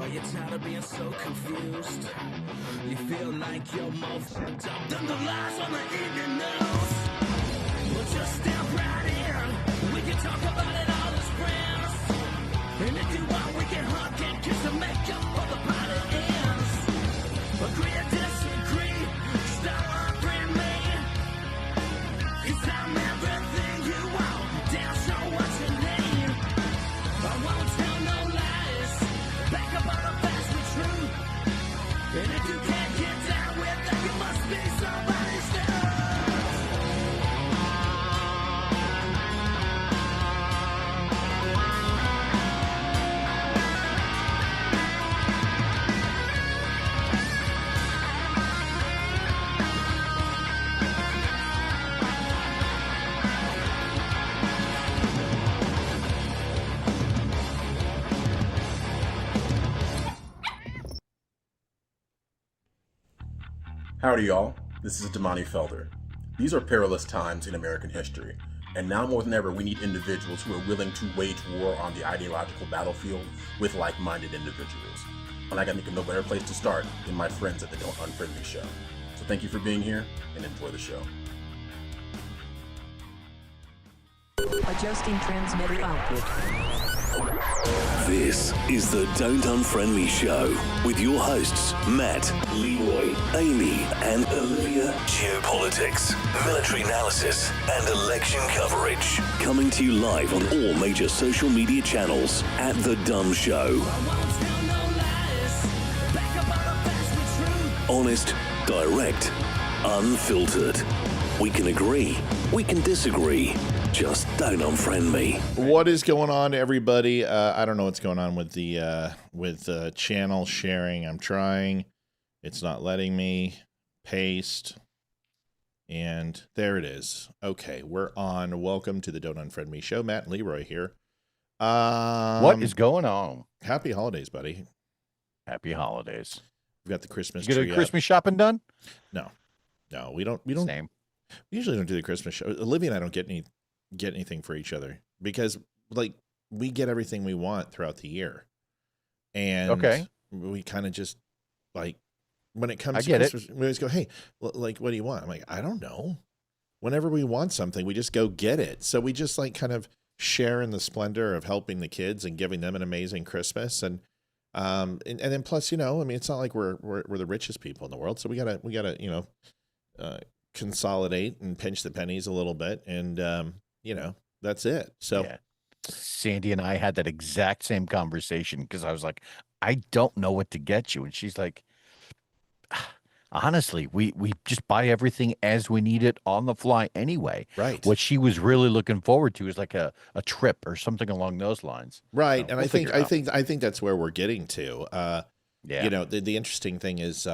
Are you tired of being so confused? You feel like you're more fucked up than the lies on the evening news. Well, just step right in. We can talk about it all as friends. And if you want, we can hug and kiss and make up for the party ends. Agree or disagree, stop unfriend me. 'Cause I'm everything you want, damn sure what you need. I won't tell no lies, back up all the facts with truth. And if you can't get down with that, you must be somebody's dog. Howdy, y'all. This is Damani Felder. These are perilous times in American history, and now more than ever, we need individuals who are willing to wage war on the ideological battlefield with like-minded individuals. And I can think of no better place to start than my friends at the Don't Unfriend Me show. So thank you for being here, and enjoy the show. Adjusting transmitter output. This is the Don't Unfriend Me show with your hosts, Matt, Leeroy, Amy, and Olivia. Geopolitics, military analysis, and election coverage. Coming to you live on all major social media channels at The Dumb Show. Honest, direct, unfiltered. We can agree, we can disagree. Just don't unfriend me. What is going on, everybody? I don't know what's going on with the channel sharing. I'm trying. It's not letting me. Paste. And there it is. Okay, we're on. Welcome to the Don't Unfriend Me show. Matt and Leeroy here. What is going on? Happy holidays, buddy. Happy holidays. We've got the Christmas You tree get a up. Christmas shopping done? No, we don't. Same. We usually don't do the Christmas show. Olivia and I don't get anything for each other because like we get everything we want throughout the year. And okay, we kind of just like when it comes I to get Christmas, we always go, hey, like, what do you want? I'm like, I don't know. Whenever we want something, we just go get it. So we just like kind of share in the splendor of helping the kids and giving them an amazing Christmas. And then plus, you know, I mean, it's not like we're the richest people in the world. So we gotta, you know, consolidate and pinch the pennies a little bit. And, you know, that's it. So yeah. Sandy and I had that exact same conversation because I was like, I don't know what to get you. And she's like, honestly, we just buy everything as we need it on the fly anyway. Right. What she was really looking forward to is like a trip or something along those lines. Right. So And I think that's where we're getting to. Yeah. You know, the interesting thing is,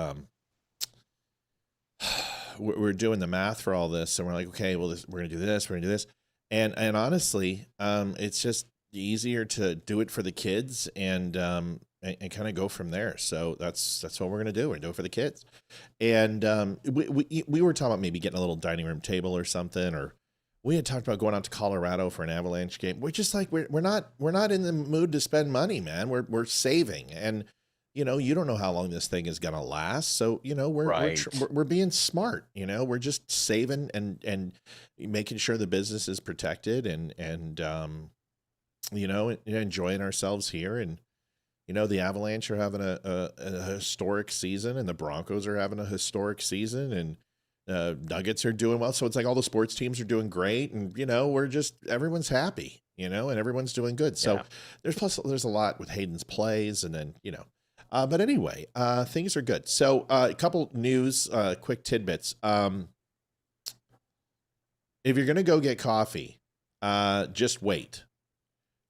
we're doing the math for all this and we're like, okay, well, we're going to do this, we're going to do this. And honestly, it's just easier to do it for the kids and kind of go from there. So that's what we're going to do. We're going to do it for the kids. And we were talking about maybe getting a little dining room table or something, or we had talked about going out to Colorado for an Avalanche game. We're just like, we're not in the mood to spend money, man. We're saving. And, you know, you don't know how long this thing is going to last. So, you know, we're being smart, you know, we're just saving and making sure the business is protected and you know, enjoying ourselves here. And, you know, the Avalanche are having a historic season and the Broncos are having a historic season and Nuggets are doing well. So it's like all the sports teams are doing great. And, you know, everyone's happy, you know, and everyone's doing good. So there's a lot with Hayden's plays and then, you know, but anyway, things are good. So a couple news, quick tidbits. If you're going to go get coffee, just wait.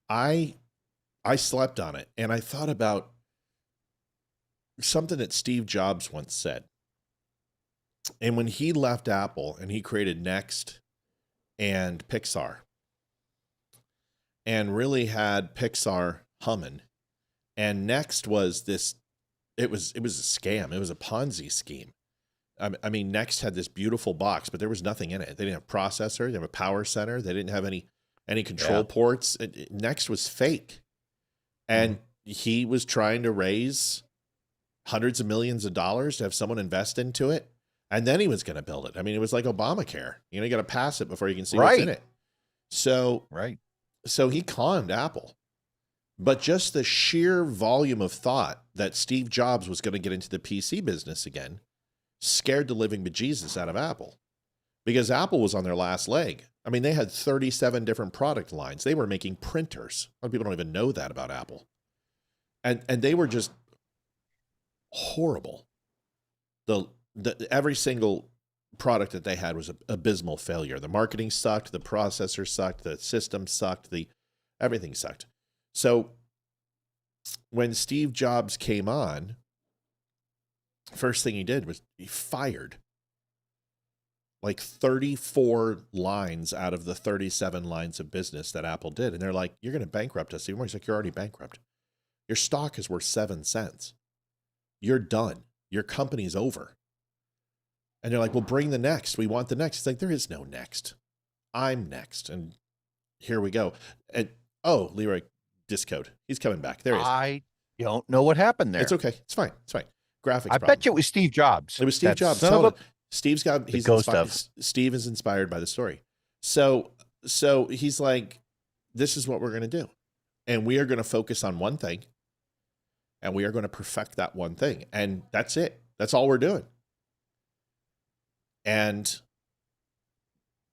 I slept on it and I thought about something that Steve Jobs once said. And when he left Apple and he created Next and Pixar and really had Pixar humming, and Next was it was a scam. It was a Ponzi scheme. I mean, Next had this beautiful box, but there was nothing in it. They didn't have processor. They didn't have a power center. They didn't have any control ports. Next was fake. And he was trying to raise hundreds of millions of dollars to have someone invest into it. And then he was going to build it. I mean, it was like Obamacare. You got to pass it before you can see what's in it. So, so he conned Apple. But just the sheer volume of thought that Steve Jobs was going to get into the PC business again scared the living bejesus out of Apple, because Apple was on their last leg. I mean, they had 37 different product lines. They were making printers. A lot of people don't even know that about Apple. And they were just horrible. Every single product that they had was an abysmal failure. The marketing sucked, the processor sucked, the system sucked, everything sucked. So when Steve Jobs came on, first thing he did was he fired like 34 lines out of the 37 lines of business that Apple did. And they're like, you're going to bankrupt us. He's like, you're already bankrupt. Your stock is worth 7 cents. You're done. Your company's over. And they're like, well, bring the next. We want the next. It's like, there is no next. I'm next. And here we go. And Leeroy, Discode. He's coming back. There he is. I don't know what happened there. It's okay. It's fine. It's fine. Graphics. I bet you it was Steve Jobs. It was Steve Jobs. Steve is inspired by the story. So he's like, this is what we're going to do. And we are going to focus on one thing. And we are going to perfect that one thing. And that's it. That's all we're doing. And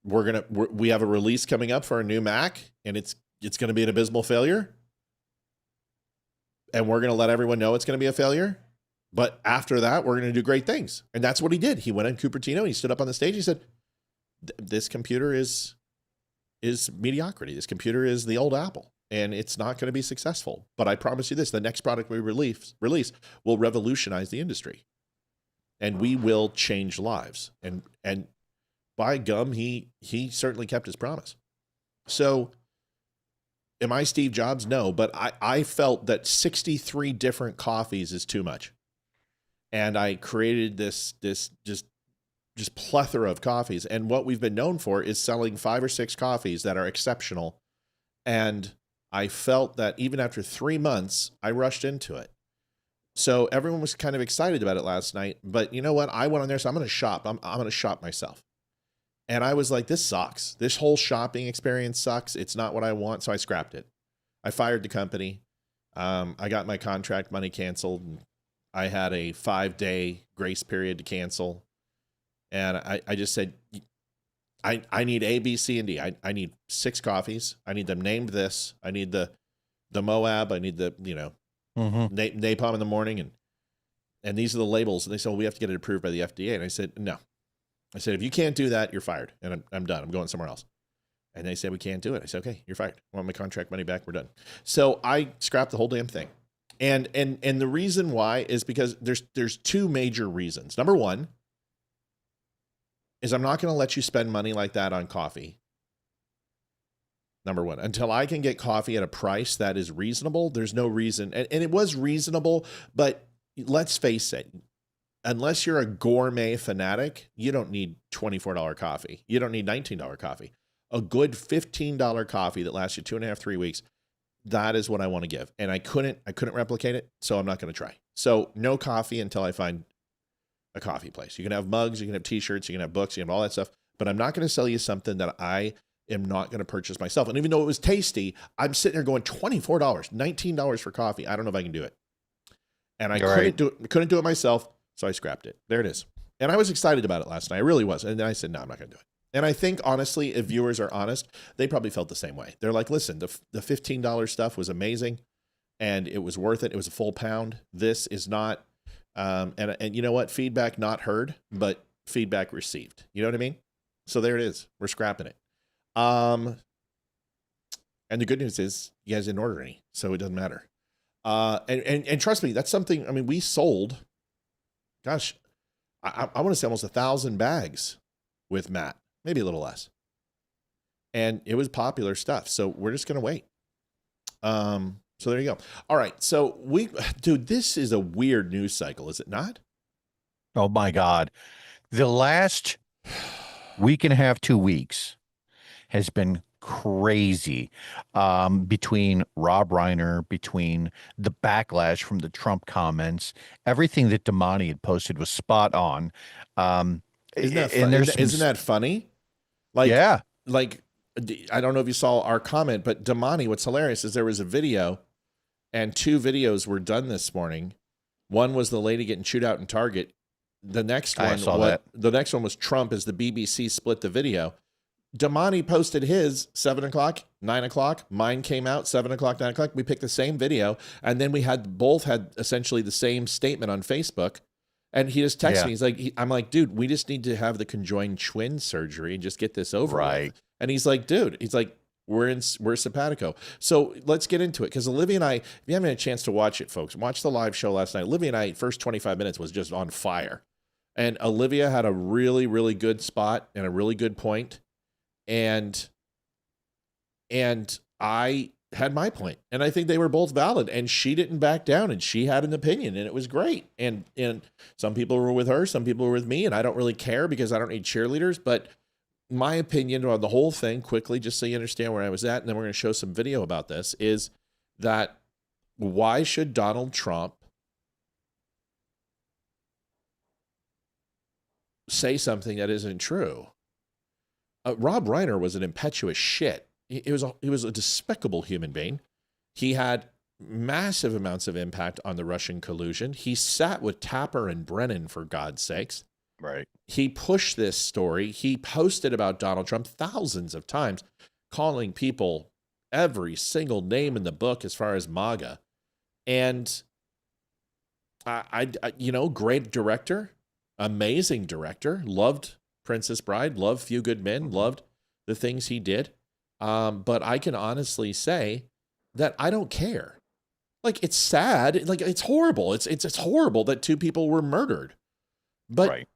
we have a release coming up for a new Mac, and it's going to be an abysmal failure. And we're going to let everyone know it's going to be a failure. But after that, we're going to do great things. And that's what he did. He went in Cupertino and he stood up on the stage. He said, this computer is mediocrity. This computer is the old Apple, and it's not going to be successful. But I promise you this, the next product we release will revolutionize the industry. And we will change lives. And by gum, he certainly kept his promise. So am I Steve Jobs? No, but I felt that 63 different coffees is too much. And I created this just plethora of coffees. And what we've been known for is selling 5 or 6 coffees that are exceptional. And I felt that even after 3 months, I rushed into it. So everyone was kind of excited about it last night. But you know what? I went on there, so I'm going to shop. I'm going to shop myself. And I was like, this sucks. This whole shopping experience sucks. It's not what I want. So I scrapped it. I fired the company. I got my contract money canceled. I had a 5-day grace period to cancel. And I just said, I need A, B, C, and D. I need 6 coffees. I need them named this. I need the Moab. I need the, napalm in the morning. And these are the labels. And they said, well, we have to get it approved by the FDA. And I said, no. I said, if you can't do that, you're fired. And I'm done. I'm going somewhere else. And they said, we can't do it. I said, okay, you're fired. I want my contract money back. We're done. So I scrapped the whole damn thing. And the reason why is because there's 2 major reasons. Number one is I'm not going to let you spend money like that on coffee. Number one, until I can get coffee at a price that is reasonable, there's no reason. And it was reasonable, but let's face it, unless you're a gourmet fanatic, you don't need $24 coffee. You don't need $19 coffee. A good $15 coffee that lasts you 2.5, 3 weeks. That is what I want to give. And I couldn't replicate it. So I'm not going to try. So no coffee until I find a coffee place. You can have mugs, you can have t-shirts, you can have books, you can have all that stuff, but I'm not going to sell you something that I am not going to purchase myself. And even though it was tasty, I'm sitting there going $24, $19 for coffee. I don't know if I can do it. And I couldn't do it myself. So I scrapped it. There it is. And I was excited about it last night. I really was. And then I said, no, I'm not going to do it. And I think, honestly, if viewers are honest, they probably felt the same way. They're like, listen, the $15 stuff was amazing and it was worth it. It was a full pound. This is not. And you know what? Feedback not heard, but feedback received. You know what I mean? So there it is. We're scrapping it. And the good news is you guys didn't order any, so it doesn't matter. And trust me, that's something, I mean, we sold, gosh, I want to say almost 1,000 bags with Matt, maybe a little less. And it was popular stuff. So we're just going to wait. So there you go. All right. So dude, this is a weird news cycle, is it not? Oh my God. The last week and a half, 2 weeks has been crazy, between Rob Reiner, between the backlash from the Trump comments. Everything that Damani had posted was spot on. Isn't that And there's some, isn't that funny? Like, yeah, like I don't know if you saw our comment, but Damani, what's hilarious is there was a video, and 2 videos were done this morning. One was the lady getting chewed out in Target. The next one, the next one was Trump as the BBC split the video. Damani posted his 7 o'clock, 9 o'clock. Mine came out 7 o'clock, 9 o'clock. We picked the same video, and then we had both had essentially the same statement on Facebook. And he just texted me. He's like, I'm like, dude, we just need to have the conjoined twin surgery and just get this over with. And he's like, dude, he's like, we're simpatico. So let's get into it. Because Olivia and I, if you haven't had a chance to watch it, folks, watch the live show last night. Olivia and I, first 25 minutes was just on fire. And Olivia had a really, really good spot and a really good point. And I had my point, and I think they were both valid, and she didn't back down, and she had an opinion, and it was great. And some people were with her, some people were with me, and I don't really care because I don't need cheerleaders. But my opinion on the whole thing, quickly, just so you understand where I was at, and then we're going to show some video about this, is that why should Donald Trump say something that isn't true? Rob Reiner was an impetuous shit. He was a despicable human being. He had massive amounts of impact on the Russian collusion. He sat with Tapper and Brennan, for God's sakes. right. He pushed this story. He posted about Donald Trump thousands of times, calling people every single name in the book as far as MAGA. And I great director, amazing director, loved Princess Bride, loved Few Good Men, loved the things he did. But I can honestly say that I don't care. Like, it's sad. Like, it's horrible. It's horrible that 2 people were murdered. But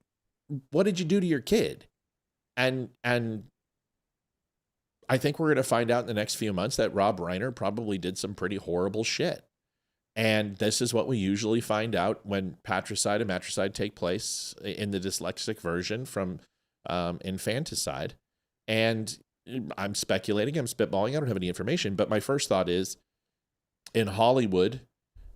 what did you do to your kid? And I think we're going to find out in the next few months that Rob Reiner probably did some pretty horrible shit. And this is what we usually find out when patricide and matricide take place in the dyslexic version from infanticide. And I'm speculating, I'm spitballing, I don't have any information, but my first thought is in Hollywood,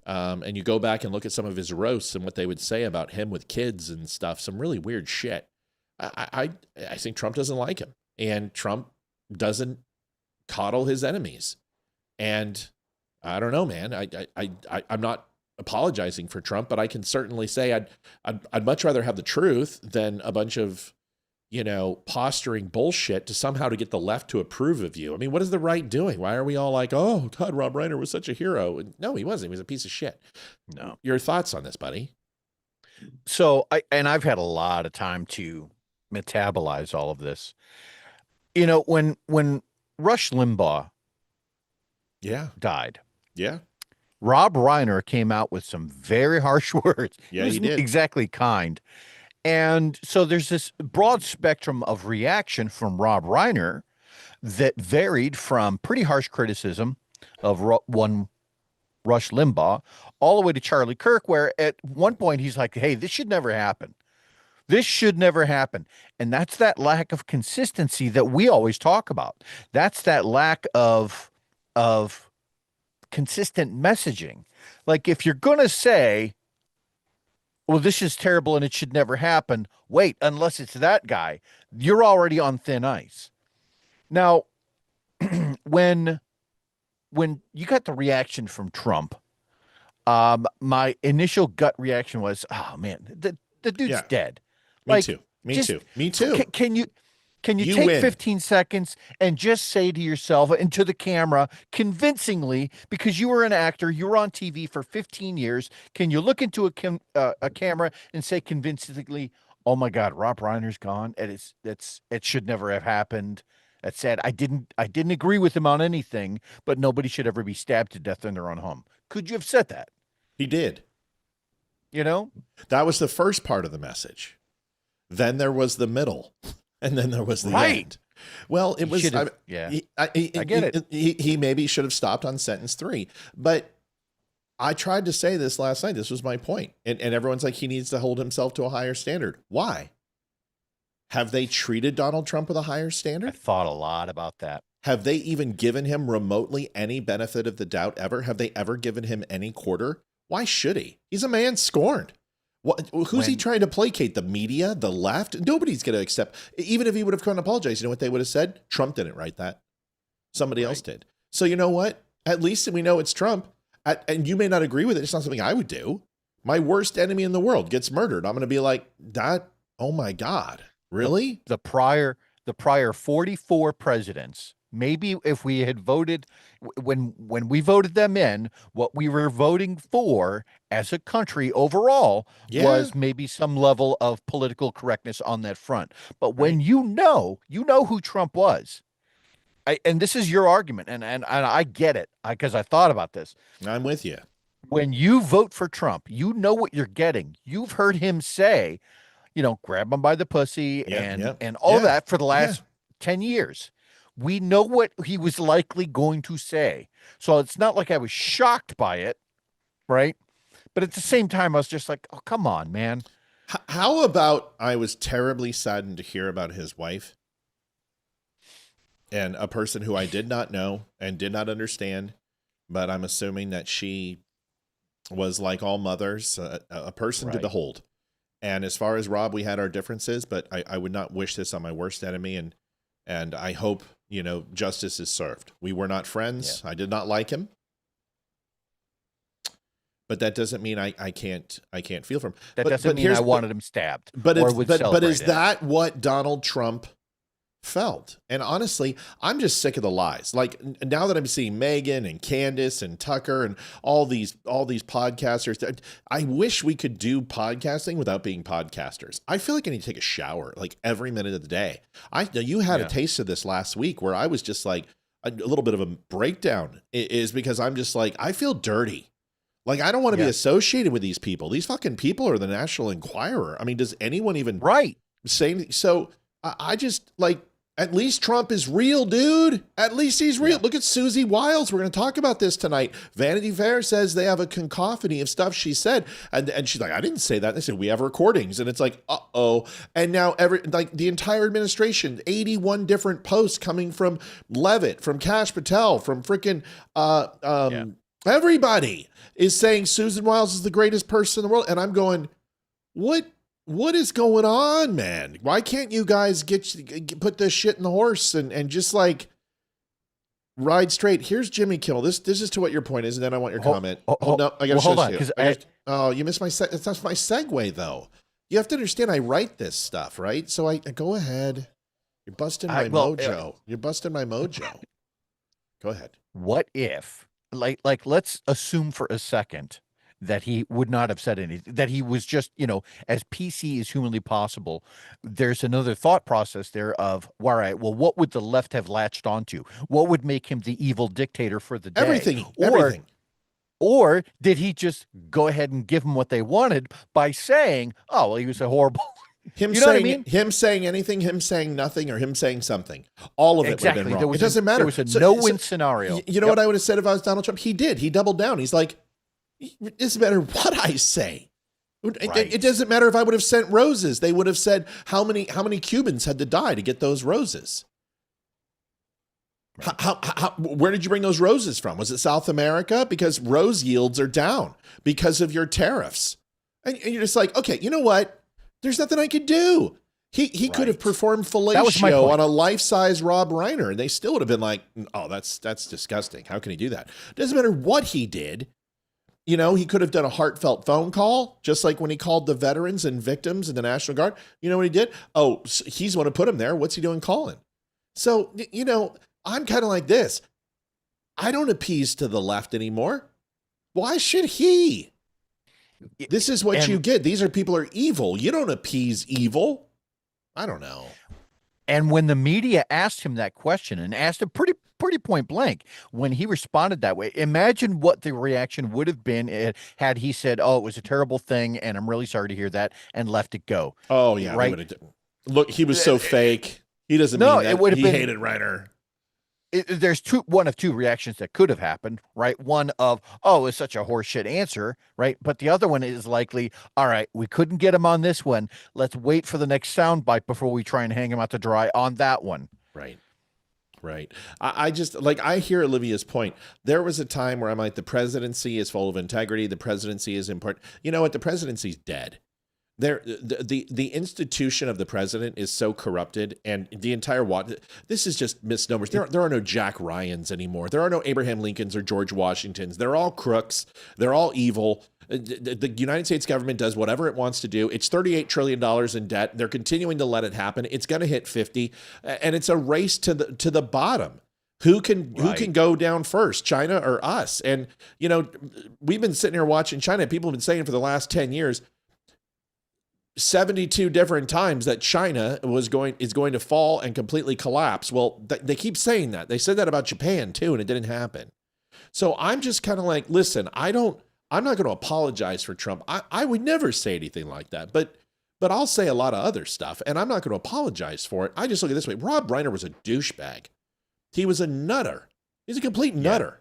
and you go back and look at some of his roasts and what they would say about him with kids and stuff, some really weird shit. I think Trump doesn't like him, and Trump doesn't coddle his enemies. And I don't know, man. I'm not apologizing for Trump, but I can certainly say I'd much rather have the truth than a bunch of posturing bullshit to somehow to get the left to approve of you. I mean, what is the right doing? Why are we all like, oh God, Rob Reiner was such a hero? And no, he wasn't. He was a piece of shit. No. Your thoughts on this, buddy? So I've had a lot of time to metabolize all of this. When Rush Limbaugh died, Rob Reiner came out with some very harsh words. Yeah, he he wasn't did. exactly kind. And so there's this broad spectrum of reaction from Rob Reiner that varied from pretty harsh criticism of one Rush Limbaugh all the way to Charlie Kirk, where at one point he's like, hey, this should never happen. This should never happen. And that's that lack of consistency that we always talk about. That's that lack of consistent messaging. Like, if you're going to say, well, this is terrible and it should never happen, wait, unless it's that guy, you're already on thin ice. Now, when you got the reaction from Trump, my initial gut reaction was, oh man, the dude's dead. Me too. Me too. Can you You take win. 15 seconds and just say to yourself and to the camera convincingly, because you were an actor, you were on TV for 15 years, can you look into a camera and say convincingly, oh my God, Rob Reiner's gone, and it should never have happened. That's sad. I didn't agree with him on anything, but nobody should ever be stabbed to death in their own home. Could you have said that? He did. That was the first part of the message. Then there was the middle. And then there was the end. Well, it was. I get it. He maybe should have stopped on sentence 3. But I tried to say this last night. This was my point. And everyone's like, he needs to hold himself to a higher standard. Why? Have they treated Donald Trump with a higher standard? I thought a lot about that. Have they even given him remotely any benefit of the doubt ever? Have they ever given him any quarter? Why should he? He's a man scorned. Who's he trying to placate? The media, the left? Nobody's going to accept. Even if he would have come and apologized, you know what they would have said? Trump didn't write that. Somebody else did. So you know what? At least we know it's Trump. And you may not agree with it. It's not something I would do. My worst enemy in the world gets murdered. I'm going to be like, that, oh my God, really? The prior 44 presidents, maybe if we had voted, when we voted them in, what we were voting for as a country overall was maybe some level of political correctness on that front. But when you know who Trump was, and this is your argument, and I get it, because I thought about this. I'm with you. When you vote for Trump, you know what you're getting. You've heard him say, grab him by the pussy and all that for the last 10 years. We know what he was likely going to say. So it's not like I was shocked by it, right? But at the same time, I was just like, oh, come on, man. How about I was terribly saddened to hear about his wife and a person who I did not know and did not understand, but I'm assuming that she was, like all mothers, a person to behold. And as far as Rob, we had our differences, but I would not wish this on my worst enemy. And I hope, justice is served. We were not friends. I did not like him. But that doesn't mean I can't feel for him. That doesn't mean I wanted him stabbed. But is that what Donald Trump felt? And honestly, I'm just sick of the lies. Like, now that I'm seeing Megan and Candace and Tucker and all these podcasters, I wish we could do podcasting without being podcasters. I feel like I need to take a shower like every minute of the day. You had a taste of this last week where I was just like a little bit of a breakdown, is because I'm just like, I feel dirty. Like, I don't want to be associated with these people. These fucking people are the National Enquirer. I mean, does anyone even say anything? So I just like, at least Trump is real, dude. At least he's real. Look at Susie Wiles. We're going to talk about this tonight. Vanity Fair says they have a cacophony of stuff she said. And she's like, I didn't say that. They said, we have recordings. And it's like, uh-oh. And now the entire administration, 81 different posts coming from Levitt, from Kash Patel, from freaking everybody is saying Susan Wiles is the greatest person in the world. And I'm going, what is going on, man? Why can't you guys put this shit in the horse and just like ride straight? Here's Jimmy Kimmel. This is to what your point is, and then I want your comment. No, I got to hold on, because you missed my that's not my segue though. You have to understand, I write this stuff, right? So I go ahead. You're busting my mojo. You're busting my mojo. Go ahead. What if, like, let's assume for a second that he would not have said anything, that he was just, as PC as humanly possible. There's another thought process there of, all right, well, what would the left have latched onto? What would make him the evil dictator for the day? Everything. Or did he just go ahead and give them what they wanted by saying, oh, well, he was a horrible... Him saying anything, him saying nothing, or him saying something. All of it would have been wrong. It doesn't matter. There was a no-win scenario. You know what I would have said if I was Donald Trump? He did. He doubled down. He's like, it doesn't matter what I say. It doesn't matter if I would have sent roses. They would have said how many Cubans had to die to get those roses. Where did you bring those roses from? Was it South America? Because rose yields are down because of your tariffs. And you're just like, okay, you know what? There's nothing I could do. He could have performed fellatio on a life-size Rob Reiner, and they still would have been like, oh, that's disgusting. How can he do that? It doesn't matter what he did. He could have done a heartfelt phone call, just like when he called the veterans and victims in the National Guard. You know what he did? Oh, he's the one to put him there. What's he doing calling? So, I'm kind of like this. I don't appease to the left anymore. Why should he? This is what you get. These are people are evil. You don't appease evil. I don't know. And when the media asked him that question, and asked him pretty point blank, when he responded that way, imagine what the reaction would have been had he said, oh, it was a terrible thing, and I'm really sorry to hear that, and let it go. Oh, yeah. Right? Look, he was so fake. He doesn't mean that. He hated Reiner. There's one of two reactions that could have happened, right? One of, oh, it's such a horseshit answer, right? But the other one is likely, all right, we couldn't get him on this one. Let's wait for the next soundbite before we try and hang him out to dry on that one. Right. Right. I just like, I hear Olivia's point. There was a time where I'm like, the presidency is full of integrity. The presidency is important. You know what? The presidency's dead. The institution of the president is so corrupted, and the entire this is just misnomers. There are no Jack Ryans anymore. There are no Abraham Lincolns or George Washingtons. They're all crooks. They're all evil. The United States government does whatever it wants to do. It's $38 trillion in debt. They're continuing to let it happen. It's going to hit 50, and it's a race to the bottom. Who can go down first, China or us? And you know, we've been sitting here watching China. People have been saying for the last 10 years. 72 different times that China is going to fall and completely collapse. Well, they keep saying that. They said that about Japan too, and it didn't happen. So I'm just kind of like, listen, I'm not going to apologize for Trump. I would never say anything like that, but I'll say a lot of other stuff, and I'm not going to apologize for it. I just look at it this way. Rob Reiner was a douchebag. He was a nutter. He's a complete nutter.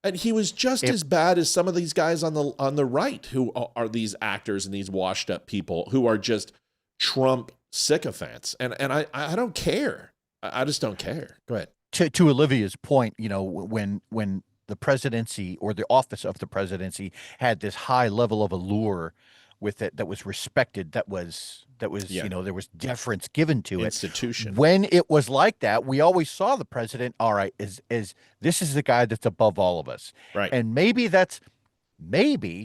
And he was just as bad as some of these guys on the right who are these actors and these washed up people who are just Trump sycophants. And I don't care. I just don't care. Go ahead. To Olivia's point, you know, when the presidency or the office of the presidency had this high level of allure with it that was respected, that was you know, there was deference given to institution. When it was like that, we always saw the president, all right, is this is the guy that's above all of us. Right. And maybe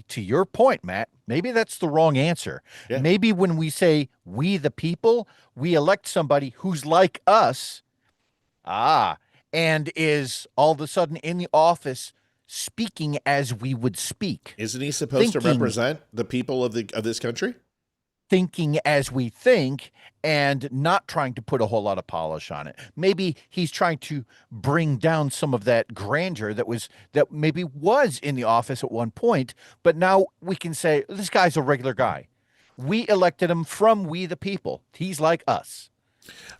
to your point, Matt, maybe that's the wrong answer. Yeah. Maybe when we say we the people, we elect somebody who's like us, and is all of a sudden in the office speaking as we would speak. Isn't he supposed to represent the people of this country? Thinking as we think and not trying to put a whole lot of polish on it. Maybe he's trying to bring down some of that grandeur that maybe was in the office at one point, but now we can say this guy's a regular guy. We elected him from we the people. He's like us.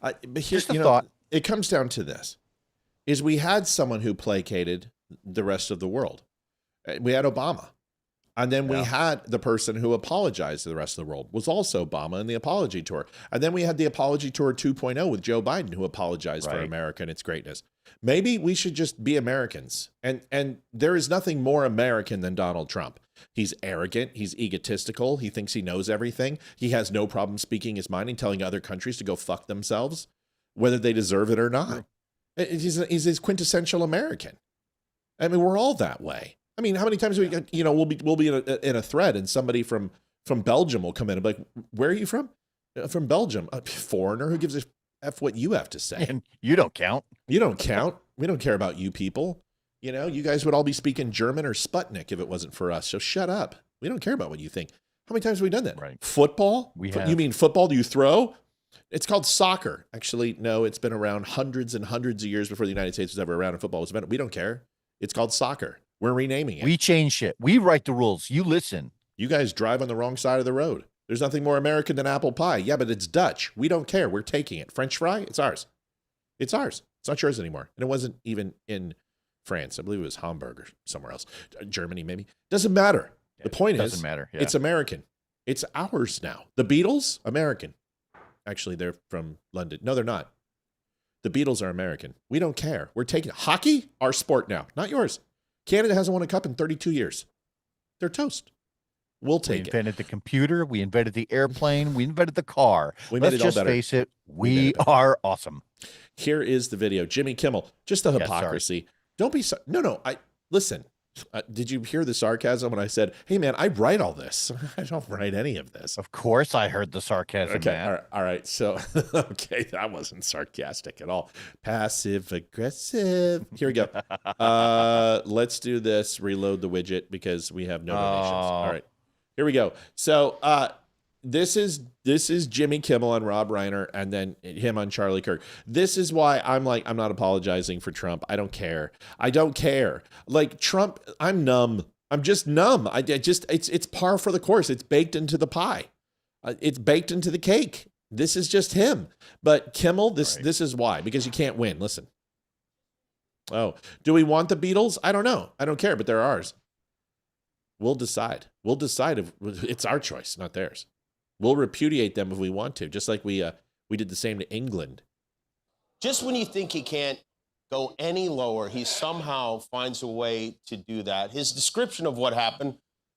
But here's Just a thought. It comes down to this: is we had someone who placated the rest of the world. We had Obama. And then we had the person who apologized to the rest of the world was also Obama in the apology tour. And then we had the apology tour 2.0 with Joe Biden, who apologized for America and its greatness. Maybe we should just be Americans. And there is nothing more American than Donald Trump. He's arrogant. He's egotistical. He thinks he knows everything. He has no problem speaking his mind and telling other countries to go fuck themselves, whether they deserve it or not. He's quintessential American. I mean, we're all that way. I mean, how many times we'll be in a thread and somebody from Belgium will come in and be like, where are you from? From Belgium. A foreigner. Who gives a F what you have to say? And you don't count. You don't count. We don't care about you people. You know, you guys would all be speaking German or Sputnik if it wasn't for us. So shut up. We don't care about what you think. How many times have we done that? Right. Football? You mean football? Do you throw? It's called soccer. Actually, no, it's been around hundreds and hundreds of years before the United States was ever around and football was invented. We don't care. It's called soccer. We're renaming it. We change shit. We write the rules. You listen. You guys drive on the wrong side of the road. There's nothing more American than apple pie. Yeah, but it's Dutch. We don't care. We're taking it. French fry? It's ours. It's ours. It's not yours anymore. And it wasn't even in France. I believe it was Hamburg or somewhere else. Germany, maybe. Doesn't matter. The point is, doesn't matter. Yeah. It's American. It's ours now. The Beatles, American. Actually, they're from London. No, they're not. The Beatles are American. We don't care. We're taking hockey, our sport now, not yours. Canada hasn't won a cup in 32 years. They're toast. We'll take it. We invented the computer. We invented the airplane. We invented the car. Let's just face it. We are awesome. Here is the video. Jimmy Kimmel. Just the hypocrisy. Don't be so. No. Listen. Did you hear the sarcasm when I said, hey, man, I write all this? I don't write any of this. Of course I heard the sarcasm, okay, man. All right. So, okay, that wasn't sarcastic at all. Passive aggressive. Here we go. Let's do this. Reload the widget because we have no donations. All right. Here we go. So this is Jimmy Kimmel and Rob Reiner, and then him on Charlie Kirk. This is why I'm not apologizing for Trump. I don't care. Like Trump, I'm numb. I'm just numb. It's par for the course. It's baked into the pie. It's baked into the cake. This is just him. But Kimmel, this is why, because you can't win. Listen. Oh, do we want the Beatles? I don't know. I don't care, but they're ours. We'll decide. We'll decide if it's our choice, not theirs. We'll repudiate them if we want to, just like we did the same to England. Just when you think he can't go any lower. He somehow finds a way to do that. His description of what happened,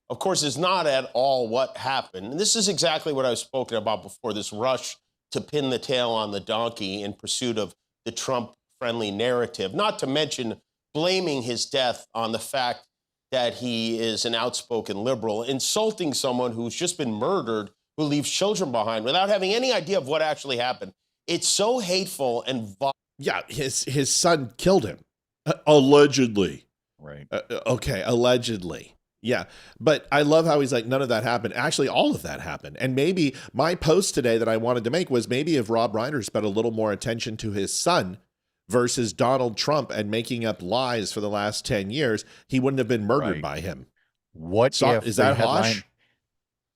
of course, is not at all what happened. And this is exactly what I was spoken about before, this rush to pin the tail on the donkey in pursuit of the Trump-friendly narrative, not to mention blaming his death on the fact that he is an outspoken liberal, insulting someone who's just been murdered, who leaves children behind without having any idea of what actually happened. It's so hateful and Yeah, his son killed him, allegedly. Right. Okay, allegedly. Yeah, but I love how he's like, none of that happened. Actually, all of that happened. And maybe my post today that I wanted to make was maybe if Rob Reiner spent a little more attention to his son versus Donald Trump and making up lies for the last 10 years, he wouldn't have been murdered by him. What So, if is the that headline? harsh?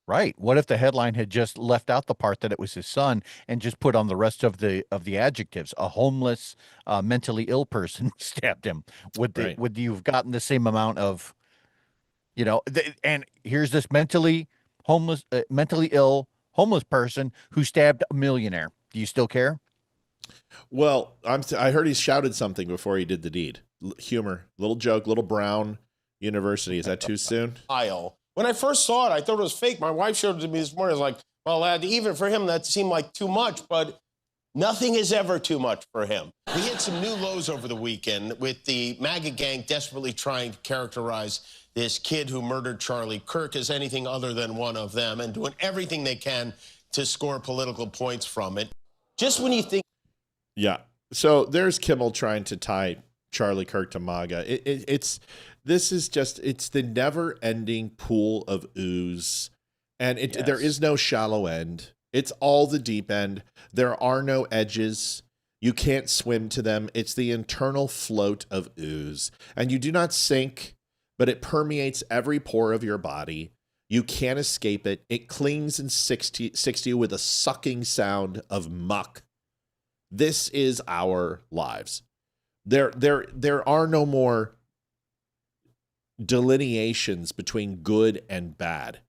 Right. What if the headline had just left out the part that it was his son and just put on the rest of the adjectives? A homeless, mentally ill person stabbed him. Right. Would you have gotten the same amount of, and here's this mentally ill homeless person who stabbed a millionaire. Do you still care? Well, I heard he shouted something before he did the deed. Humor, little joke, little Brown University. Is that too soon? When I first saw it, I thought it was fake. My wife showed it to me this morning. I was like, well, even for him, that seemed like too much, but nothing is ever too much for him. We hit some new lows over the weekend with the MAGA gang desperately trying to characterize this kid who murdered Charlie Kirk as anything other than one of them and doing everything they can to score political points from it. Just when you think... Yeah. So there's Kimmel trying to tie Charlie Kirk to MAGA. It's the never-ending pool of ooze, and there is no shallow end. It's all the deep end. There are no edges. You can't swim to them. It's the internal float of ooze, and you do not sink, but it permeates every pore of your body. You can't escape it. It clings and sticks to you with a sucking sound of muck. This is our lives. There are no more delineations between good and bad.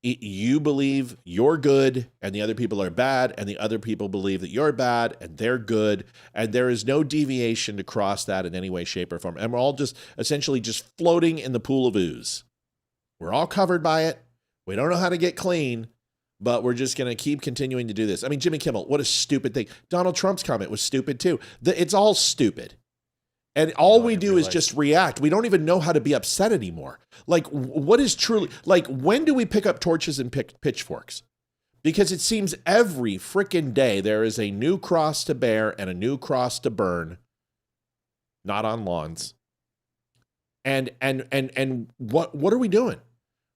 You believe you're good and the other people are bad, and the other people believe that you're bad and they're good, and there is no deviation to cross that in any way, shape, or form. And we're all just essentially just floating in the pool of ooze. We're all covered by it. We don't know how to get clean, but we're just going to keep continuing to do this. I mean, Jimmy Kimmel, what a stupid thing. Donald Trump's comment was stupid too. It's all stupid. And all we do is just react. We don't even know how to be upset anymore. Like, what is truly, like, when do we pick up torches and pitchforks? Because it seems every freaking day there is a new cross to bear and a new cross to burn. Not on lawns. And what are we doing?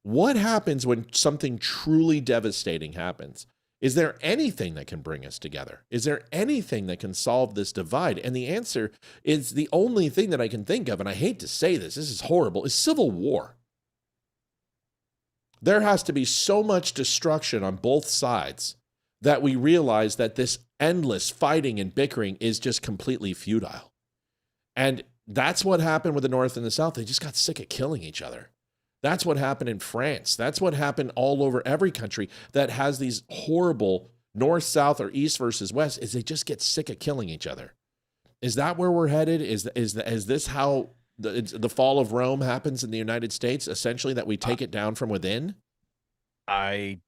What happens when something truly devastating happens? Is there anything that can bring us together? Is there anything that can solve this divide? And the answer is the only thing that I can think of, and I hate to say this is horrible, is civil war. There has to be so much destruction on both sides that we realize that this endless fighting and bickering is just completely futile. And that's what happened with the North and the South. They just got sick of killing each other. That's what happened in France. That's what happened all over every country that has these horrible north, south, or east versus west, is they just get sick of killing each other. Is that where we're headed? Is this how the fall of Rome happens in the United States, essentially, that we take it down from within? I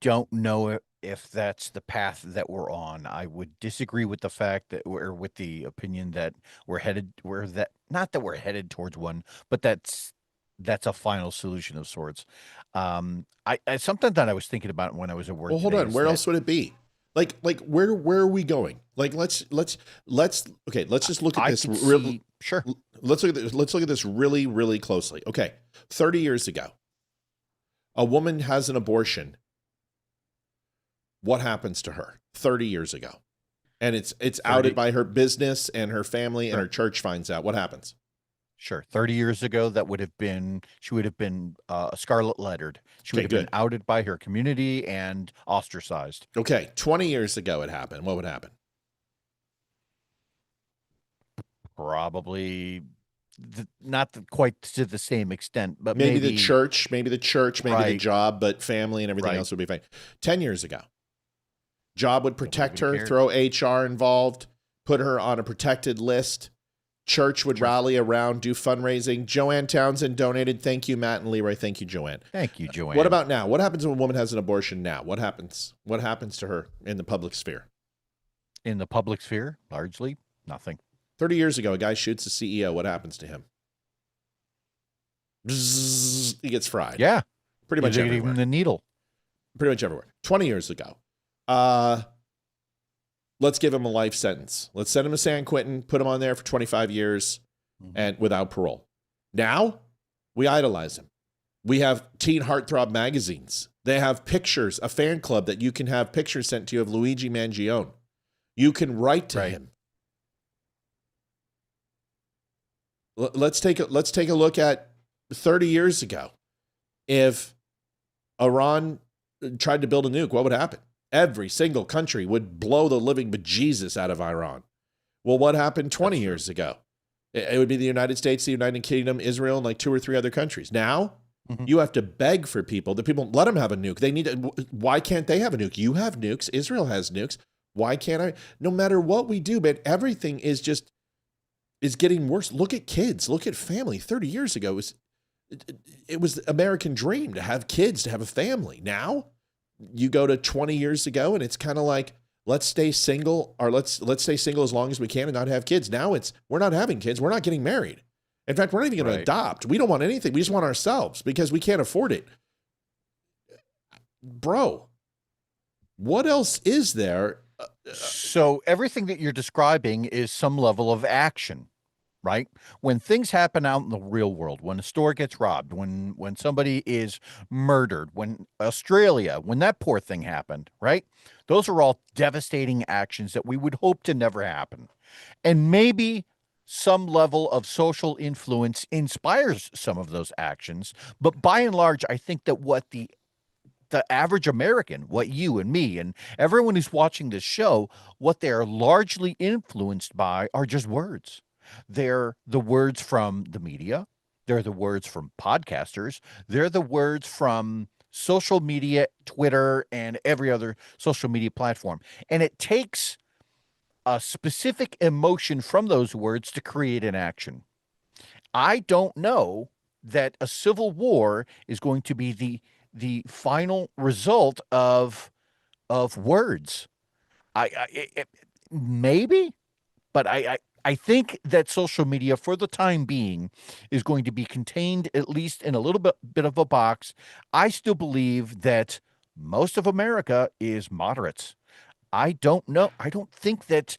don't know if that's the path that we're on. I would disagree with the fact that with the opinion that not that we're headed towards one, but that's a final solution of sorts. I something that I was thinking about when I was at work. Well, hold on. Where else would it be? Like where are we going? Like let's just look at this. Sure. Let's look at this really, really closely. Okay. 30 years ago, a woman has an abortion. What happens to her 30 years ago? And it's outed by her business and her family, and her church finds out. What happens? Sure. 30 years ago, she would have been scarlet lettered. She would have been outed by her community and ostracized. Okay. 20 years ago it happened. What would happen? Probably not quite to the same extent, but maybe the church, maybe the job, but family and everything else would be fine. 10 years ago, job would protect her, throw HR involved, put her on a protected list. church would rally around, do fundraising. Joanne Townsend donated. Thank you, Matt and Leeroy. Thank you, Joanne. Thank you, Joanne. What about now? What happens when a woman has an abortion now? What happens? What happens to her in the public sphere? In the public sphere, largely nothing. 30 years ago, a guy shoots the CEO. What happens to him? Bzzz, he gets fried. Yeah. Pretty much everywhere. Even the needle. Pretty much everywhere. 20 years ago. Let's give him a life sentence. Let's send him to San Quentin, put him on there for 25 years and without parole. Now, we idolize him. We have teen heartthrob magazines. They have pictures, a fan club that you can have pictures sent to you of Luigi Mangione. You can write to him. Let's take a look at 30 years ago. If Iran tried to build a nuke, what would happen? Every single country would blow the living bejesus out of Iran. Well, what happened 20 years ago? It would be the United States, the United Kingdom, Israel, and like 2 or 3 other countries. Now, you have to beg for people. The people, let them have a nuke. They need to, why can't they have a nuke? You have nukes. Israel has nukes. Why can't I? No matter what we do, but everything is getting worse. Look at kids. Look at family. 30 years ago, it was the American dream to have kids, to have a family. Now, you go to 20 years ago and it's kind of like, let's stay single, or let's stay single as long as we can and not have kids. Now we're not having kids. We're not getting married. In fact, we're not even going to adopt. We don't want anything. We just want ourselves because we can't afford it. Bro, what else is there? So everything that you're describing is some level of action, right? When things happen out in the real world, when a store gets robbed, when somebody is murdered, when that poor thing happened, right? Those are all devastating actions that we would hope to never happen. And maybe some level of social influence inspires some of those actions. But by and large, I think that what the average American, what you and me and everyone who's watching this show, what they're largely influenced by are just words. They're the words from the media. They're the words from podcasters. They're the words from social media, Twitter, and every other social media platform. And it takes a specific emotion from those words to create an action. I don't know that a civil war is going to be the final result of words. Maybe, but I think that social media for the time being is going to be contained at least in a little bit of a box. I still believe that most of America is moderates. I don't know. I don't think that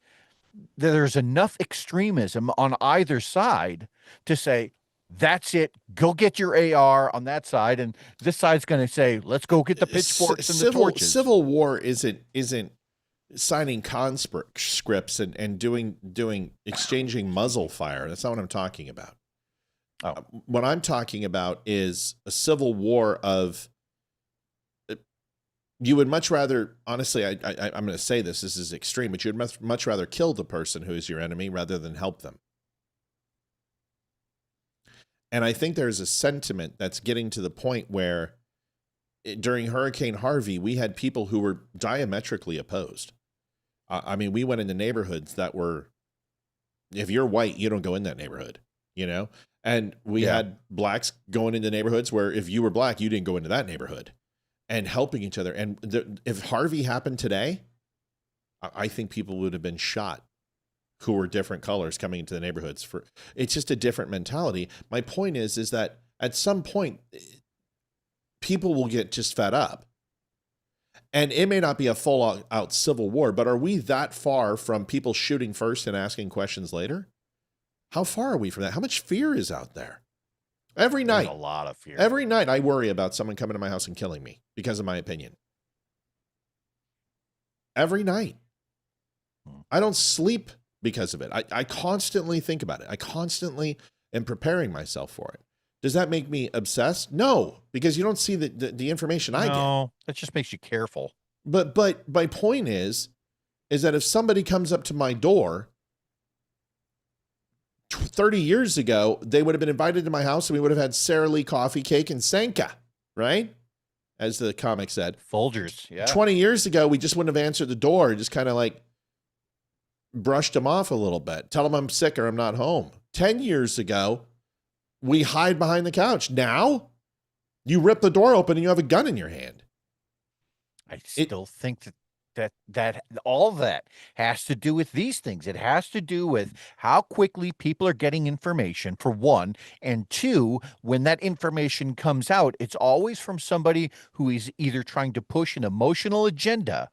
there's enough extremism on either side to say, that's it. Go get your AR on that side. And this side's going to say, let's go get the pitchforks and the torches. Civil war isn't signing conscripts and exchanging muzzle fire. That's not what I'm talking about. What I'm talking about is a civil war of, you would much rather, honestly, I'm going to say this is extreme, but you'd much rather kill the person who is your enemy rather than help them. And I think there's a sentiment that's getting to the point where during Hurricane Harvey, we had people who were diametrically opposed. I mean, we went into neighborhoods that were, if you're white, you don't go in that neighborhood, you know? And we had blacks going into neighborhoods where if you were black, you didn't go into that neighborhood, and helping each other. And if Harvey happened today, I think people would have been shot who were different colors coming into the neighborhoods. It's just a different mentality. My point is that at some point, people will get just fed up. And it may not be a full out civil war, but are we that far from people shooting first and asking questions later? How far are we from that? How much fear is out there? Every night. There's a lot of fear. Every night I worry about someone coming to my house and killing me because of my opinion. Every night. I don't sleep because of it. I constantly think about it. I constantly am preparing myself for it. Does that make me obsessed? No, because you don't see the information I get. No, that just makes you careful. But my point is that if somebody comes up to my door 30 years ago, they would have been invited to my house and we would have had Sara Lee coffee cake and Sanka, right? As the comic said. Folgers, yeah. 20 years ago, we just wouldn't have answered the door, just kind of like brushed them off a little bit. Tell them I'm sick or I'm not home. 10 years ago, we hide behind the couch. Now, you rip the door open and you have a gun in your hand. I still think that all that has to do with these things. It has to do with how quickly people are getting information, for one, and two, when that information comes out, it's always from somebody who is either trying to push an emotional agenda.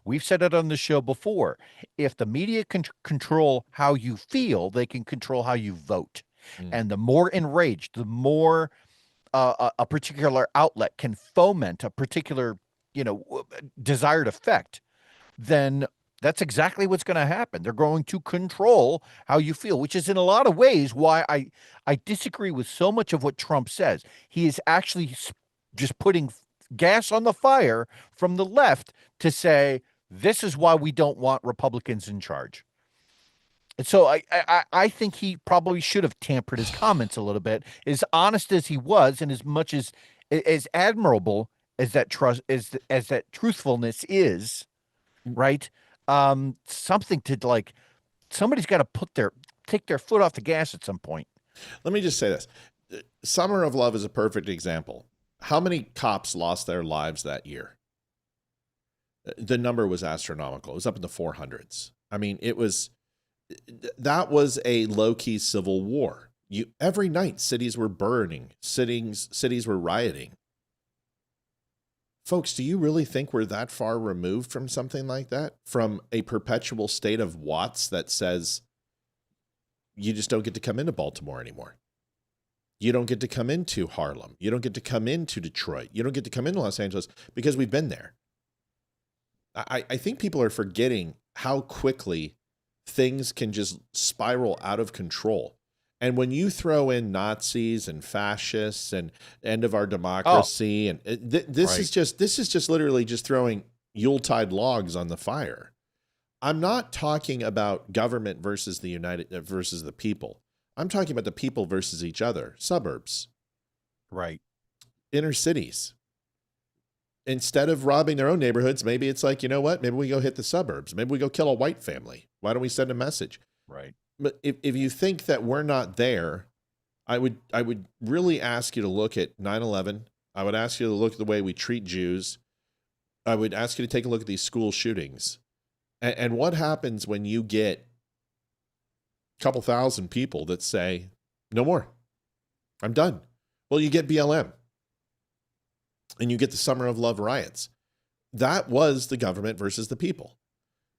We've said it on the show before. If the media can control how you feel, they can control how you vote. And the more enraged, the more a particular outlet can foment a particular, desired effect, then that's exactly what's going to happen. They're going to control how you feel, which is in a lot of ways why I disagree with so much of what Trump says. He is actually just putting gas on the fire from the left to say, this is why we don't want Republicans in charge. And so I think he probably should have tempered his comments a little bit, as honest as he was, and as much as admirable as that trust as that truthfulness is, right? Something to somebody's got to take their foot off the gas at some point. Let me just say this. Summer of Love is a perfect example. How many cops lost their lives that year? The number was astronomical. It was up in the 400s. I mean, that was a low-key civil war. Every night, cities were burning. Cities were rioting. Folks, do you really think we're that far removed from something like that? From a perpetual state of Watts that says you just don't get to come into Baltimore anymore. You don't get to come into Harlem. You don't get to come into Detroit. You don't get to come into Los Angeles because we've been there. I think people are forgetting how quickly things can just spiral out of control. And when you throw in Nazis and fascists and end of our democracy, and this is just literally just throwing Yuletide logs on the fire. I'm not talking about government versus versus the people. I'm talking about the people versus each other. Suburbs, right? Inner cities. Instead of robbing their own neighborhoods, maybe it's like, you know what? Maybe we go hit the suburbs. Maybe we go kill a white family. Why don't we send a message? Right. But if you think that we're not there, I would really ask you to look at 9/11. I would ask you to look at the way we treat Jews. I would ask you to take a look at these school shootings. And what happens when you get a couple thousand people that say, no more, I'm done. Well, you get BLM. And you get the Summer of Love riots. That was the government versus the people.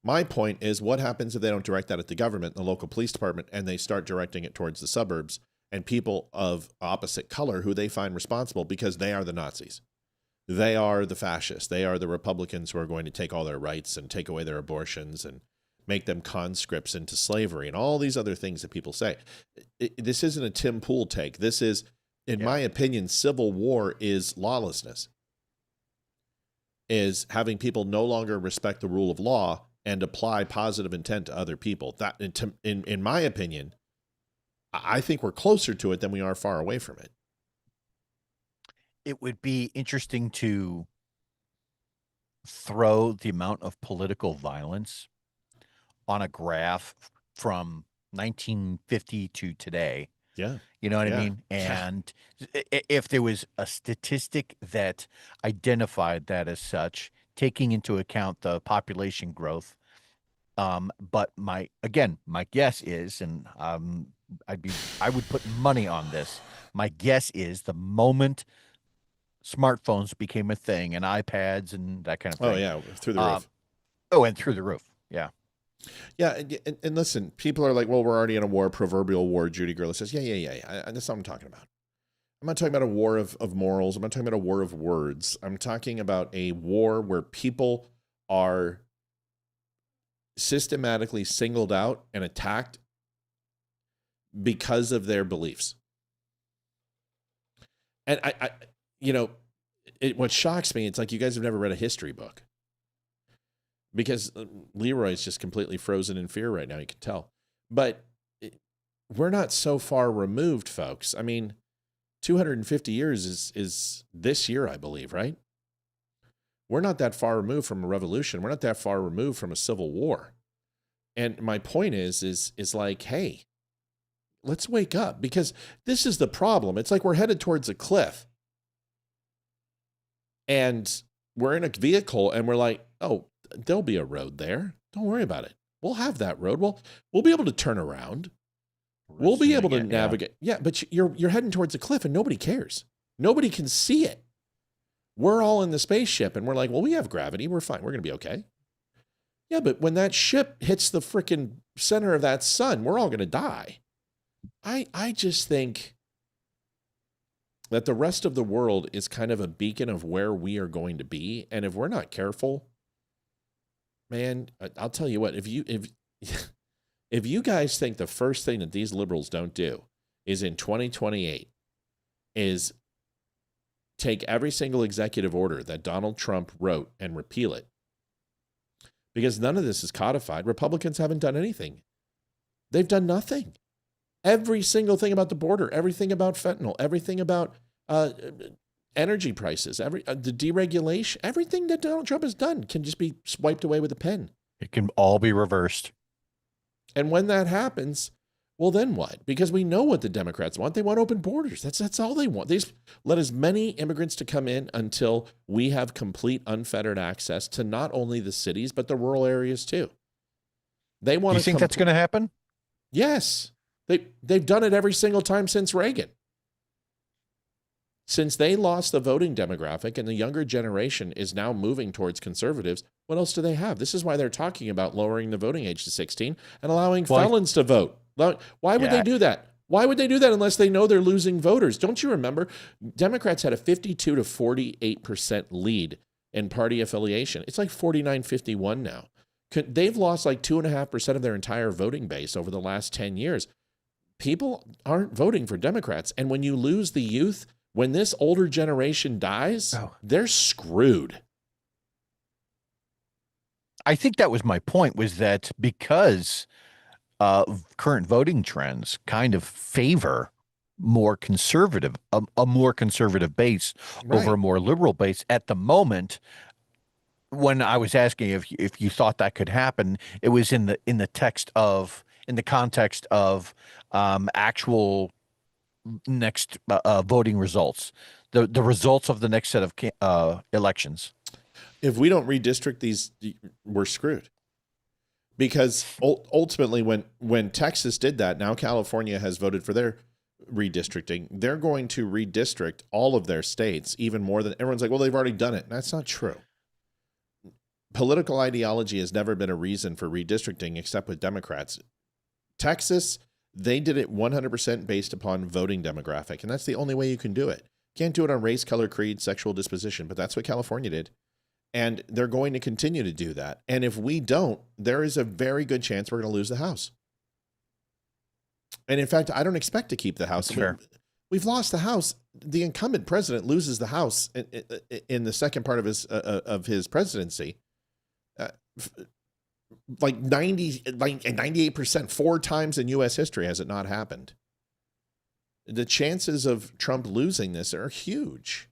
My point is, what happens if they don't direct that at the government, the local police department, and they start directing it towards the suburbs and people of opposite color who they find responsible because they are the Nazis. They are the fascists. They are the Republicans who are going to take all their rights and take away their abortions and make them conscripts into slavery and all these other things that people say. This isn't a Tim Pool take. This is, in my opinion, civil war is lawlessness, is having people no longer respect the rule of law and apply positive intent to other people. That, in my opinion, I think we're closer to it than we are far away from it. It would be interesting to throw the amount of political violence on a graph from 1950 to today. Yeah. You know what I mean? And if there was a statistic that identified that as such, taking into account the population growth, but my guess is, and I would put money on this. My guess is the moment smartphones became a thing and iPads and that kind of thing. Oh yeah, through the roof. And through the roof. Yeah. Yeah, and listen, people are like, well, we're already in a war, proverbial war. Judy Gerla says, yeah. That's what I'm talking about. I'm not talking about a war of morals. I'm not talking about a war of words. I'm talking about a war where people are systematically singled out and attacked because of their beliefs. And what shocks me, it's like you guys have never read a history book. Because Leeroy is just completely frozen in fear right now, you can tell. But we're not so far removed, folks. I mean, 250 years is this year, I believe, right? We're not that far removed from a revolution. We're not that far removed from a civil war. And my point is like, hey, let's wake up, because this is the problem. It's like we're headed towards a cliff and we're in a vehicle and we're like, oh, there'll be a road there. Don't worry about it. We'll have that road. We'll be able to turn around. We'll be able to navigate. Yeah, but you're heading towards a cliff and nobody cares. Nobody can see it. We're all in the spaceship and we're like, well, we have gravity. We're fine. We're going to be okay. Yeah, but when that ship hits the freaking center of that sun, we're all going to die. I just think that the rest of the world is kind of a beacon of where we are going to be. And if we're not careful, man, I'll tell you what, if you guys think the first thing that these liberals don't do is in 2028 is take every single executive order that Donald Trump wrote and repeal it, because none of this is codified. Republicans haven't done anything. They've done nothing. Every single thing about the border, everything about fentanyl, everything about energy prices, the deregulation, everything that Donald Trump has done can just be swiped away with a pen. It can all be reversed. And when that happens, well, then what? Because we know what the Democrats want. They want open borders. That's all they want. They just let as many immigrants to come in until we have complete unfettered access to not only the cities, but the rural areas too. They want. You think that's going to happen? Yes. They've done it every single time since Reagan. Since they lost the voting demographic and the younger generation is now moving towards conservatives, what else do they have? This is why they're talking about lowering the voting age to 16 and allowing felons to vote. Why would they do that? Why would they do that unless they know they're losing voters? Don't you remember? Democrats had a 52 to 48% lead in party affiliation. It's like 49-51 now. They've lost like 2.5% of their entire voting base over the last 10 years. People aren't voting for Democrats. And when you lose the youth, when this older generation dies, they're screwed. I think that was my point, was that because current voting trends kind of favor more conservative, a more conservative base over a more liberal base at the moment. When I was asking if you thought that could happen, it was in the context of actual next voting results, the results of the next set of elections. If we don't redistrict these, we're screwed. Because ultimately, when Texas did that, now California has voted for their redistricting. They're going to redistrict all of their states even more than everyone's like, well, they've already done it. That's not true. Political ideology has never been a reason for redistricting except with Democrats. Texas, they did it 100% based upon voting demographic, and that's the only way you can do it. Can't do it on race, color, creed, sexual disposition, but that's what California did. And they're going to continue to do that. And if we don't, there is a very good chance we're going to lose the House. And in fact, I don't expect to keep the House. Sure. We've lost the House. The incumbent president loses the House in the second part of his presidency. Like 98%, 4 times in U.S. history has it not happened. The chances of Trump losing this are huge.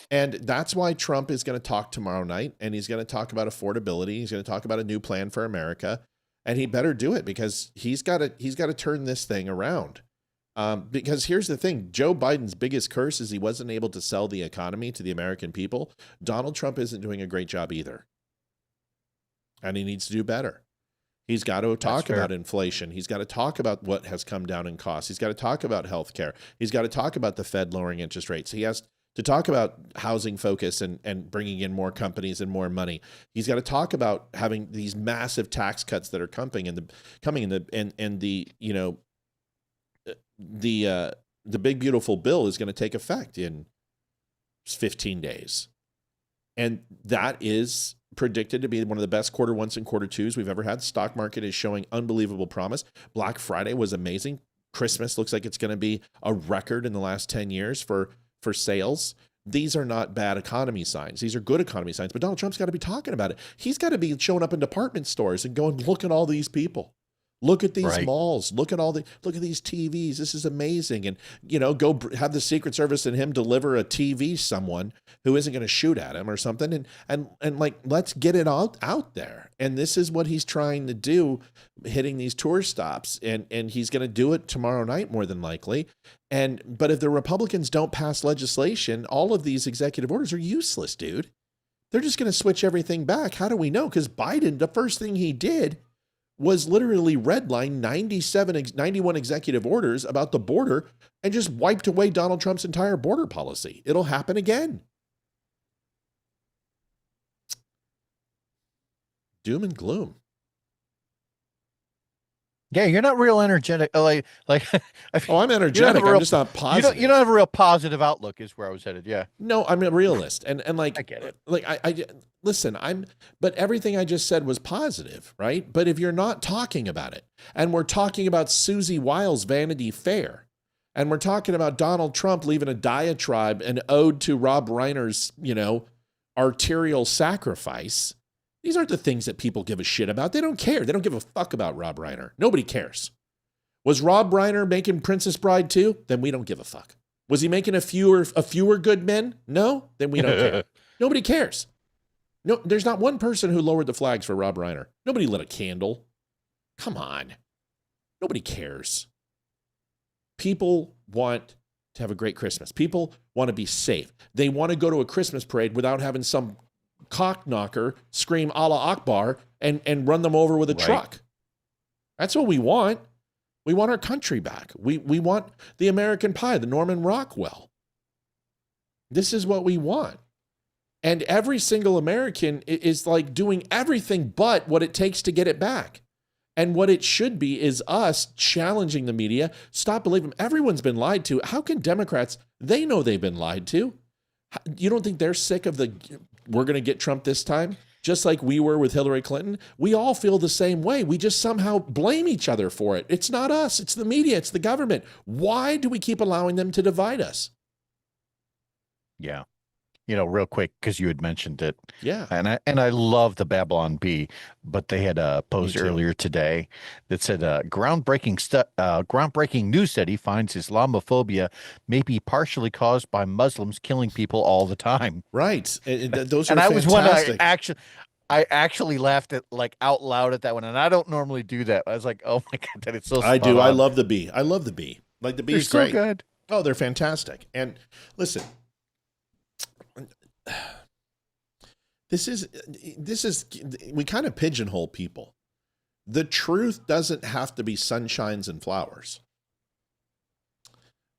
And that's why Trump is going to talk tomorrow night, and he's going to talk about affordability. He's going to talk about a new plan for America, and he better do it, because he's got to turn this thing around. Because here's the thing, Joe Biden's biggest curse is he wasn't able to sell the economy to the American people. Donald Trump isn't doing a great job either. And he needs to do better. He's got to talk about inflation. He's got to talk about what has come down in costs. He's got to talk about healthcare. He's got to talk about the Fed lowering interest rates. He has to talk about housing focus and bringing in more companies and more money. He's got to talk about having these massive tax cuts that are coming in the big beautiful bill is going to take effect in 15 days. And that is predicted to be one of the best quarter ones and quarter twos we've ever had. The stock market is showing unbelievable promise. Black Friday was amazing. Christmas looks like it's going to be a record in the last 10 years for sales. These are not bad economy signs. These are good economy signs. But Donald Trump's got to be talking about it. He's got to be showing up in department stores and going, look at all these people. Look at these Right. malls. Look at these TVs. This is amazing. And, go have the Secret Service and him deliver a TV to someone who isn't going to shoot at him or something. And like, let's get it out there. And this is what he's trying to do, hitting these tour stops. And he's going to do it tomorrow night, more than likely. But if the Republicans don't pass legislation, all of these executive orders are useless, dude. They're just going to switch everything back. How do we know? Because Biden, the first thing he did was literally redline 91 executive orders about the border and just wiped away Donald Trump's entire border policy. It'll happen again. Doom and gloom. Yeah, you're not real energetic. Like I'm energetic. I'm just not positive. You don't have a real positive outlook, is where I was headed. Yeah. No, I'm a realist, and like I get it. Like I listen. But everything I just said was positive, right? But if you're not talking about it, and we're talking about Susie Wiles' Vanity Fair, and we're talking about Donald Trump leaving a diatribe, an ode to Rob Reiner's, arterial sacrifice. These aren't the things that people give a shit about. They don't care. They don't give a fuck about Rob Reiner. Nobody cares. Was Rob Reiner making Princess Bride 2? Then we don't give a fuck. Was he making a fewer good men? No? Then we don't care. Nobody cares. No, there's not one person who lowered the flags for Rob Reiner. Nobody lit a candle. Come on. Nobody cares. People want to have a great Christmas. People want to be safe. They want to go to a Christmas parade without having some cock knocker scream Allah Akbar and run them over with a truck. That's what we want. We want our country back. We want the American pie, the Norman Rockwell. This is what we want. And every single American is like doing everything but what it takes to get it back. And what it should be is us challenging the media. Stop believing everyone's been lied to. How can Democrats, they know they've been lied to. You don't think they're sick of we're going to get Trump this time? Just like we were with Hillary Clinton. We all feel the same way. We just somehow blame each other for it. It's not us. It's the media. It's the government. Why do we keep allowing them to divide us? Yeah. Real quick, because you had mentioned it. Yeah. And I love the Babylon Bee, but they had a post earlier today that said groundbreaking news study finds Islamophobia may be partially caused by Muslims killing people all the time. Right. Those are and I was fantastic. one I actually laughed at out loud at that one, and I don't normally do that. I was like, oh my God, that is so I do. on. I love the Bee. I love the Bee. Like the Bee is so great. Good. Oh, they're fantastic. And listen, this is we kind of pigeonhole people. The truth doesn't have to be sunshines and flowers.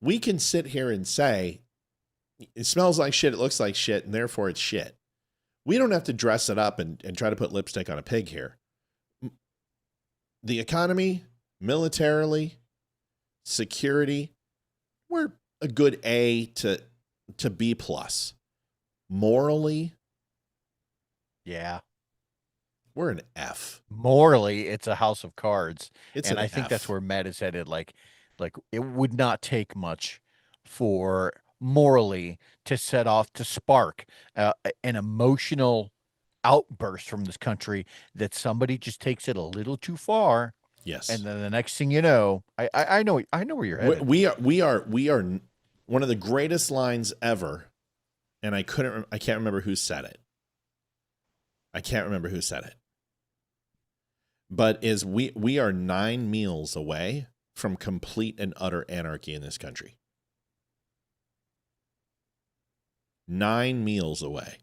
We can sit here and say it smells like shit, it looks like shit, and therefore it's shit. We don't have to dress it up and try to put lipstick on a pig here. The economy, militarily, security, we're a good A to B plus. Morally, Yeah. we're an F. Morally, it's a house of cards. It's and an I think F. that's where Matt is headed. Like it would not take much for morally to spark an emotional outburst from this country that somebody just takes it a little too far. Yes. And then the next thing you know, I know where you're headed. We are one of the greatest lines ever. And I can't remember who said it. But we are 9 meals away from complete and utter anarchy in this country. 9 meals away.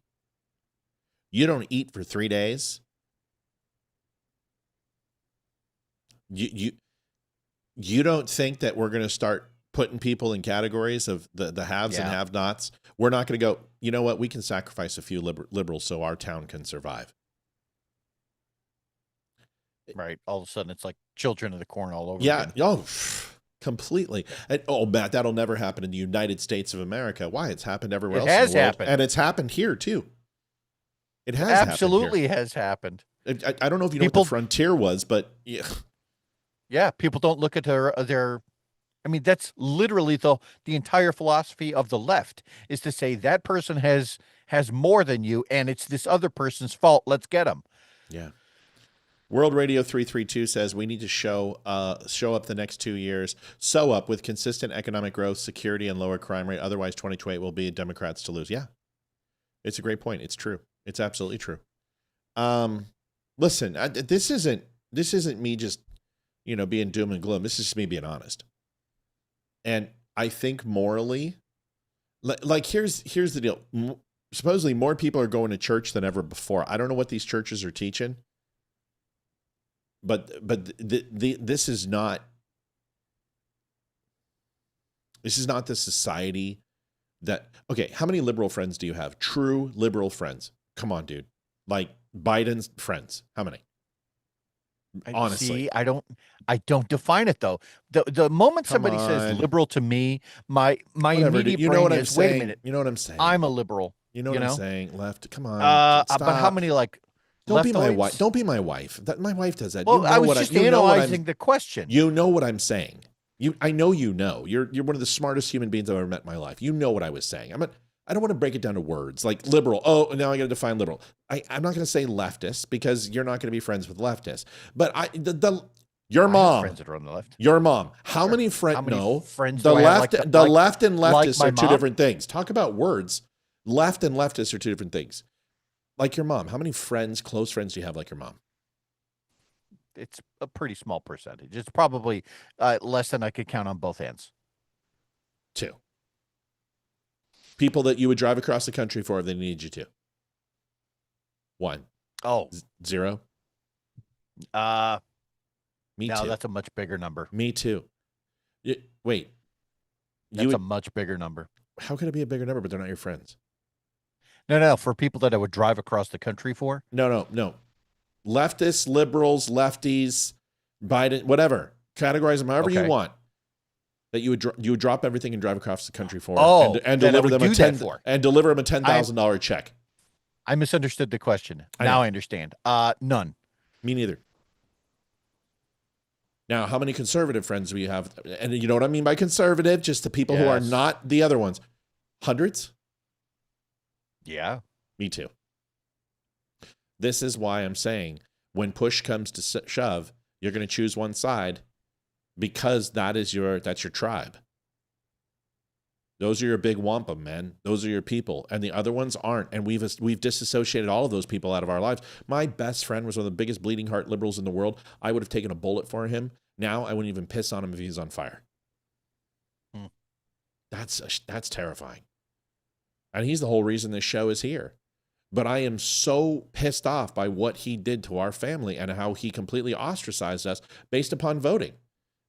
You don't eat for 3 days. You don't think that we're going to start putting people in categories of the haves and have-nots? We're not going to go, you know what, we can sacrifice a few liberals so our town can survive. Right. All of a sudden, it's like children of the corn all over Yeah. again. Oh, completely. And, Matt, that'll never happen in the United States of America. Why? It's happened everywhere else in the world. Happened. And it's happened here, too. It has Absolutely has happened. I don't know if you know what the frontier was, but yeah. Yeah, people don't look at their I mean, that's literally the entire philosophy of the left is to say that person has more than you, and it's this other person's fault. Let's get them. Yeah. World Radio 332 says we need to show up the next 2 years, sew up with consistent economic growth, security, and lower crime rate. Otherwise, 2028 will be Democrats to lose. Yeah, it's a great point. It's true. It's absolutely true. Listen, this isn't me just being doom and gloom. This is me being honest. And I think morally, like here's the deal. Supposedly more people are going to church than ever before. I don't know what these churches are teaching. But this is not the society that, okay, how many liberal friends do you have? True liberal friends. Come on, dude. Like Biden's friends. How many? Honestly. See, I don't define it though. The moment somebody says liberal to me, my Whatever, immediate dude. brain is, wait a minute. You know what I'm saying? I'm a liberal. You know what I'm saying? Left. Come on. But how many Don't be my wife. Don't be my wife. My wife does that. Well, I was just analyzing the question. You know what I'm saying. I know you know. You're one of the smartest human beings I've ever met in my life. You know what I was saying. I don't want to break it down to words like liberal. Oh, now I got to define liberal. I'm not going to say leftist because you're not going to be friends with leftists. But your mom. Friends that are on the left. Your mom. How many friends? No. Friends. The left. The left and leftists like are two different things. Talk about words. Left and leftists are two different things. Like your mom. How many friends, close friends do you have like your mom? It's a pretty small percentage. It's probably less than I could count on both hands. 2. People that you would drive across the country for if they needed you to. 1. Oh. 0. Me no, too. That's a much bigger number. Me too. Wait. That's a much bigger number. How could it be a bigger number, but they're not your friends? No. For people that I would drive across the country for? No. Leftists, liberals, lefties, Biden, whatever. Categorize them however you want. That you would drop everything and drive across the country for, and deliver them a $10,000 check. I misunderstood the question. Now I understand. None. Me neither. Now, how many conservative friends do you have? And you know what I mean by conservative? Just the people who are not the other ones. Hundreds? Yeah. Me too. This is why I'm saying when push comes to shove, you're going to choose one side because that's your tribe. Those are your big wampum, man. Those are your people. And the other ones aren't. And we've disassociated all of those people out of our lives. My best friend was one of the biggest bleeding heart liberals in the world. I would have taken a bullet for him. Now I wouldn't even piss on him if he was on fire. That's terrifying. And he's the whole reason this show is here. But I am so pissed off by what he did to our family and how he completely ostracized us based upon voting.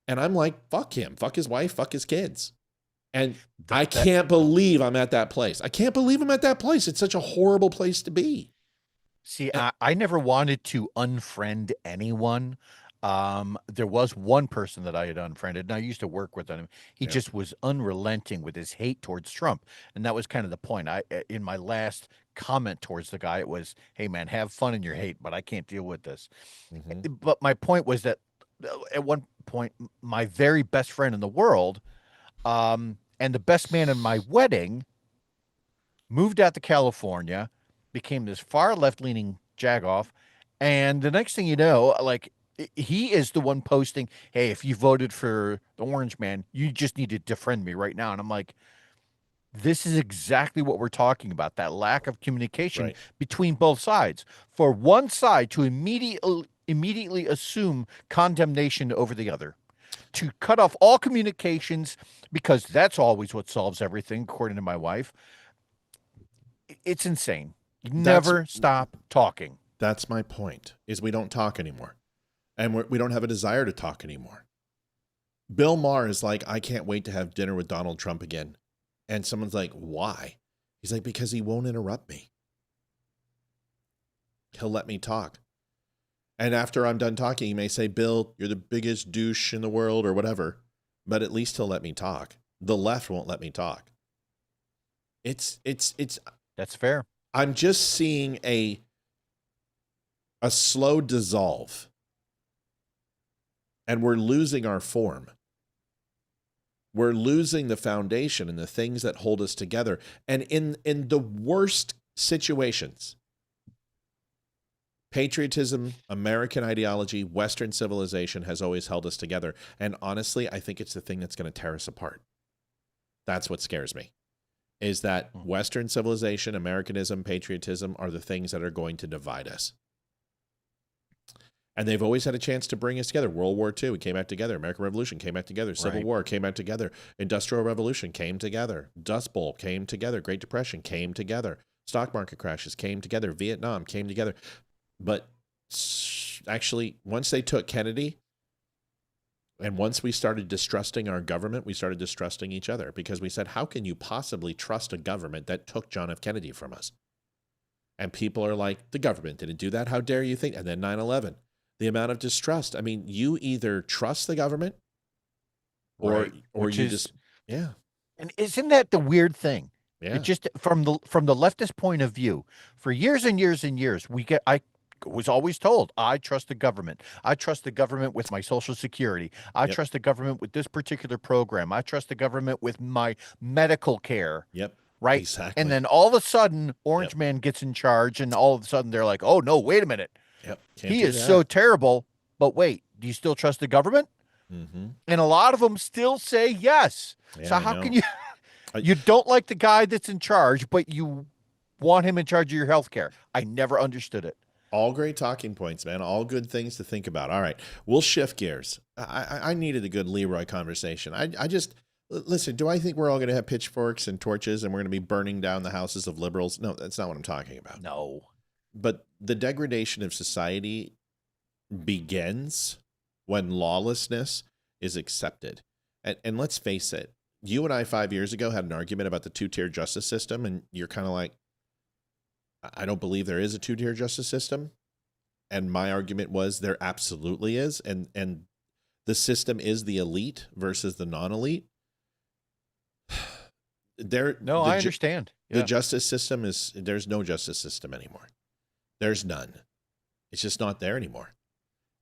And I'm like, fuck him. Fuck his wife. Fuck his kids. And I can't believe I'm at that place. I can't believe I'm at that place. It's such a horrible place to be. See, I never wanted to unfriend anyone. There was one person that I had unfriended, and I used to work with him. He just was unrelenting with his hate towards Trump. And that was kind of the point. In my last comment towards the guy, it was, hey, man, have fun in your hate, but I can't deal with this. Mm-hmm. But my point was that at one point, my very best friend in the world, and the best man in my wedding, moved out to California, became this far left-leaning jagoff, and the next thing you know, like, he is the one posting, hey, if you voted for the orange man, you just need to defriend me right now. And I'm like, this is exactly what we're talking about, that lack of communication between both sides. For one side to immediately assume condemnation over the other, to cut off all communications because that's always what solves everything, according to my wife. It's insane. You never stop talking. That's my point, is we don't talk anymore. And we don't have a desire to talk anymore. Bill Maher is like, I can't wait to have dinner with Donald Trump again. And someone's like, why? He's like, because he won't interrupt me. He'll let me talk. And after I'm done talking, he may say, Bill, you're the biggest douche in the world or whatever. But at least he'll let me talk. The left won't let me talk. It's That's fair. I'm just seeing a slow dissolve. And we're losing our form. We're losing the foundation and the things that hold us together. And in the worst situations, Patriotism, American ideology, Western civilization has always held us together. And honestly, I think it's the thing that's going to tear us apart. That's what scares me, is that Western civilization, Americanism, patriotism are the things that are going to divide us. And they've always had a chance to bring us together. World War II, we came back together. American Revolution came back together. Civil War came back together. Industrial Revolution came together. Dust Bowl came together. Great Depression came together. Stock market crashes came together. Vietnam came together. But actually, once they took Kennedy, and once we started distrusting our government, we started distrusting each other, because we said, how can you possibly trust a government that took John F. Kennedy from us? And people are like, the government didn't do that. How dare you think? And then 9/11, the amount of distrust. I mean, you either trust the government or you just, yeah. And isn't that the weird thing? Yeah. It just from the leftist point of view, for years and years and years, I was always told, I trust the government. I trust the government with my Social Security. I trust the government with this particular program. I trust the government with my medical care. Yep. Right. Exactly. And then all of a sudden, Orange Man gets in charge, and all of a sudden they're like, oh, no, wait a minute. Yep. He is so terrible. But wait, do you still trust the government? Mm-hmm. And a lot of them still say yes. Yeah, so how can you? You don't like the guy that's in charge, but you want him in charge of your health care. I never understood it. All great talking points, man. All good things to think about. All right, we'll shift gears. I needed a good Leeroy conversation. I just, listen, do I think we're all going to have pitchforks and torches and we're going to be burning down the houses of liberals? No, that's not what I'm talking about. No. But the degradation of society begins when lawlessness is accepted. And let's face it, you and I 5 years ago had an argument about the two-tier justice system, and you're kind of like, I don't believe there is a two-tier justice system. And my argument was there absolutely is. And the system is the elite versus the non-elite. I understand. The justice system there's no justice system anymore. There's none. It's just not there anymore.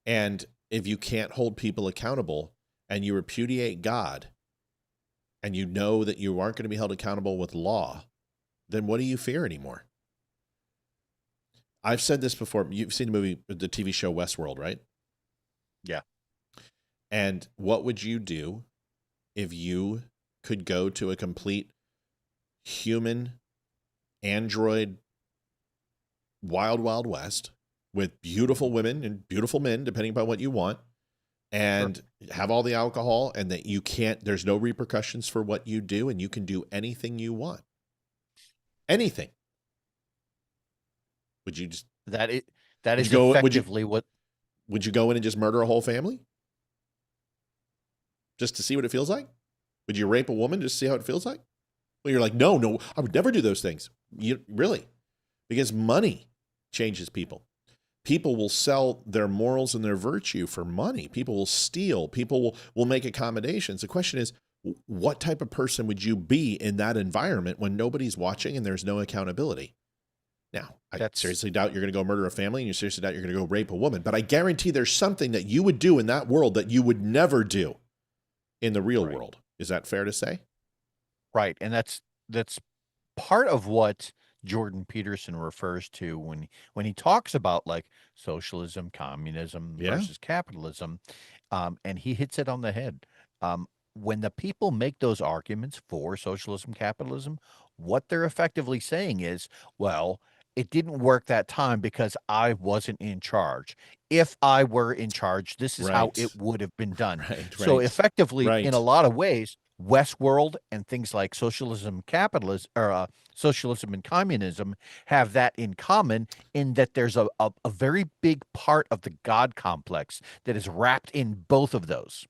And if you can't hold people accountable and you repudiate God and you know that you aren't going to be held accountable with law, then what do you fear anymore? I've said this before. You've seen the TV show Westworld, right? Yeah. And what would you do if you could go to a complete human android wild, wild west with beautiful women and beautiful men, depending upon what you want, and have all the alcohol, and that there's no repercussions for what you do, and you can do anything you want. Anything. Would you just that is effectively what? Would you go in and just murder a whole family just to see what it feels like? Would you rape a woman just to see how it feels like? Well, you're like, no, I would never do those things. You really, because money changes people. People will sell their morals and their virtue for money. People will steal. People will make accommodations. The question is, what type of person would you be in that environment when nobody's watching and there's no accountability? Now, I seriously doubt you're going to go murder a family, and you seriously doubt you're going to go rape a woman, but I guarantee there's something that you would do in that world that you would never do in the real world. Is that fair to say? Right. And that's part of what Jordan Peterson refers to when he talks about like socialism, communism versus capitalism. And he hits it on the head. When the people make those arguments for socialism, capitalism, what they're effectively saying is, well, it didn't work that time because I wasn't in charge. If I were in charge, this is how it would have been done. So effectively, in a lot of ways, Westworld and things like socialism, capitalism, or socialism and communism have that in common, in that there's a very big part of the God complex that is wrapped in both of those.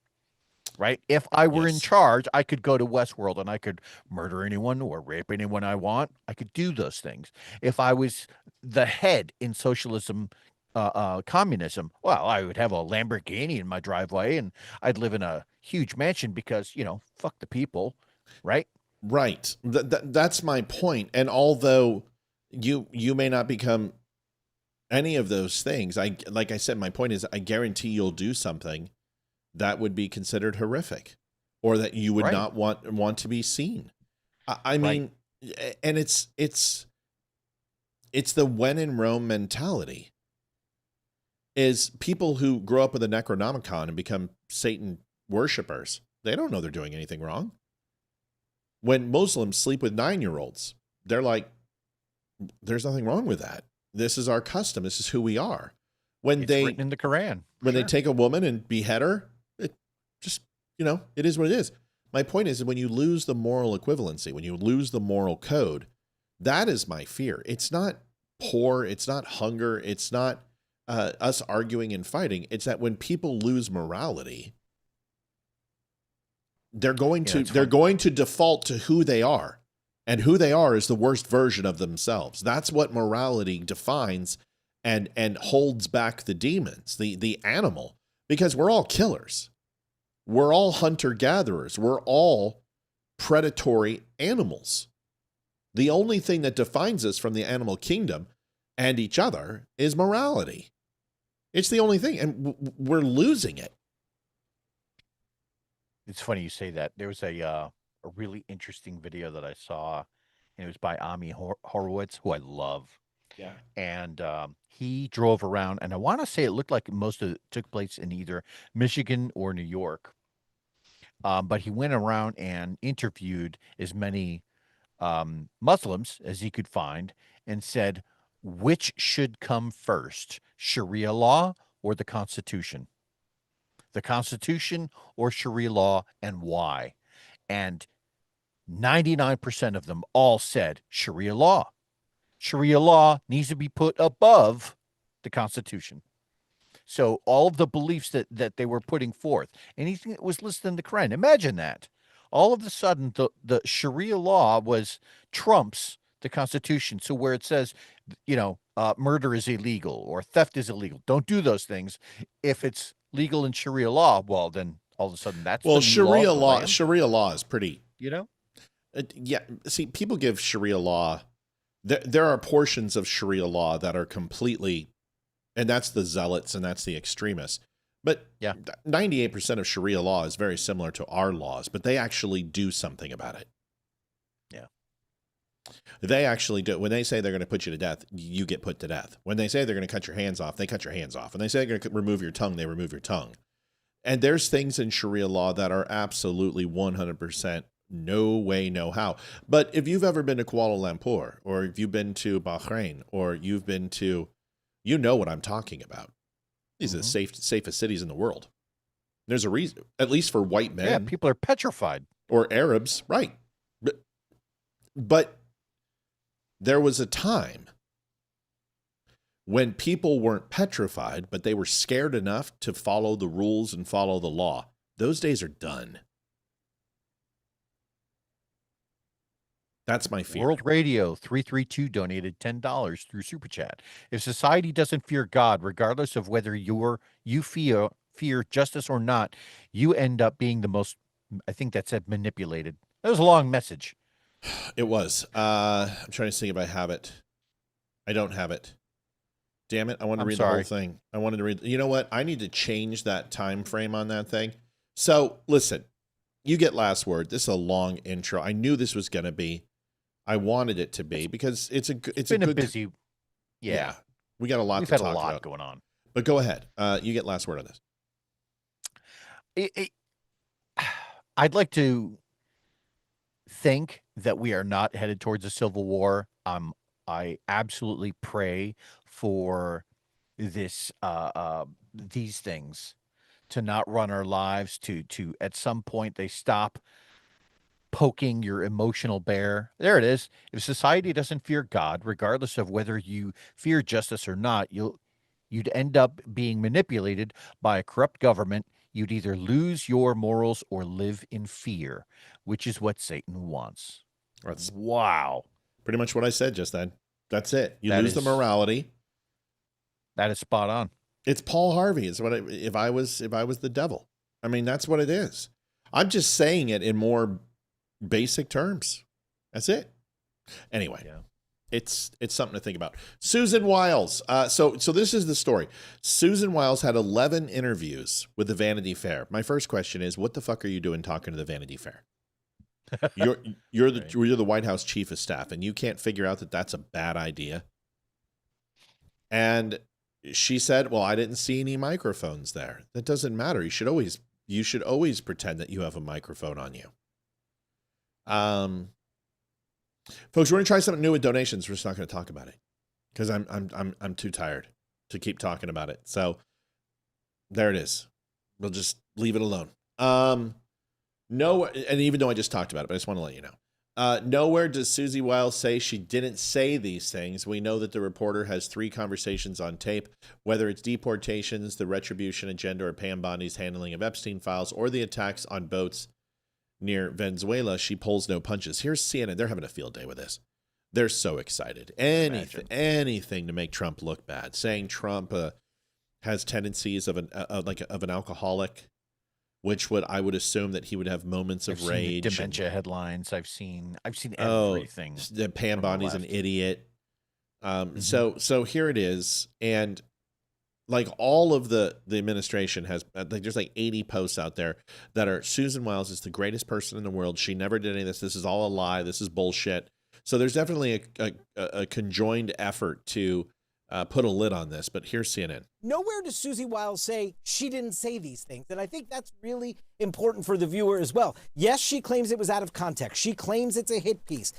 Right? If I were in charge, I could go to Westworld and I could murder anyone or rape anyone I want. I could do those things. If I was the head in socialism, communism, well, I would have a Lamborghini in my driveway and I'd live in a huge mansion because, fuck the people. Right? Right. That's my point. And although you may not become any of those things, like I said, my point is I guarantee you'll do something that would be considered horrific, or that you would not want to be seen. I mean, and it's the when in Rome mentality. is people who grow up with the Necronomicon and become Satan worshipers. They don't know they're doing anything wrong. When Muslims sleep with 9-year-olds, they're like, there's nothing wrong with that. This is our custom. This is who we are. When It's written in the Quran. when they take a woman and behead her, it just, it is what it is. My point is that when you lose the moral equivalency, when you lose the moral code, that is my fear. It's not poor. It's not hunger. It's not us arguing and fighting. It's that when people lose morality, they're going to default to who they are. And who they are is the worst version of themselves. That's what morality defines and holds back the demons, the animal, because we're all killers. We're all hunter-gatherers. We're all predatory animals. The only thing that defines us from the animal kingdom and each other is morality. It's the only thing, and we're losing it. It's funny you say that. There was a really interesting video that I saw, and it was by Ami Horowitz, who I love. Yeah. And he drove around, and I want to say it looked like most of it took place in either Michigan or New York. But he went around and interviewed as many Muslims as he could find and said, which should come first, Sharia law or the Constitution? The Constitution or Sharia law, and why? And 99% of them all said Sharia law. Sharia law needs to be put above the Constitution. So all of the beliefs that they were putting forth, anything that was listed in the Quran, imagine that. All of a sudden, the Sharia law trumps the Constitution. So where it says, murder is illegal or theft is illegal, don't do those things. If it's legal in Sharia law, well, then all of a sudden that's Sharia law. Sharia law is pretty. Yeah. See, people give Sharia law. There are portions of Sharia law that are completely, and that's the zealots and that's the extremists. But 98% of Sharia law is very similar to our laws, but they actually do something about it. Yeah. They actually do. When they say they're going to put you to death, you get put to death. When they say they're going to cut your hands off, they cut your hands off. When they say they're going to remove your tongue, they remove your tongue. And there's things in Sharia law that are absolutely 100% no way, no how. But if you've ever been to Kuala Lumpur, or if you've been to Bahrain, or you've been to, you know what I'm talking about. These are the safest cities in the world. There's a reason, at least for white men. Yeah, people are petrified. Or Arabs, right. But there was a time when people weren't petrified, but they were scared enough to follow the rules and follow the law. Those days are done. That's my fear. World Radio 332 donated $10 through Super Chat. If society doesn't fear God, regardless of whether you fear justice or not, you end up being the most, I think that said manipulated. That was a long message. It was. I'm trying to see if I have it. I don't have it. Damn it. I wanted to read the whole thing. I wanted to read. You know what? I need to change that time frame on that thing. So listen, you get last word. This is a long intro. I knew this was going to be. I wanted it to be because it's been a busy. Yeah. We got a lot. We've to had talk a lot about. going on. But go ahead. You get last word on this. I'd like to think that we are not headed towards a civil war. I absolutely pray for this, these things to not run our lives, to at some point they stop poking your emotional bear. There it is. If society doesn't fear God, regardless of whether you fear justice or not, you'd end up being manipulated by a corrupt government. You'd either lose your morals or live in fear, which is what Satan wants. That's wow. Pretty much what I said just then. That's it. You lose the morality. That is spot on. It's Paul Harvey. It's what if I was the devil. I mean, that's what it is. I'm just saying it in more basic terms. That's it. Anyway, it's something to think about. Susan Wiles. So this is the story. Susan Wiles had 11 interviews with the Vanity Fair. My first question is, what the fuck are you doing talking to the Vanity Fair? You're the White House chief of staff, and you can't figure out that that's a bad idea. And she said, well, I didn't see any microphones there. That doesn't matter. You should always pretend that you have a microphone on you. Folks, we're going to try something new with donations. We're just not going to talk about it because I'm too tired to keep talking about it. So there it is. We'll just leave it alone. No, and even though I just talked about it, but I just want to let you know. Nowhere does Susie Wiles say she didn't say these things. We know that the reporter has 3 conversations on tape, whether it's deportations, the retribution agenda, or Pam Bondi's handling of Epstein files, or the attacks on boats near Venezuela. She pulls no punches. Here's CNN. They're having a field day with this. They're so excited. Anything to make Trump look bad. Saying Trump has tendencies of an alcoholic, which I would assume that he would have moments of rage. Dementia headlines. I've seen everything. The Pam Bondi's an idiot. So here it is, and like all of the administration has, there's like 80 posts out there that are Susan Wiles is the greatest person in the world. She never did any of this. This is all a lie. This is bullshit. So there's definitely a conjoined effort to put a lid on this. But here's CNN. Nowhere does Susie Wiles say she didn't say these things. And I think that's really important for the viewer as well. Yes, she claims it was out of context. She claims it's a hit piece.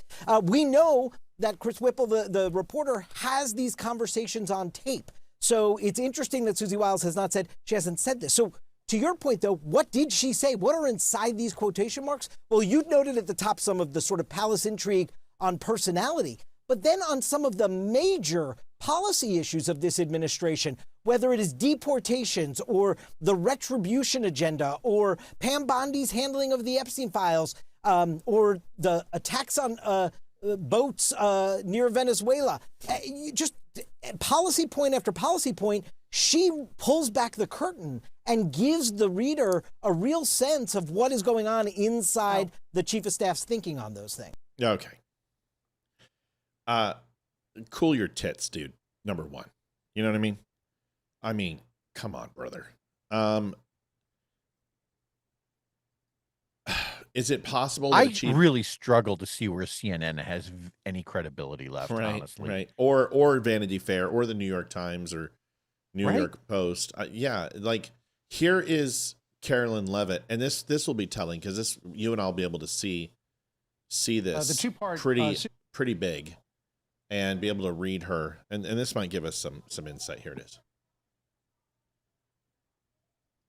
We know that Chris Whipple, the reporter, has these conversations on tape. So it's interesting that Susie Wiles has not said, she hasn't said this. So to your point, though, what did she say? What are inside these quotation marks? Well, you noted at the top some of the sort of palace intrigue on personality, but then on some of the major policy issues of this administration, whether it is deportations or the retribution agenda or Pam Bondi's handling of the Epstein files, or the attacks on boats near Venezuela, just policy point after policy point, she pulls back the curtain and gives the reader a real sense of what is going on inside the chief of staff's thinking on those things. Okay. Cool your tits, dude. Number one. You know what I mean? I mean, come on, brother. Is it possible that I really struggle to see where CNN has any credibility left, honestly. Right. Or Vanity Fair or the New York Times or New York Post. Yeah, like here is Carolyn Levitt, and this will be telling because this you and I'll be able to see this the two-part pretty big and be able to read her, and this might give us some insight. Here it is.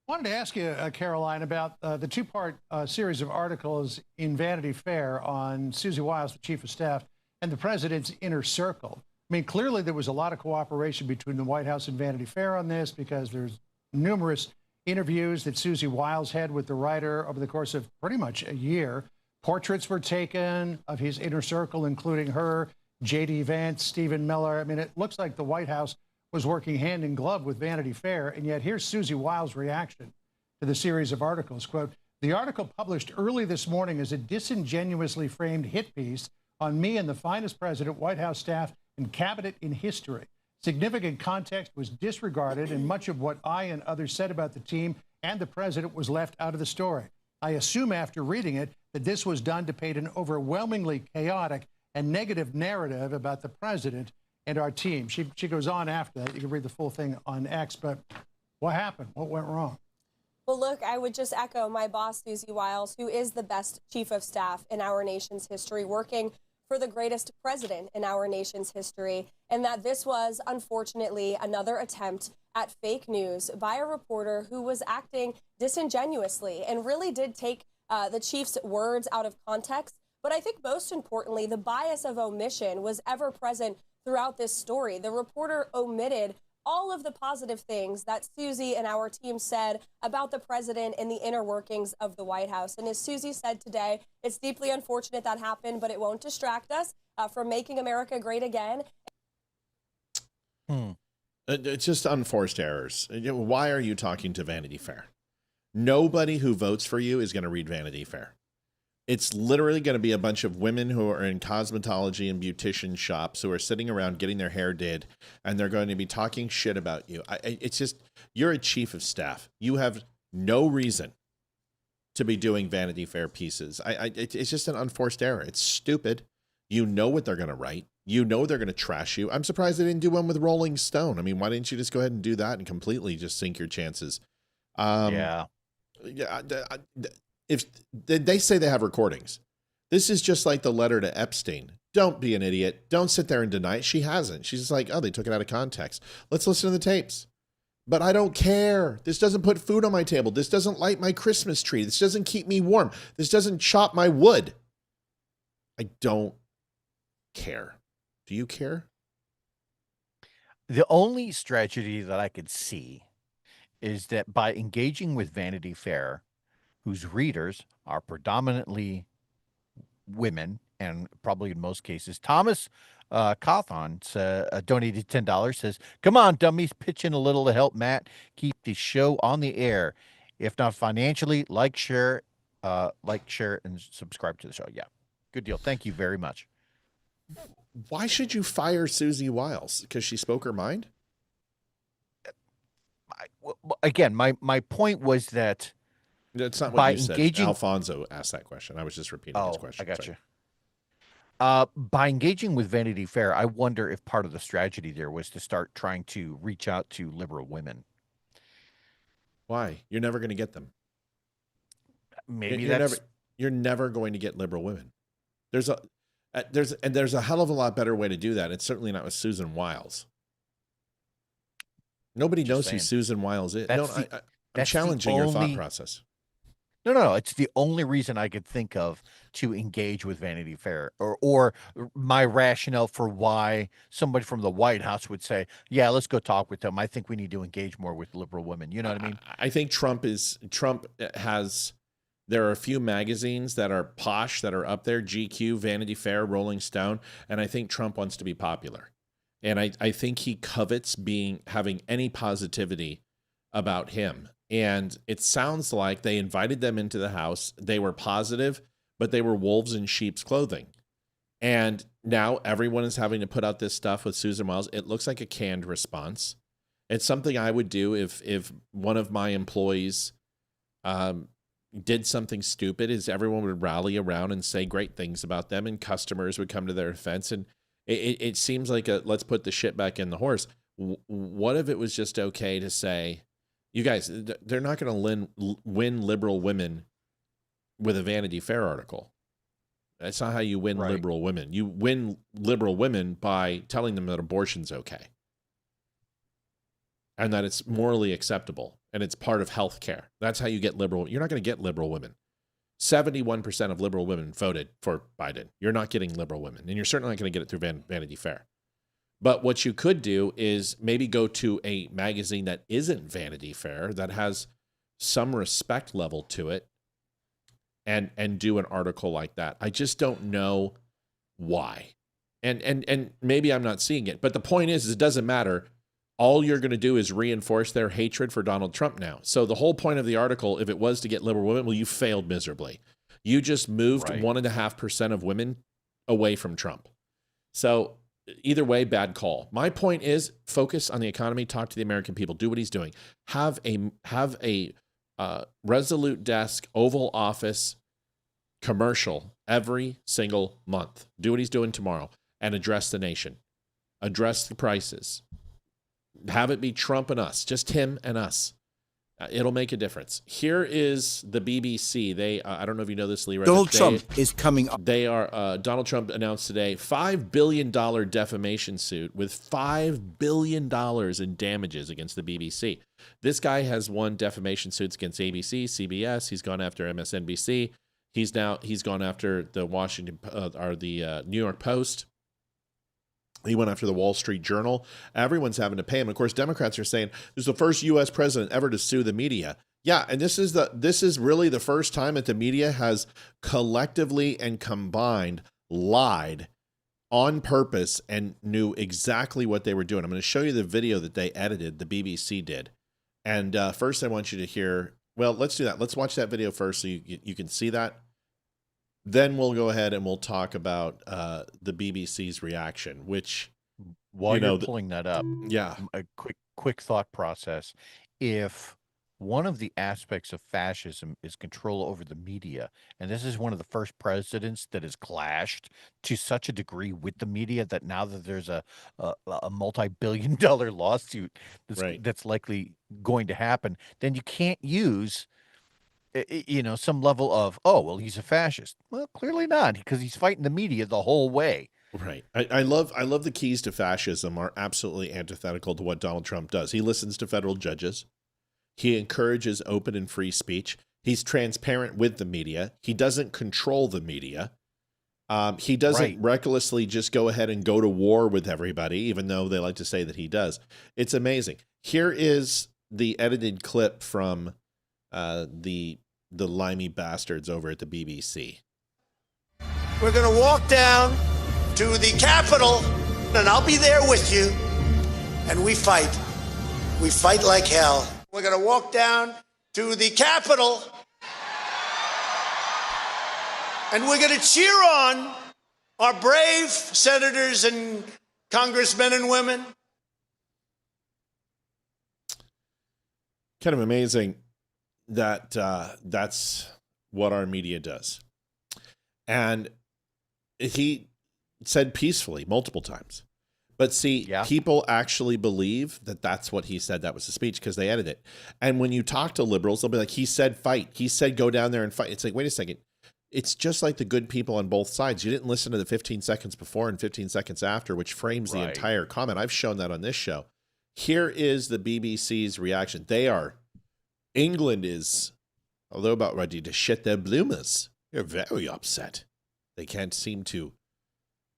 I wanted to ask you, Caroline, about the two-part series of articles in Vanity Fair on Susie Wiles, the chief of staff, and the president's inner circle. I mean, clearly there was a lot of cooperation between the White House and Vanity Fair on this because there's numerous interviews that Susie Wiles had with the writer over the course of pretty much a year. Portraits were taken of his inner circle, including her, J.D. Vance, Stephen Miller. I mean, it looks like the White House was working hand in glove with Vanity Fair, and yet here's Susie Wiles' reaction to the series of articles. Quote, "The article published early this morning is a disingenuously framed hit piece on me and the finest president, White House staff, and cabinet in history. Significant context was disregarded, and much of what I and others said about the team and the president was left out of the story. I assume after reading it that this was done to paint an overwhelmingly chaotic and negative narrative about the president and our team." She goes on after that. You can read the full thing on X, but what happened? What went wrong? Well, look, I would just echo my boss, Susie Wiles, who is the best chief of staff in our nation's history, working for the greatest president in our nation's history, and that this was, unfortunately, another attempt at fake news by a reporter who was acting disingenuously and really did take the chief's words out of context. But I think most importantly, the bias of omission was ever present throughout this story. The reporter omitted all of the positive things that Susie and our team said about the president and the inner workings of the White House. And as Susie said today, it's deeply unfortunate that happened, but it won't distract us from making America great again. It's just unforced errors. Why are you talking to Vanity Fair? Nobody who votes for you is going to read Vanity Fair. It's literally going to be a bunch of women who are in cosmetology and beautician shops who are sitting around getting their hair did, and they're going to be talking shit about you. It's just, you're a chief of staff. You have no reason to be doing Vanity Fair pieces. It's just an unforced error. It's stupid. You know what they're going to write. You know they're going to trash you. I'm surprised they didn't do one with Rolling Stone. I mean, why didn't you just go ahead and do that and completely just sink your chances? Yeah. If they say they have recordings, this is just like the letter to Epstein. Don't be an idiot. Don't sit there and deny it. She hasn't. She's just like, oh, they took it out of context. Let's listen to the tapes. But I don't care. This doesn't put food on my table. This doesn't light my Christmas tree. This doesn't keep me warm. This doesn't chop my wood. I don't care. Do you care? The only strategy that I could see is that by engaging with Vanity Fair, whose readers are predominantly women, and probably in most cases, Thomas Cawthon donated $10, says, come on, dummies, pitch in a little to help Matt keep the show on the air. If not financially, like, share, and subscribe to the show. Yeah, good deal. Thank you very much. Why should you fire Susie Wiles? Because she spoke her mind? Again, my point was that that's not what by you engaging, said. Alfonso asked that question. I was just repeating his question. I got Sorry. you. By engaging with Vanity Fair, I wonder if part of the strategy there was to start trying to reach out to liberal women. Why? You're never going to get them. Maybe you're never going to get liberal women. There's a hell of a lot better way to do that. It's certainly not with Susan Wiles. Nobody knows who Susan Wiles is. I'm challenging your thought process. No. It's the only reason I could think of to engage with Vanity Fair, or my rationale for why somebody from the White House would say, yeah, let's go talk with them. I think we need to engage more with liberal women. You know what I mean? I think Trump has, there are a few magazines that are posh that are up there, GQ, Vanity Fair, Rolling Stone, and I think Trump wants to be popular. And I think he covets having any positivity about him. And it sounds like they invited them into the house. They were positive, but they were wolves in sheep's clothing. And now everyone is having to put out this stuff with Susan Wiles. It looks like a canned response. It's something I would do if one of my employees did something stupid, is everyone would rally around and say great things about them, and customers would come to their defense. And it seems like let's put the shit back in the horse. What if it was just okay to say, you guys, they're not going to win liberal women with a Vanity Fair article. That's not how you win liberal women. You win liberal women by telling them that abortion's okay and that it's morally acceptable and it's part of health care. That's how you get liberal. You're not going to get liberal women. 71% of liberal women voted for Biden. You're not getting liberal women, and you're certainly not going to get it through Vanity Fair. But what you could do is maybe go to a magazine that isn't Vanity Fair, that has some respect level to it, and do an article like that. I just don't know why. And maybe I'm not seeing it. But the point is it doesn't matter. All you're going to do is reinforce their hatred for Donald Trump now. So the whole point of the article, if it was to get liberal women, well, you failed miserably. You just moved 1.5% of women away from Trump. So either way, bad call. My point is focus on the economy, talk to the American people, do what he's doing. Have a Resolute Desk, Oval Office commercial every single month. Do what he's doing tomorrow and address the nation. Address the prices. Have it be Trump and us, just him and us. It'll make a difference. Here is the BBC. They, I don't know if you know this, Leeroy. Donald Trump is coming up. They are, Donald Trump announced today, $5 billion defamation suit with $5 billion in damages against the BBC. This guy has won defamation suits against ABC, CBS. He's gone after MSNBC. He's gone after the New York Post. He went after the Wall Street Journal. Everyone's having to pay him. Of course, Democrats are saying this is the first U.S. president ever to sue the media. Yeah, and this is really the first time that the media has collectively and combined lied on purpose and knew exactly what they were doing. I'm going to show you the video that they edited, the BBC did. And first, I want you to hear. Well, let's do that. Let's watch that video first so you can see that. Then we'll go ahead and we'll talk about the BBC's reaction, which while you're pulling that up, yeah, a quick thought process. If one of the aspects of fascism is control over the media. And this is one of the first presidents that has clashed to such a degree with the media that now that there's a multi-billion-dollar lawsuit that's likely going to happen, then you can't use some level of, oh, well, he's a fascist. Well, clearly not, because he's fighting the media the whole way. Right. I love the keys to fascism are absolutely antithetical to what Donald Trump does. He listens to federal judges. He encourages open and free speech. He's transparent with the media. He doesn't control the media. He doesn't recklessly just go ahead and go to war with everybody, even though they like to say that he does. It's amazing. Here is the edited clip from the limey bastards over at the BBC. We're going to walk down to the Capitol, and I'll be there with you, and we fight. We fight like hell. We're going to walk down to the Capitol, and we're going to cheer on our brave senators and congressmen and women. Kind of amazing that that's what our media does. And he said peacefully multiple times. But see, people actually believe that that's what he said. That was the speech because they edited it. And when you talk to liberals, they'll be like, he said fight. He said go down there and fight. It's like, wait a second. It's just like the good people on both sides. You didn't listen to the 15 seconds before and 15 seconds after, which frames the entire comment. I've shown that on this show. Here is the BBC's reaction. England is, although about ready to shit their bloomers. They're very upset. They can't seem to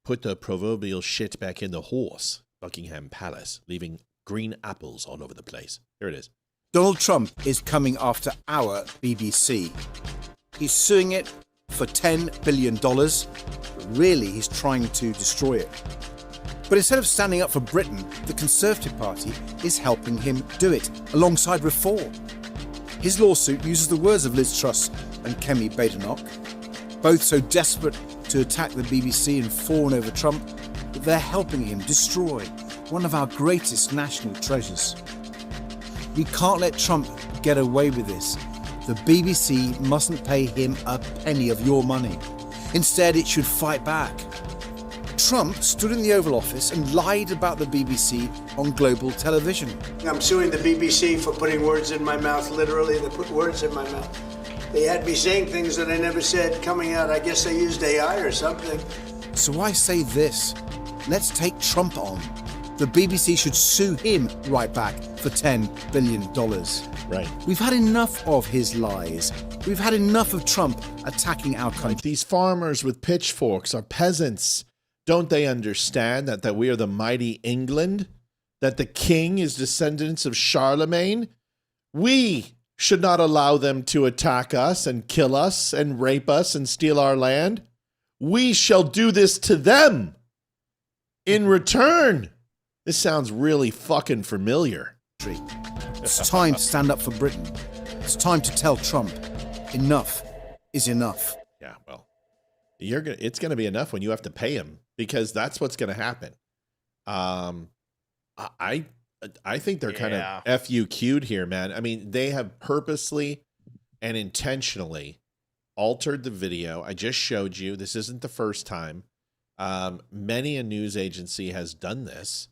put the proverbial shit back in the horse, Buckingham Palace, leaving green apples all over the place. Here it is. Donald Trump is coming after our BBC. He's suing it for $10 billion. Really, he's trying to destroy it. But instead of standing up for Britain, the Conservative Party is helping him do it, alongside Reform. His lawsuit uses the words of Liz Truss and Kemi Badenoch, both so desperate to attack the BBC and fawn over Trump that they're helping him destroy one of our greatest national treasures. We can't let Trump get away with this. The BBC mustn't pay him a penny of your money. Instead, it should fight back. Trump stood in the Oval Office and lied about the BBC on global television. I'm suing the BBC for putting words in my mouth. Literally, they put words in my mouth. They had me saying things that I never said coming out. I guess they used AI or something. So I say this, let's take Trump on. The BBC should sue him right back for $10 billion. Right. We've had enough of his lies. We've had enough of Trump attacking our country. Like these farmers with pitchforks are peasants. Don't they understand that we are the mighty England? That the king is descendants of Charlemagne? We should not allow them to attack us and kill us and rape us and steal our land. We shall do this to them in return. This sounds really fucking familiar. It's time to stand up for Britain. It's time to tell Trump, enough is enough. Yeah, well, it's going to be enough when you have to pay him, because that's what's going to happen. I think they're kind of FUQ'd here, man. I mean, they have purposely and intentionally altered the video. I just showed you. This isn't the first time. Many a news agency has done this.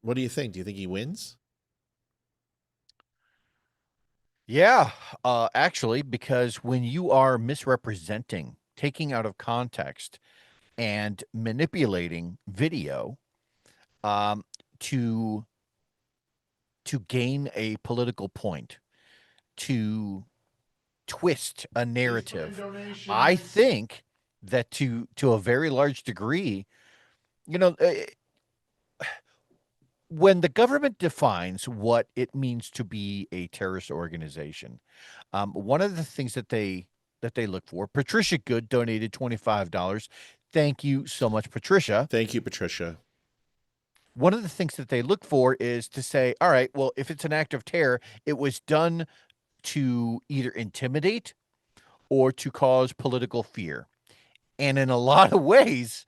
What do you think? Do you think he wins? Yeah, actually, because when you are misrepresenting, taking out of context, and manipulating video to gain a political point, to twist a narrative, I think that to a very large degree, when the government defines what it means to be a terrorist organization, one of the things that they look for, Patricia Good donated $25. Thank you so much, Patricia. Thank you, Patricia. One of the things that they look for is to say, all right, well, if it's an act of terror, it was done to either intimidate or to cause political fear. And in a lot of ways,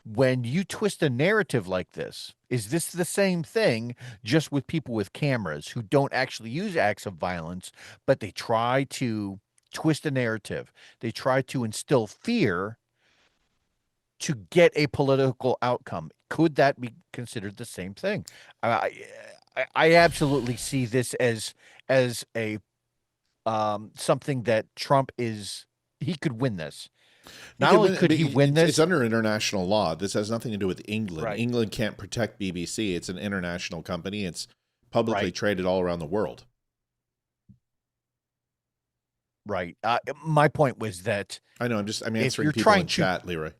when you twist a narrative like this, is this the same thing just with people with cameras who don't actually use acts of violence, but they try to twist a narrative? They try to instill fear to get a political outcome. Could that be considered the same thing? I absolutely see this as a something that Trump is. He could win this. Not only could he win this, it's under international law. This has nothing to do with England. Right. England can't protect BBC. It's an international company. It's publicly traded all around the world. Right. My point was that I know. I'm answering you're people trying in to- chat, Leeroy.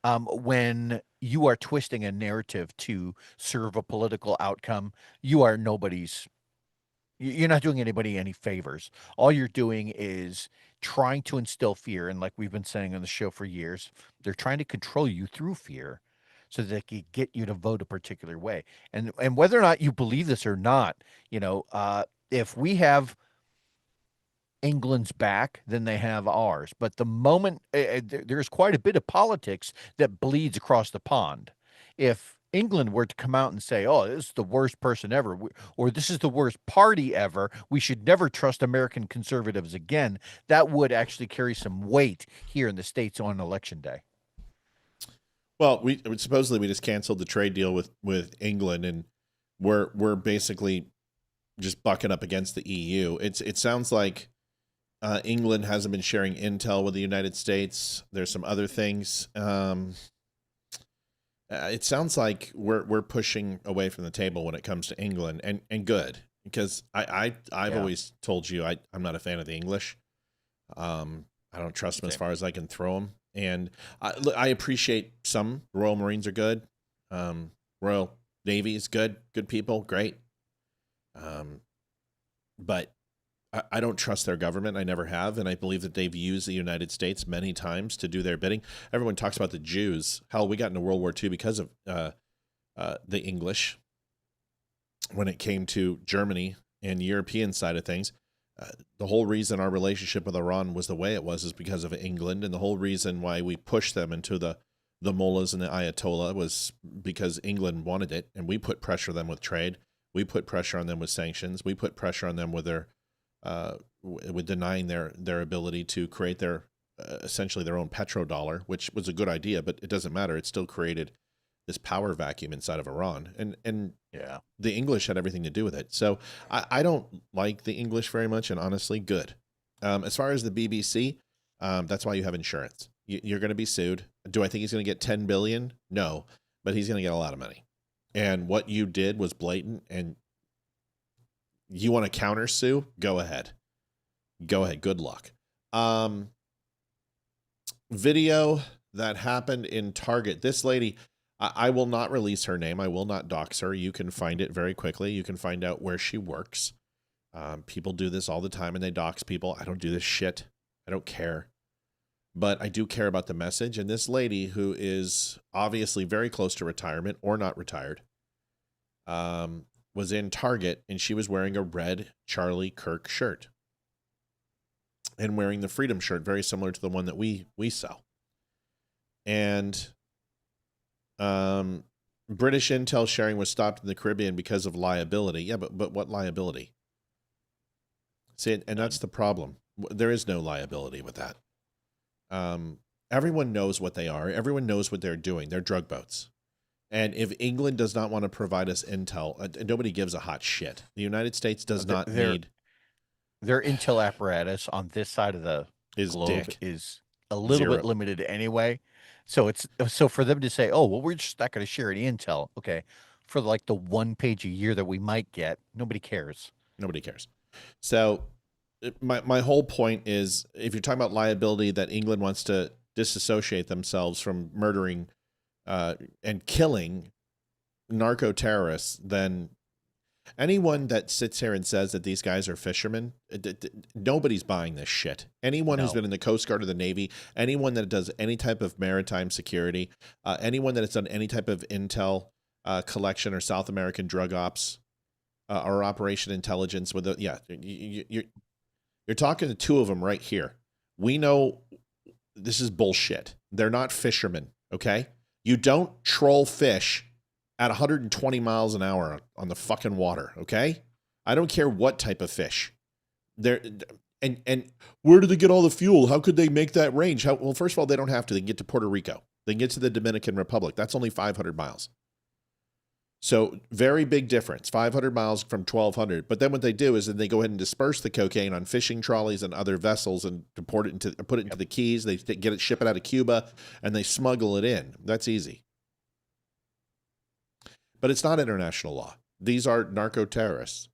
when you are twisting a narrative to serve a political outcome, you are nobody's. You're not doing anybody any favors. All you're doing is trying to instill fear. And like we've been saying on the show for years, they're trying to control you through fear so that they can get you to vote a particular way. And whether or not you believe this or not, if we have England's back, then they have ours. But the moment there's quite a bit of politics that bleeds across the pond. If England were to come out and say, "Oh, this is the worst person ever," or "This is the worst party ever," we should never trust American conservatives again, that would actually carry some weight here in the States on election day. Well, we supposedly we just canceled the trade deal with England, and we're basically just bucking up against the EU. It sounds like England hasn't been sharing intel with the United States. There's some other things. It sounds like we're pushing away from the table when it comes to England, and good, because I've always told you I'm not a fan of the English. I don't trust them as far as I can throw them, and I appreciate some. Royal Marines are good. Royal Navy is good. Good people, great. But I don't trust their government. I never have. And I believe that they've used the United States many times to do their bidding. Everyone talks about the Jews. Hell, we got into World War II because of the English. When it came to Germany and the European side of things, the whole reason our relationship with Iran was the way it was is because of England. And the whole reason why we pushed them into the mullahs and the Ayatollah was because England wanted it. And we put pressure on them with trade. We put pressure on them with sanctions. We put pressure on them with their with denying their ability to create their essentially their own petrodollar, which was a good idea, but it doesn't matter. It still created this power vacuum inside of Iran, and the English had everything to do with it. So I don't like the English very much, and honestly, good. As far as the BBC, that's why you have insurance. You're going to be sued. Do I think he's going to get $10 billion? No, but he's going to get a lot of money. And what you did was blatant, and you want to counter sue? Go ahead. Go ahead. Good luck. Video that happened in Target. This lady, I will not release her name. I will not dox her. You can find it very quickly. You can find out where she works. People do this all the time and they dox people. I don't do this shit. I don't care. But I do care about the message. And this lady, who is obviously very close to retirement or not retired, was in Target, and she was wearing a red Charlie Kirk shirt and wearing the Freedom shirt, very similar to the one that we sell. And British intel sharing was stopped in the Caribbean because of liability. Yeah, but what liability? See, and that's the problem. There is no liability with that. Everyone knows what they are. Everyone knows what they're doing. They're drug boats. And if England does not want to provide us intel, nobody gives a hot shit. The United States does not need. Their intel apparatus on this side of the globe is a little bit limited anyway. So for them to say, "Oh, well, we're just not going to share any intel." Okay, for like the 1 page a year that we might get, nobody cares. Nobody cares. So my whole point is, if you're talking about liability, that England wants to disassociate themselves from murdering and killing narco terrorists, then anyone that sits here and says that these guys are fishermen, nobody's buying this shit. Anyone who's been in the Coast Guard or the Navy, anyone that does any type of maritime security, anyone that has done any type of intel collection or South American drug ops or operation intelligence with you're talking to two of them right here. We know this is bullshit. They're not fishermen. Okay? You don't troll fish at 120 miles an hour on the fucking water, okay? I don't care what type of fish. And where do they get all the fuel? How could they make that range? Well, first of all, they don't have to. They can get to Puerto Rico. They can get to the Dominican Republic. That's only 500 miles. So very big difference, 500 miles from 1,200. But then what they do is then they go ahead and disperse the cocaine on fishing trolleys and other vessels and put it into the Keys. They get it, ship it out of Cuba, and they smuggle it in. That's easy. But it's not international law. These are narco-terrorists.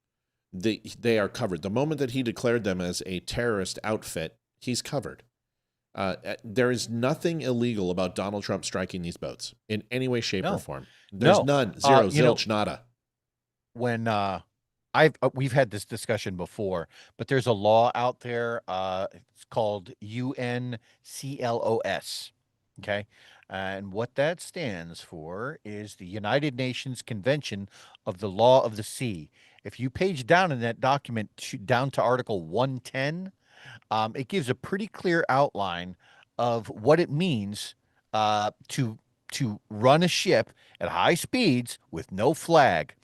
They are covered. The moment that he declared them as a terrorist outfit, he's covered. There is nothing illegal about Donald Trump striking these boats in any way, shape, or form. There's none. Zero, zilch, nada. When we've had this discussion before, but there's a law out there. It's called UNCLOS. Okay. And what that stands for is the United Nations Convention of the Law of the Sea. If you page down in that document down to Article 110, it gives a pretty clear outline of what it means to run a ship at high speeds with no flag.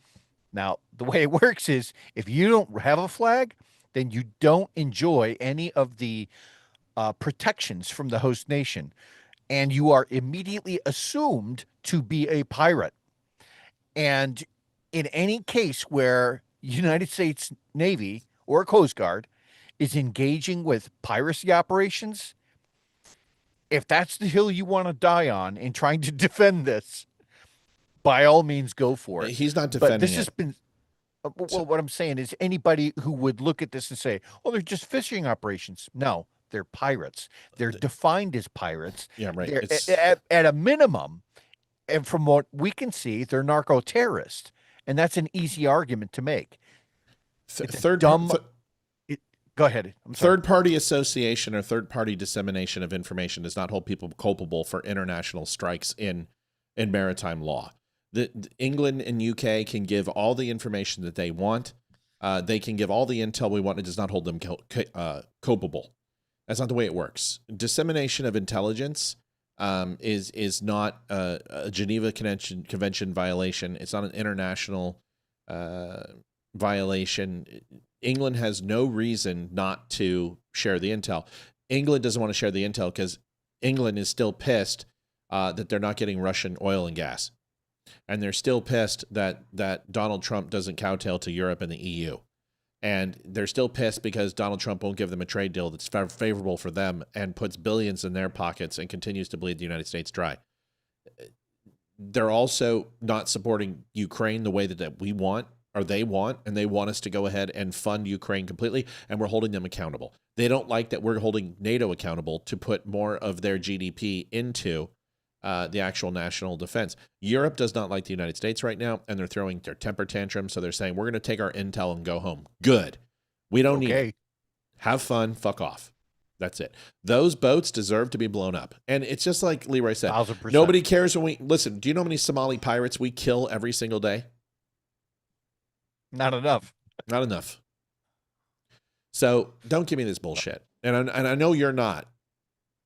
Now, the way it works is if you don't have a flag, then you don't enjoy any of the protections from the host nation, and you are immediately assumed to be a pirate. And in any case where United States Navy or Coast Guard is engaging with piracy operations, if that's the hill you want to die on in trying to defend this, by all means, go for it. He's not defending but this it. has been. Well, what I'm saying is anybody who would look at this and say, "Oh, they're just fishing operations." No, they're pirates. They're defined as pirates. Yeah, right. At a minimum, and from what we can see, they're narco-terrorists, and that's an easy argument to make. Go ahead. Third-party association or third-party dissemination of information does not hold people culpable for international strikes in maritime law. The England and UK can give all the information that they want. They can give all the intel we want. It does not hold them culpable. That's not the way it works. Dissemination of intelligence is not a Geneva Convention violation. It's not an international violation. England has no reason not to share the intel. England doesn't want to share the intel because England is still pissed that they're not getting Russian oil and gas. And they're still pissed that Donald Trump doesn't kowtow to Europe and the EU. And they're still pissed because Donald Trump won't give them a trade deal that's favorable for them and puts billions in their pockets and continues to bleed the United States dry. They're also not supporting Ukraine the way that we want, or they want, and they want us to go ahead and fund Ukraine completely, and we're holding them accountable. They don't like that we're holding NATO accountable to put more of their GDP into the actual national defense. Europe does not like the United States right now, and they're throwing their temper tantrum, so they're saying, we're going to take our intel and go home. Good. We don't need it. Have fun, fuck off. That's it. Those boats deserve to be blown up. And it's just like Leeroy said, 1,000%. Nobody cares when we... Listen, do you know how many Somali pirates we kill every single day? Not enough. Not enough. So don't give me this bullshit. And I know you're not.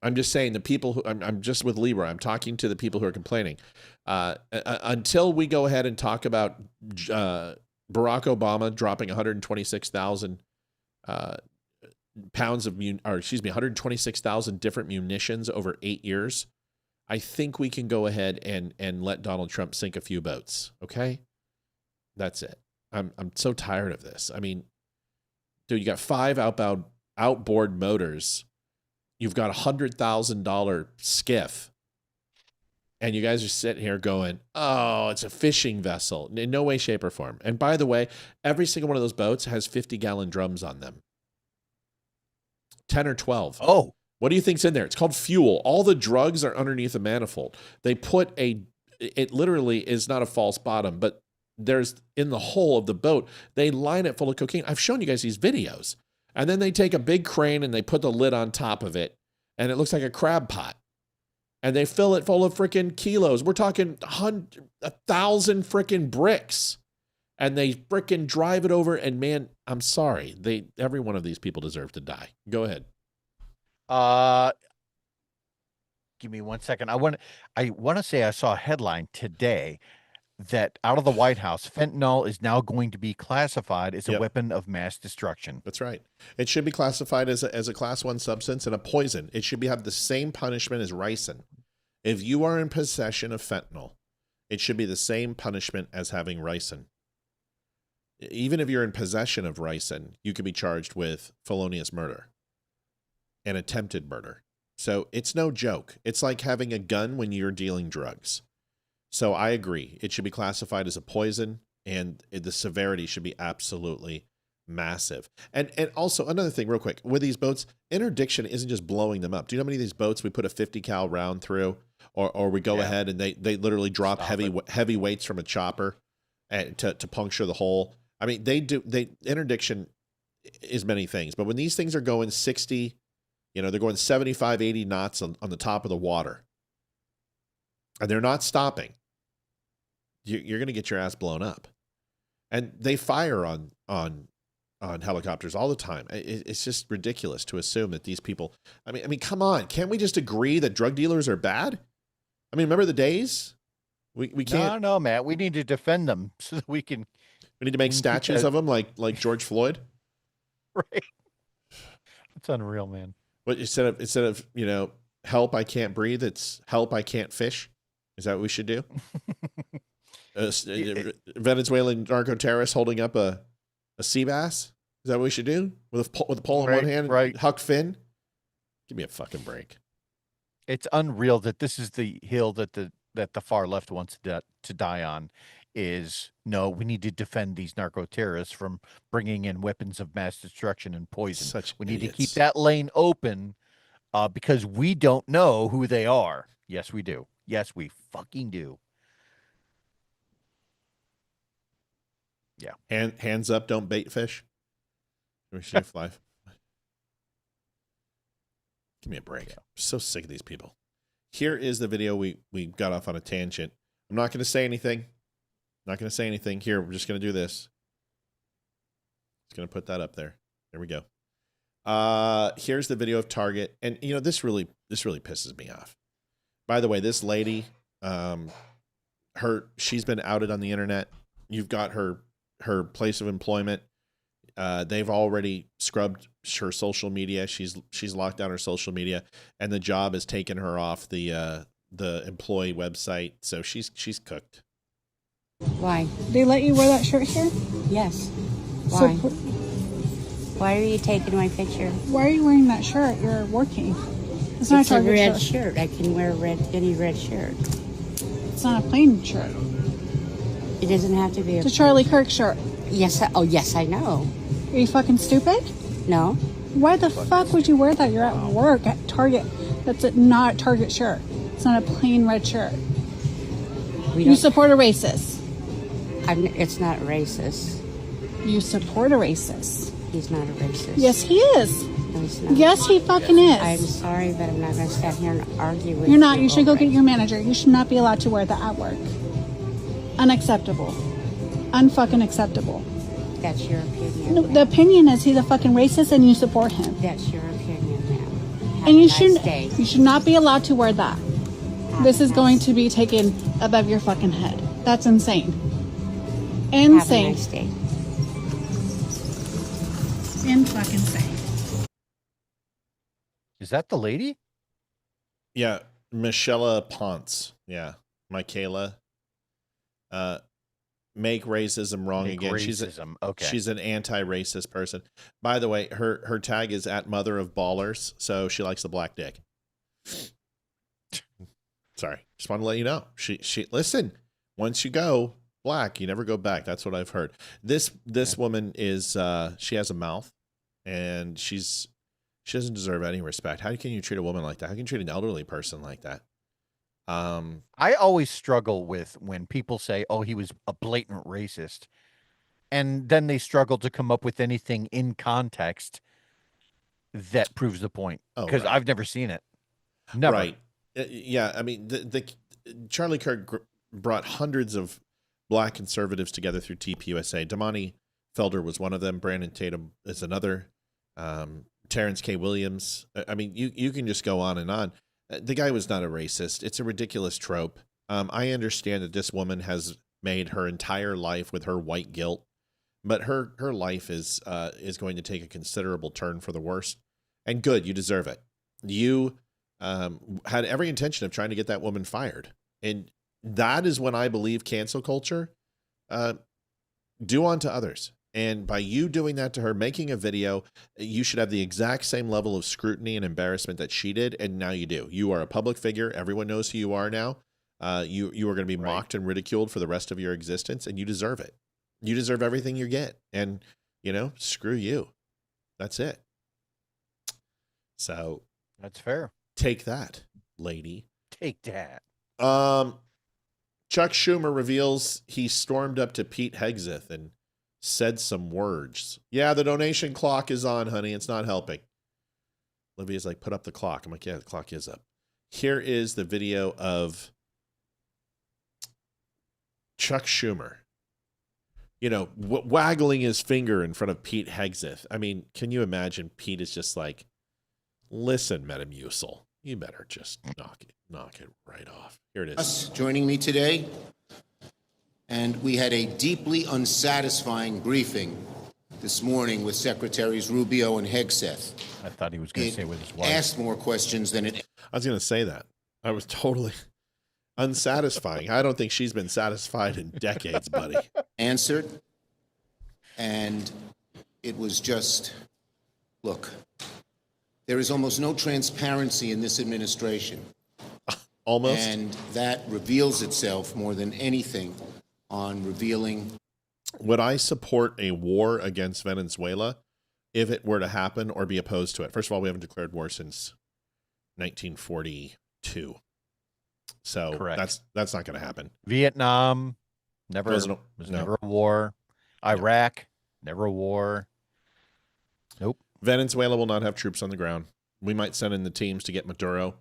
I'm just saying the people who I'm just with Leeroy. I'm talking to the people who are complaining. Until we go ahead and talk about Barack Obama dropping 126,000 pounds of 126,000 different munitions over 8 years, I think we can go ahead and let Donald Trump sink a few boats. Okay, that's it. I'm so tired of this. I mean, dude, you got 5 outboard motors. You've got $100,000 skiff, and you guys are sitting here going, oh, it's a fishing vessel. In no way, shape, or form. And by the way, every single one of those boats has 50-gallon drums on them. 10 or 12. Oh. What do you think's in there? It's called fuel. All the drugs are underneath a manifold. They put it literally is not a false bottom, but there's in the hull of the boat, they line it full of cocaine. I've shown you guys these videos. And then they take a big crane and they put the lid on top of it, and it looks like a crab pot. And they fill it full of freaking kilos. We're talking 1,000 freaking bricks. And they freaking drive it over. And man, I'm sorry. Every one of these people deserve to die. Go ahead. Give me 1 second. I want to say I saw a headline today that out of the White House, fentanyl is now going to be classified as a weapon of mass destruction. That's right. It should be classified as a class 1 substance and a poison. It should have the same punishment as ricin. If you are in possession of fentanyl, it should be the same punishment as having ricin. Even if you're in possession of ricin, you could be charged with felonious murder and attempted murder. So it's no joke. It's like having a gun when you're dealing drugs. So I agree. It should be classified as a poison, and the severity should be absolutely massive. And also another thing real quick, with these boats, interdiction isn't just blowing them up. Do you know how many of these boats we put a 50 cal round through, or we go ahead and they literally drop heavy weights from a chopper to puncture the hull? I mean, interdiction is many things, but when these things are going 60, they're going 75, 80 knots on the top of the water, and they're not stopping, you're going to get your ass blown up. And they fire on helicopters all the time. It's just ridiculous to assume that these people, I mean, come on. Can't we just agree that drug dealers are bad? I mean, remember the days? We can't. No, Matt. We need to defend them so that we can. We need to make statues of them like George Floyd. Right. It's unreal, man. But instead of help, I can't breathe, it's help, I can't fish. Is that what we should do? Venezuelan narco terrorists holding up a sea bass. Is that what we should do? With a pole in one hand, right. Huck Finn? Give me a fucking break. It's unreal that this is the hill that the far left wants to die on. Is no, we need to defend these narco terrorists from bringing in weapons of mass destruction and poison. We need to keep that lane open because we don't know who they are. Yes, we do. Yes, we fucking do. Yeah. Hands up, don't bait fish. Fly. Give me a break. I'm so sick of these people. Here is the video we got off on a tangent. I'm not going to say anything. Here, we're just going to do this. Just going to put that up there. There we go. Here's the video of Target. And, this really pisses me off. By the way, this lady, she's been outed on the internet. You've got her place of employment. They've already scrubbed her social media. She's locked down her social media, and the job has taken her off the employee website. So she's cooked. Why? They let you wear that shirt here? Yes. Why? So, why are you taking my picture? why are you wearing that shirt? You're working. It's not It's a a Target red shirt. shirt. I can wear any red shirt. It's not a plain shirt. It doesn't have to be It's a Charlie Kirk shirt. Yes. Yes, I know. Are you fucking stupid? No. Why the fuck would you wear that? You're at work at Target. That's not a Target shirt. It's not a plain red shirt. You support a racist. It's not racist. You support a racist. He's not a racist. Yes, he is. No, he's not. Yes, he fucking is. I'm sorry, but I'm not going to stand here and argue with you. You're not. You should go get your manager. You should not be allowed to wear that at work. Unacceptable. Unfucking acceptable. That's your opinion. No, the opinion is he's a fucking racist and you support him. That's your opinion, ma'am. And you should not be allowed to wear that. This is going to be taken above your fucking head. That's insane. Insane. Have a nice day. Fucking insane. Is that the lady? Yeah, Michelle Ponce. Yeah, Michaela. Make racism wrong Make again. racism. Okay. She's an anti-racist person. By the way, her tag is at Mother of Ballers, so she likes the black dick. Sorry, just want to let you know. She listen. Once you go black, you never go back. That's what I've heard. This woman is she has a mouth, and she doesn't deserve any respect. How can you treat a woman like that? How can you treat an elderly person like that? I always struggle with when people say, "Oh, he was a blatant racist," and then they struggle to come up with anything in context that proves the point. Because I've never seen it. Never. Right. Yeah. I mean, the Charlie Kirk brought hundreds of black conservatives together through TPUSA. Damani Felder was one of them. Brandon Tatum is another. Terrence K. Williams. I mean, you can just go on and on. The guy was not a racist. It's a ridiculous trope. I understand that this woman has made her entire life with her white guilt, but her life is going to take a considerable turn for the worse. And good, you deserve it. You had every intention of trying to get that woman fired, and that is when I believe cancel culture do unto others. And by you doing that to her, making a video, you should have the exact same level of scrutiny and embarrassment that she did. And now you do. You are a public figure. Everyone knows who you are now. You are going to be mocked and ridiculed for the rest of your existence, and you deserve it. You deserve everything you get. And, screw you. That's it. So that's fair. Take that, lady. Take that. Chuck Schumer reveals he stormed up to Pete Hegseth and said some words. Yeah, the donation clock is on, honey. It's not helping. Olivia's like, put up the clock. I'm like, yeah, the clock is up. Here is the video of Chuck Schumer, waggling his finger in front of Pete Hegseth. I mean, can you imagine? Pete is just like, listen, Metamucil, you better just knock it right off. Here it is. Us joining me today, and we had a deeply unsatisfying briefing this morning with Secretaries Rubio and Hegseth. I thought he was going to say with his wife. Asked more questions than it. I was going to say that. I was totally unsatisfying. I don't think she's been satisfied in decades, buddy. Answered, and it was just, look, there is almost no transparency in this administration. Almost. And that reveals itself more than anything on revealing. Would I support a war against Venezuela if it were to happen or be opposed to it? First of all, we haven't declared war since 1942. So correct. That's not going to happen. Vietnam, never a war. Iraq, never a war. Nope. Venezuela will not have troops on the ground. We might send in the teams to get Maduro.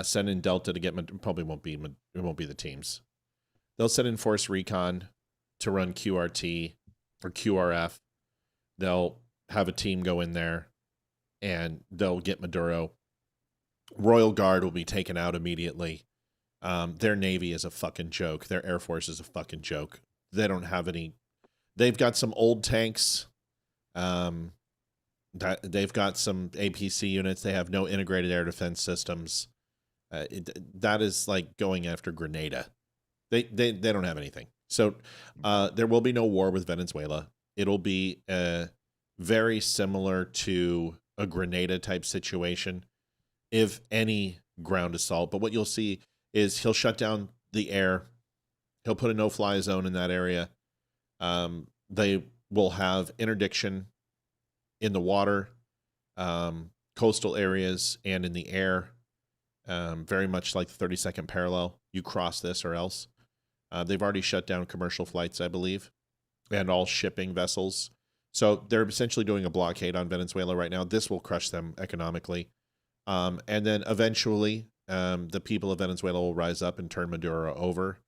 Send in Delta to get it won't be the teams. They'll send in force recon to run QRT or QRF. They'll have a team go in there and they'll get Maduro. Royal Guard will be taken out immediately. Their Navy is a fucking joke. Their Air Force is a fucking joke. They don't have any. They've got some old tanks. They've got some APC units. They have no integrated air defense systems. That is like going after Grenada. They don't have anything. So there will be no war with Venezuela. It'll be very similar to a Grenada type situation, if any ground assault. But what you'll see is he'll shut down the air. He'll put a no-fly zone in that area. They will have interdiction in the water, coastal areas, and in the air. Very much like the 32nd parallel. You cross this or else. They've already shut down commercial flights, I believe, and all shipping vessels. So they're essentially doing a blockade on Venezuela right now. This will crush them economically. And then eventually the people of Venezuela will rise up and turn Maduro over,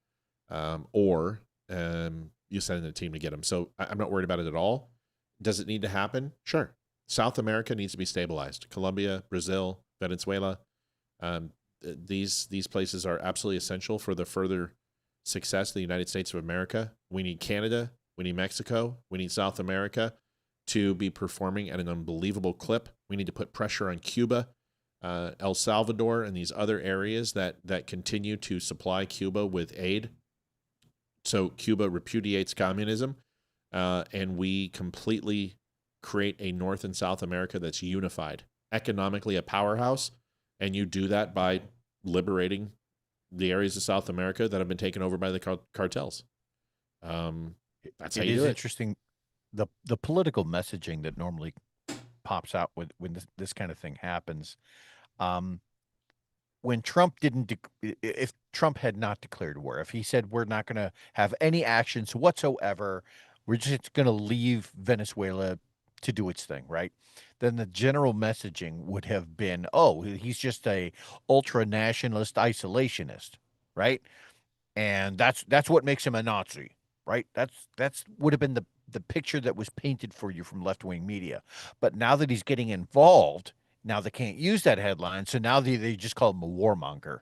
or you send in a team to get him. So I'm not worried about it at all. Does it need to happen? Sure. South America needs to be stabilized. Colombia, Brazil, Venezuela. These places are absolutely essential for the further success of the United States of America. We need Canada. We need Mexico. We need South America to be performing at an unbelievable clip. We need to put pressure on Cuba, El Salvador, and these other areas that continue to supply Cuba with aid. So Cuba repudiates communism, and we completely create a North and South America that's unified, economically a powerhouse. And you do that by liberating the areas of South America that have been taken over by the cartels. That's how you do it. Interesting. The political messaging that normally pops out when this kind of thing happens. When Trump if Trump had not declared war, if he said we're not going to have any actions whatsoever, we're just going to leave Venezuela to do its thing, right? Then the general messaging would have been, oh, he's just a ultra nationalist isolationist, right? And that's what makes him a Nazi, right? That's would have been the picture that was painted for you from left-wing media. But now that he's getting involved, Now they can't use that headline, so now they just call him a warmonger.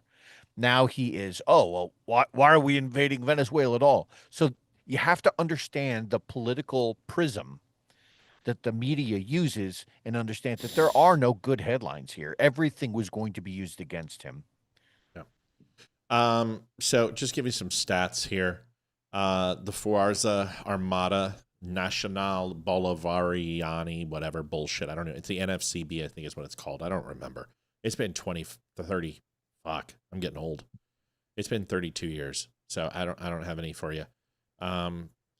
Now he is, oh, well, why are we invading Venezuela at all? So you have to understand the political prism that the media uses and understand that there are no good headlines here. Everything was going to be used against him. So just give you some stats here. The Fuerza Armada Nacional Bolivariani, whatever bullshit. I don't know. It's the NFCB, I think is what it's called. I don't remember. It's been 20 to 30. Fuck, I'm getting old. It's been 32 years. So I don't have any for you.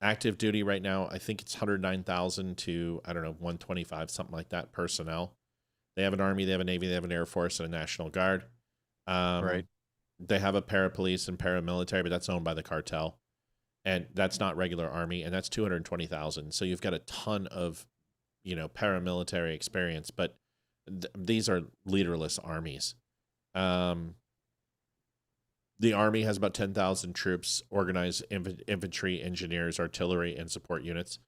Active duty right now, I think it's 109,000 to, I don't know, 125, something like that, personnel. They have an Army, they have a Navy, they have an Air Force, and a National Guard. Right. They have a parapolice and paramilitary, but that's owned by the cartel. And that's not regular Army, and that's 220,000. So you've got a ton of, paramilitary experience, but these are leaderless armies. The Army has about 10,000 troops, organized infantry, engineers, artillery, and support units.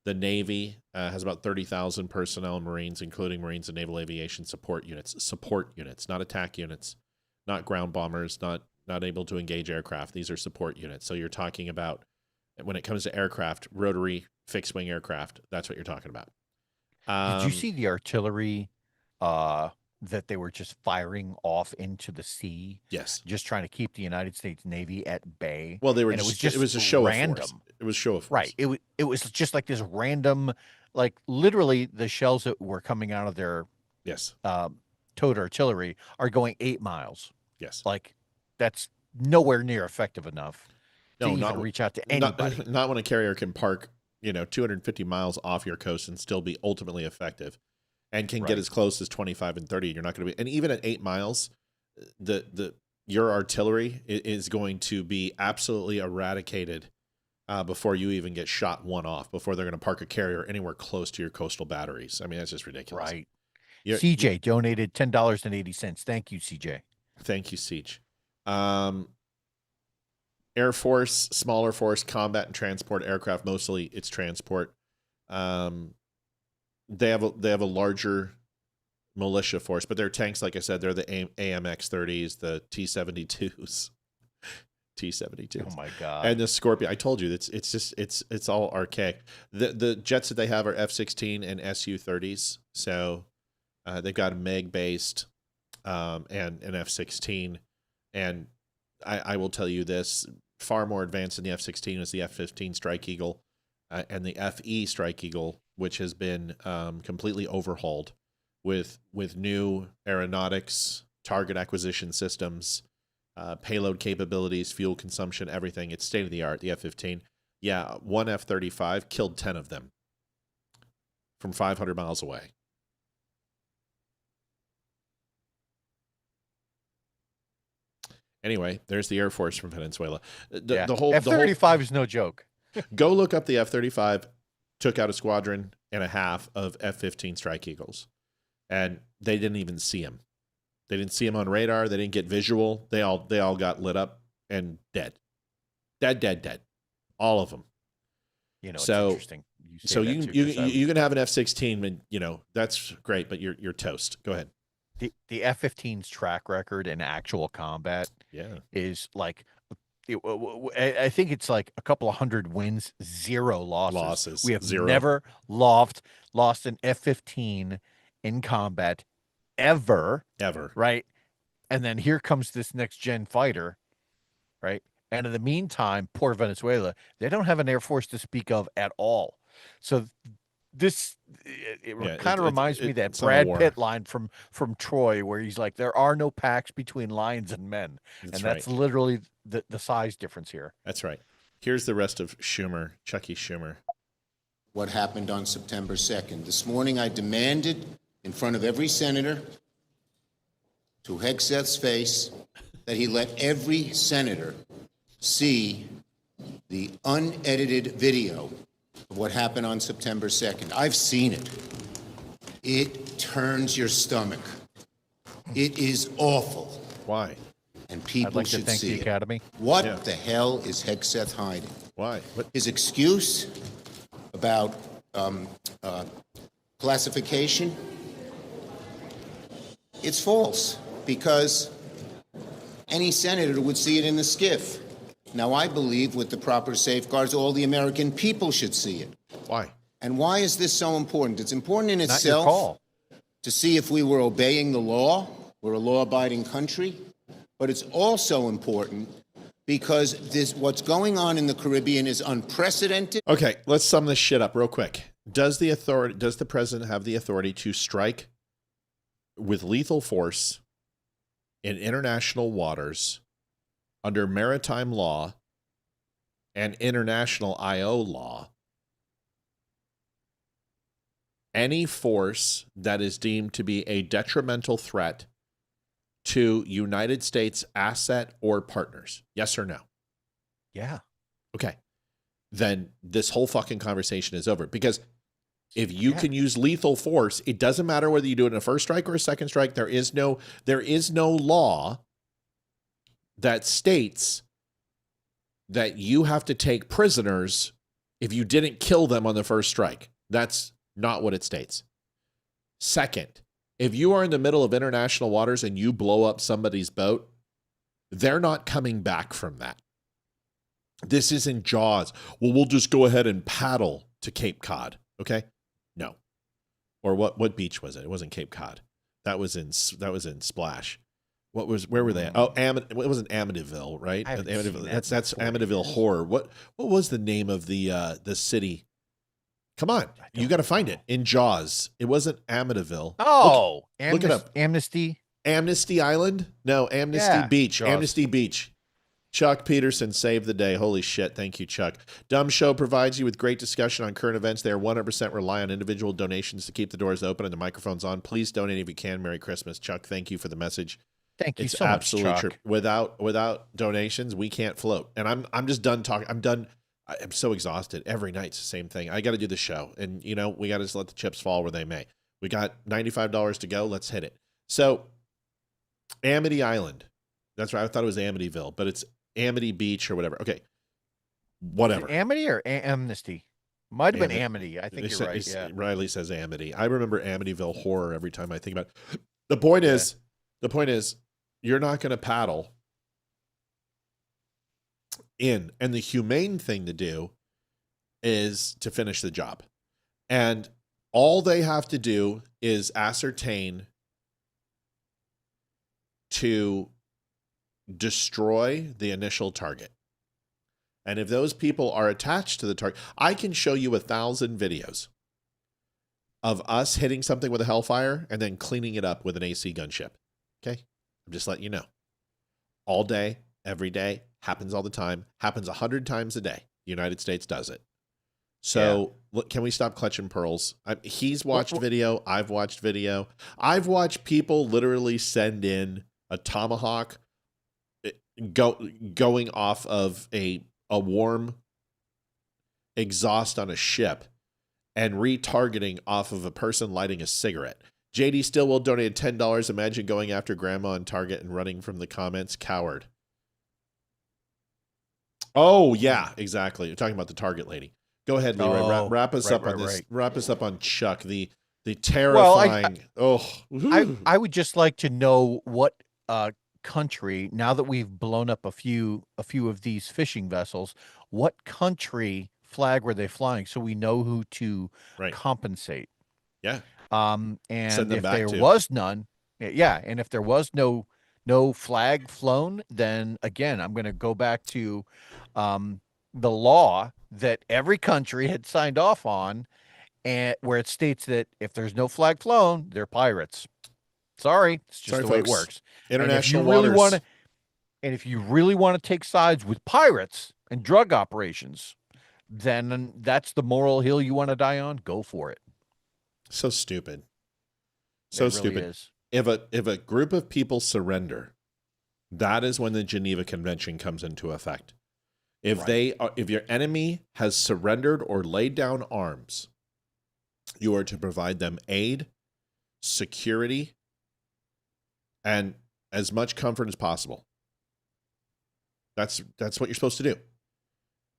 The Navy has about 30,000 personnel, Marines, including Marines and Naval Aviation support units. Support units, not attack units, not ground bombers, not able to engage aircraft. These are support units. So you're talking about, when it comes to aircraft, rotary, fixed-wing aircraft, that's what you're talking about. Did you see the artillery that they were just firing off into the sea? Yes. Just trying to keep the United States Navy at bay. Well, they were and just, it was a show random. of force. It was show of force. Right. It was just like this random, like literally the shells that were coming out of their yes towed artillery are going 8 miles. Yes. Like that's nowhere near effective enough to No, even not reach out to anybody. Not when a carrier can park, 250 miles off your coast and still be ultimately effective, and can get as close as 25 and 30. You're not going to be, and even at 8 miles, your artillery is going to be absolutely eradicated before you even get shot one off, before they're going to park a carrier anywhere close to your coastal batteries. I mean, that's just ridiculous. Right. CJ donated $10.80. Thank you, CJ. Thank you, Siege. Air Force, smaller force, combat and transport aircraft. Mostly it's transport. They have a larger militia force, but their tanks, like I said, they're the AMX-30s, the T-72s. T-72. Oh my God. And the Scorpion. I told you it's all archaic. The jets that they have are F-16 and Su-30s. So they've got a MiG based and an F-16. And I will tell you this, far more advanced than the F-16 is the F-15 Strike Eagle and the FE Strike Eagle, which has been completely overhauled with new aeronautics, target acquisition systems, payload capabilities, fuel consumption, everything. It's state of the art, the F-15. Yeah, one F-35 killed 10 of them from 500 miles away. Anyway, there's the Air Force from Venezuela. The whole F-35 is no joke. Go look up the F-35. Took out a squadron and a half of F-15 Strike Eagles, and they didn't even see him. They didn't see him on radar. They didn't get visual. They all got lit up and dead. Dead. All of them. It's interesting. You can have an F-16, and that's great, but you're toast. Go ahead. The F-15's track record in actual combat is like, I think it's like a couple of hundred wins, 0 losses. We have never lost an F-15 in combat ever. Right. And then here comes this next gen fighter. Right. And in the meantime, poor Venezuela, they don't have an Air Force to speak of at all. So this kind of reminds me of that Brad Pitt line from Troy, where he's like, there are no packs between lions and men. That's literally the size difference here. That's right. Here's the rest of Chucky Schumer. What happened on September 2nd. This morning I demanded in front of every senator, to Hegseth's face, that he let every senator see the unedited video of what happened on September 2nd. I've seen it. It turns your stomach. It is awful. Why? And people I'd like to should thank see the it. Academy. What the hell is Hegseth hiding? Why? His excuse about classification it's false because any senator would see it in the skiff. Now, I believe with the proper safeguards, all the American people should see it. Why? And why is this so important? It's important in Not your itself call. to see if we were obeying the law. We're a law-abiding country. But it's also important because what's going on in the Caribbean is unprecedented. Okay, let's sum this shit up real quick. Does the president have the authority to strike with lethal force in international waters under maritime law and international IO law any force that is deemed to be a detrimental threat to United States asset or partners? Yes or no? Yeah. Okay. Then this whole fucking conversation is over. Because if you can use lethal force, it doesn't matter whether you do it in a first strike or a second strike. There is no law that states that you have to take prisoners if you didn't kill them on the first strike. That's not what it states. Second, if you are in the middle of international waters and you blow up somebody's boat, they're not coming back from that. This isn't Jaws. Well, we'll just go ahead and paddle to Cape Cod. Okay? No. Or what beach was it? It wasn't Cape Cod. That was in Splash. Where were they at? Oh, it wasn't Amityville, right? Amityville. That's Amityville Horror. What was the name of the city? Come on, you got to find it in Jaws. It wasn't Amityville. Oh, look it up. Amnesty Island? No, Amnesty Beach. Jaws. Amnesty Beach. Chuck Peterson saved the day. Holy shit. Thank you, Chuck. Dumb Show provides you with great discussion on current events. They are 100% rely on individual donations to keep the doors open and the microphones on. Please donate if you can. Merry Christmas. Chuck, thank you for the message. Thank you It's so much, absolutely Chuck. true. Without donations, we can't float. And I'm just done talking. I'm done. I'm so exhausted. Every night's the same thing. I got to do the show. And, we got to just let the chips fall where they may. We got $95 to go. Let's hit it. So, Amity Island. That's right. I thought it was Amityville, but it's Amity Beach or whatever. Okay. Whatever. Amity or Amnesty? Might have been Amity. I think you're right. Yeah. Riley says Amity. I remember Amityville Horror every time I think about it. The point is, you're not going to paddle in. And the humane thing to do is to finish the job. And all they have to do is ascertain to destroy the initial target. And if those people are attached to the target, I can show you 1,000 videos of us hitting something with a Hellfire and then cleaning it up with an AC gunship. Okay? I'm just letting you know. All day, every day, happens all the time, happens 100 times a day. The United States does it. So look, can we stop clutching pearls? He's watched video. I've watched video. I've watched people literally send in a tomahawk going off of a warm exhaust on a ship and retargeting off of a person lighting a cigarette. JD Stillwell donated $10. Imagine going after grandma on Target and running from the comments. Coward. Oh, yeah, exactly. You're talking about the Target lady. Go ahead, Leeroy. Wrap us up on this. Wrap us up on Chuck, the terrifying. I would just like to know what country, now that we've blown up a few of these fishing vessels, what country flag were they flying so we know who to compensate? Yeah. And Send them if back there to. was none, and if there was no flag flown, then again, I'm going to go back to the law that every country had signed off on, and where it states that if there's no flag flown, they're pirates. Sorry, it's just the way it works. International waters. And if you really want to take sides with pirates and drug operations, then that's the moral hill you want to die on. Go for it. So stupid. So stupid. Really is. If a group of people surrender, that is when the Geneva Convention comes into effect. If your enemy has surrendered or laid down arms, you are to provide them aid, security, and as much comfort as possible. That's what you're supposed to do.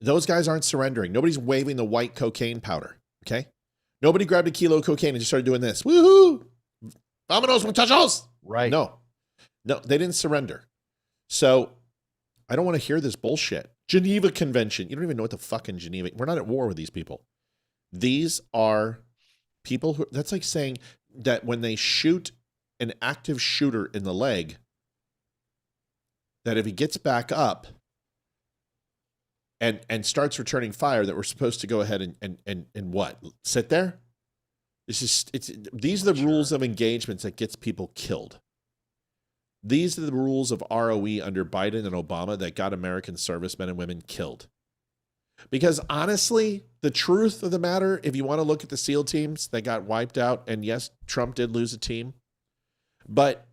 Those guys aren't surrendering. Nobody's waving the white cocaine powder, okay? Nobody grabbed a kilo of cocaine and just started doing this. Woohoo! Vámonos, muchachos! Right. No, they didn't surrender. So I don't want to hear this bullshit. Geneva Convention. You don't even know what the fucking Geneva. We're not at war with these people. These are people who, that's like saying that when they shoot an active shooter in the leg, that if he gets back up and starts returning fire, that we're supposed to go ahead and what? Sit there? These are the rules of engagements that gets people killed. These are the rules of ROE under Biden and Obama that got American servicemen and women killed. Because honestly, the truth of the matter, if you want to look at the SEAL teams that got wiped out, and yes, Trump did lose a team, but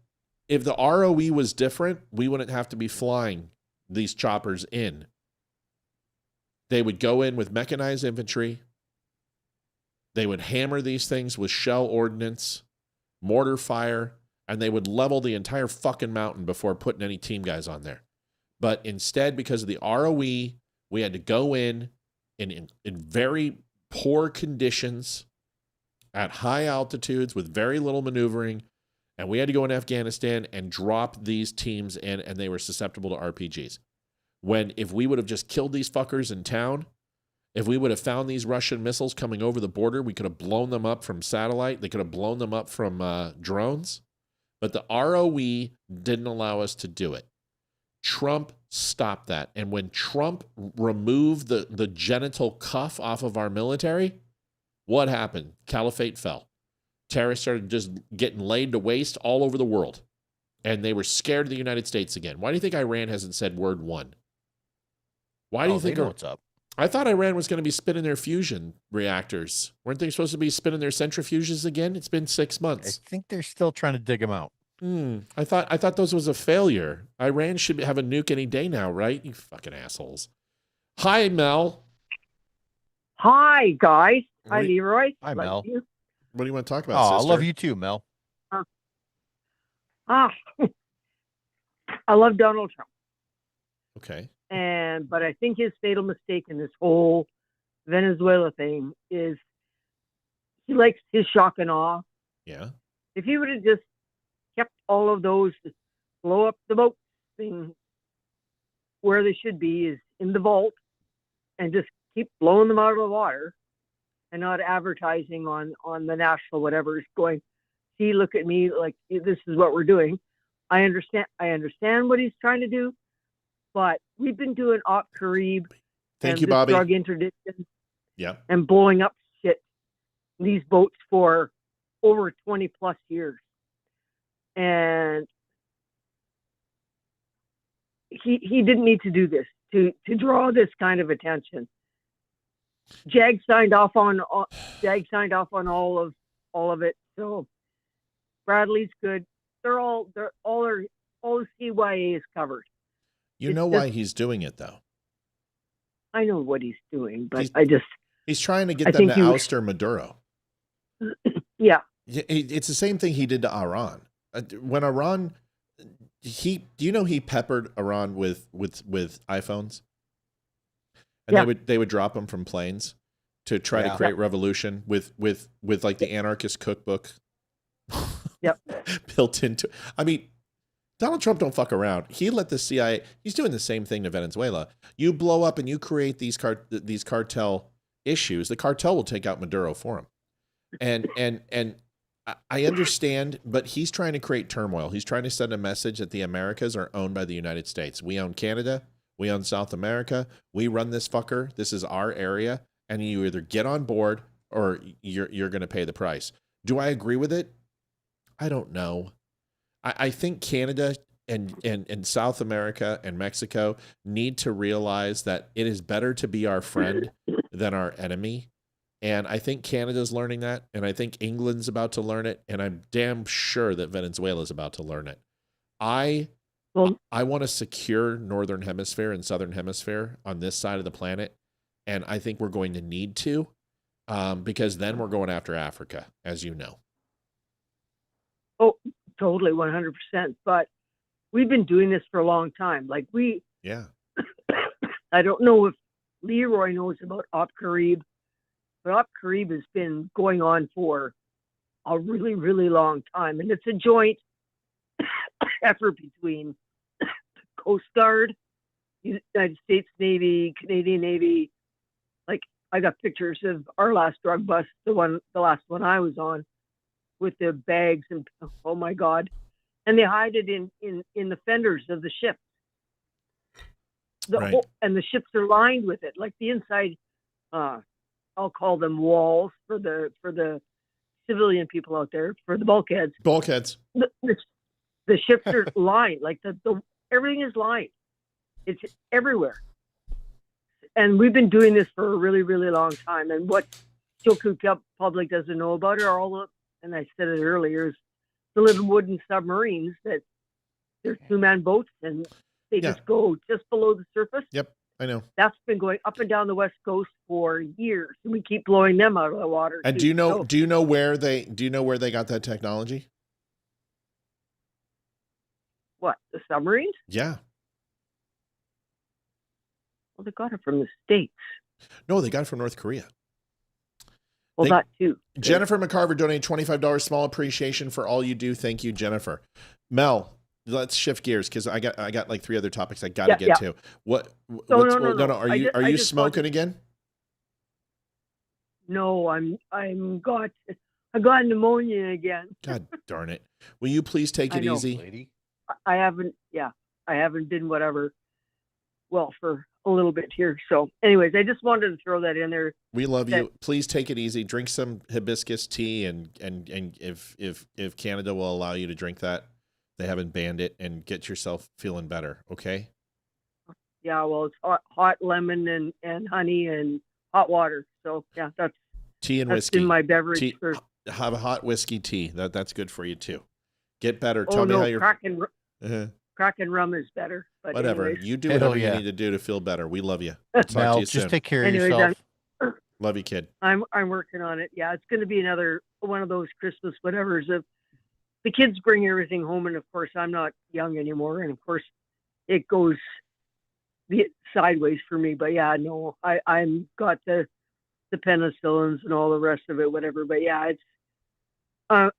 if the ROE was different, we wouldn't have to be flying these choppers in. They would go in with mechanized infantry. They would hammer these things with shell ordnance, mortar fire, and they would level the entire fucking mountain before putting any team guys on there. But instead, because of the ROE, we had to go in very poor conditions at high altitudes with very little maneuvering, and we had to go in Afghanistan and drop these teams in, and they were susceptible to RPGs. When if we would have just killed these fuckers in town, if we would have found these Russian missiles coming over the border, we could have blown them up from satellite. They could have blown them up from drones. But the ROE didn't allow us to do it. Trump stopped that. And when Trump removed the genital cuff off of our military, what happened? Caliphate fell. Terrorists started just getting laid to waste all over the world. And they were scared of the United States again. Why do you think Iran hasn't said word one? Why do you think they know what's up? I thought Iran was going to be spinning their fusion reactors. Weren't they supposed to be spinning their centrifuges again? It's been 6 months. I think they're still trying to dig them out. I thought those was a failure. Iran should have a nuke any day now, right? You fucking assholes. Hi, Mel. Hi, guys. Hi, Leeroy. Hi, Mel. What do you want to talk about, Oh, I sister? love you too, Mel. I love Donald Trump. Okay. But I think his fatal mistake in this whole Venezuela thing is he likes his shock and awe. Yeah. If he would have just kept all of those blow up the boat thing where they should be is in the vault and just keep blowing them out of the water and not advertising on the national whatever is going, see, look at me, like this is what we're doing. I understand what he's trying to do, but we've been doing Op Carib Thank and you, this Bobby. drug interdiction Yeah. and blowing up shit, these boats for over 20 plus years. And he didn't need to do this to draw this kind of attention. Jag signed off on all of it. So Bradley's good. All the CYA is covered. You know why he's doing it, though. I know what he's doing, but he's trying to get them to ouster Maduro. Yeah. It's the same thing he did to Iran. When Iran, do you know he peppered Iran with iPhones? And they would drop them from planes to try to create revolution with like the anarchist cookbook. Yep. Built into. I mean, Donald Trump don't fuck around. He let the CIA. He's doing the same thing to Venezuela. You blow up and you create these cartel issues. The cartel will take out Maduro for him. And I understand, but he's trying to create turmoil. He's trying to send a message that the Americas are owned by the United States. We own Canada. We own South America. We run this fucker. This is our area. And you either get on board or you're going to pay the price. Do I agree with it? I don't know. I think Canada and South America and Mexico need to realize that it is better to be our friend than our enemy. And I think Canada's learning that, and I think England's about to learn it, and I'm damn sure that Venezuela's about to learn it. I want to secure Northern Hemisphere and Southern Hemisphere on this side of the planet, and I think we're going to need to, because then we're going after Africa, as you know. Oh, totally, 100%. But we've been doing this for a long time. Like Yeah. I don't know if Leeroy knows about Op Carib, but Op Carib has been going on for a really, really long time. And it's a joint effort between the Coast Guard, United States Navy, Canadian Navy. Like, I got pictures of our last drug bust, the last one I was on, with the bags, and oh my God. And they hide it in the fenders of the ship. Right. And the ships are lined with it, like the inside, I'll call them walls for the civilian people out there, for the bulkheads. Bulkheads. The ships are lined, like everything is lined. It's everywhere. And we've been doing this for a really, really long time. And what Joku public doesn't know about it are all the, and I said it earlier, is the little wooden submarines that they're 2-man boats, and they just go just below the surface. Yep, I know. That's been going up and down the West Coast for years, and we keep blowing them out of the water. And do you know where they got that technology? What, the submarines? Yeah. Well, they got it from the States. No, they got it from North Korea. Well, that too. Jennifer McCarver donated $25. Small appreciation for all you do. Thank you, Jennifer. Mel, let's shift gears because I got like 3 other topics I got to get to. No. Are you smoking again? No, I got pneumonia again. God darn it! Will you please take it easy, lady? I haven't been whatever. Well, for a little bit here. So, anyways, I just wanted to throw that in there. We love you. Please take it easy. Drink some hibiscus tea, and if Canada will allow you to drink that, they haven't banned it, and get yourself feeling better. Okay. Yeah, well, it's hot lemon and honey and hot water. So yeah, that's tea and whiskey in my beverage. Have a hot whiskey tea. That's good for you too. Get better. Oh, Tell me how you're. Cracking rum is better. But whatever. anyways. You do whatever you need to do to feel better. We love you. Talk to you soon. Just take care of yourself. Love you, kid. I'm working on it. Yeah, it's going to be another one of those Christmas whatevers of the kids bring everything home, and of course I'm not young anymore, and of course it goes sideways for me. But yeah, no, I'm got the penicillins and all the rest of it, whatever. But yeah, it's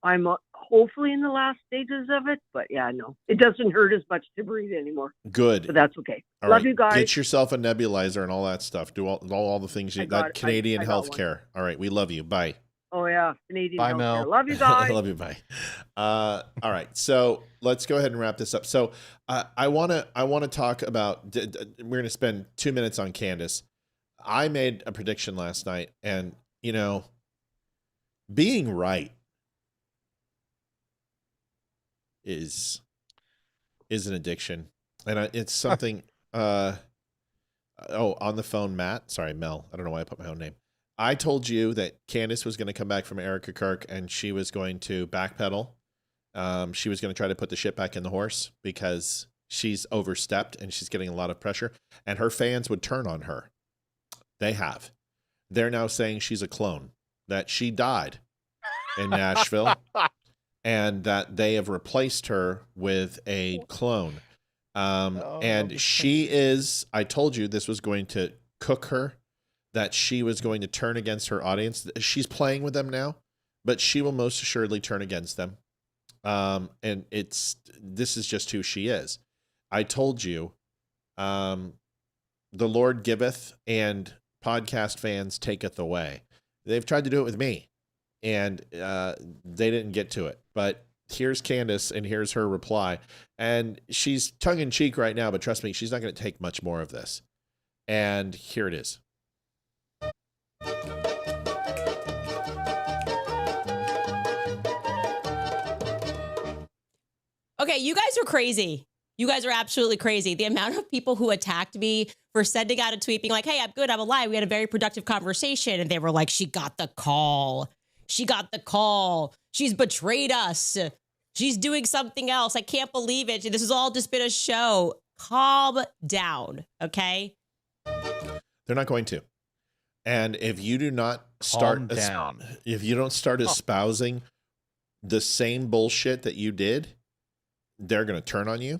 I'm hopefully in the last stages of it. But yeah, no, it doesn't hurt as much to breathe anymore. Good. But that's okay. All Love right. you guys. Get yourself a nebulizer and all that stuff. Do all the things Canadian healthcare. All right, we love you. Bye. Oh yeah, Canadian Bye, healthcare. Mel. Love you guys. I love you. Bye. All right, so let's go ahead and wrap this up. So I want to talk about. We're going to spend 2 minutes on Candace. I made a prediction last night, and being right is an addiction, and it's something. On the phone, Matt. Sorry, Mel. I don't know why I put my own name. I told you that Candace was going to come back from Erica Kirk and she was going to backpedal. She was going to try to put the shit back in the horse because she's overstepped and she's getting a lot of pressure, and her fans would turn on her. They have. They're now saying she's a clone, that she died in Nashville and that they have replaced her with a clone. And she is, I told you this was going to cook her, that she was going to turn against her audience. She's playing with them now, but she will most assuredly turn against them. And this is just who she is. I told you, the Lord giveth and podcast fans taketh away. They've tried to do it with me, and they didn't get to it. But here's Candace, and here's her reply. And she's tongue in cheek right now, but trust me, she's not going to take much more of this. And here it is. Okay, you guys are crazy. You guys are absolutely crazy. The amount of people who attacked me for sending out a tweet being like, hey, I'm good, I'm alive. We had a very productive conversation. And they were like, she got the call. She got the call. She's betrayed us. She's doing something else. I can't believe it. This has all just been a show. Calm down, okay? They're not going to. And if you do not start down, if you don't start espousing the same bullshit that you did, they're going to turn on you.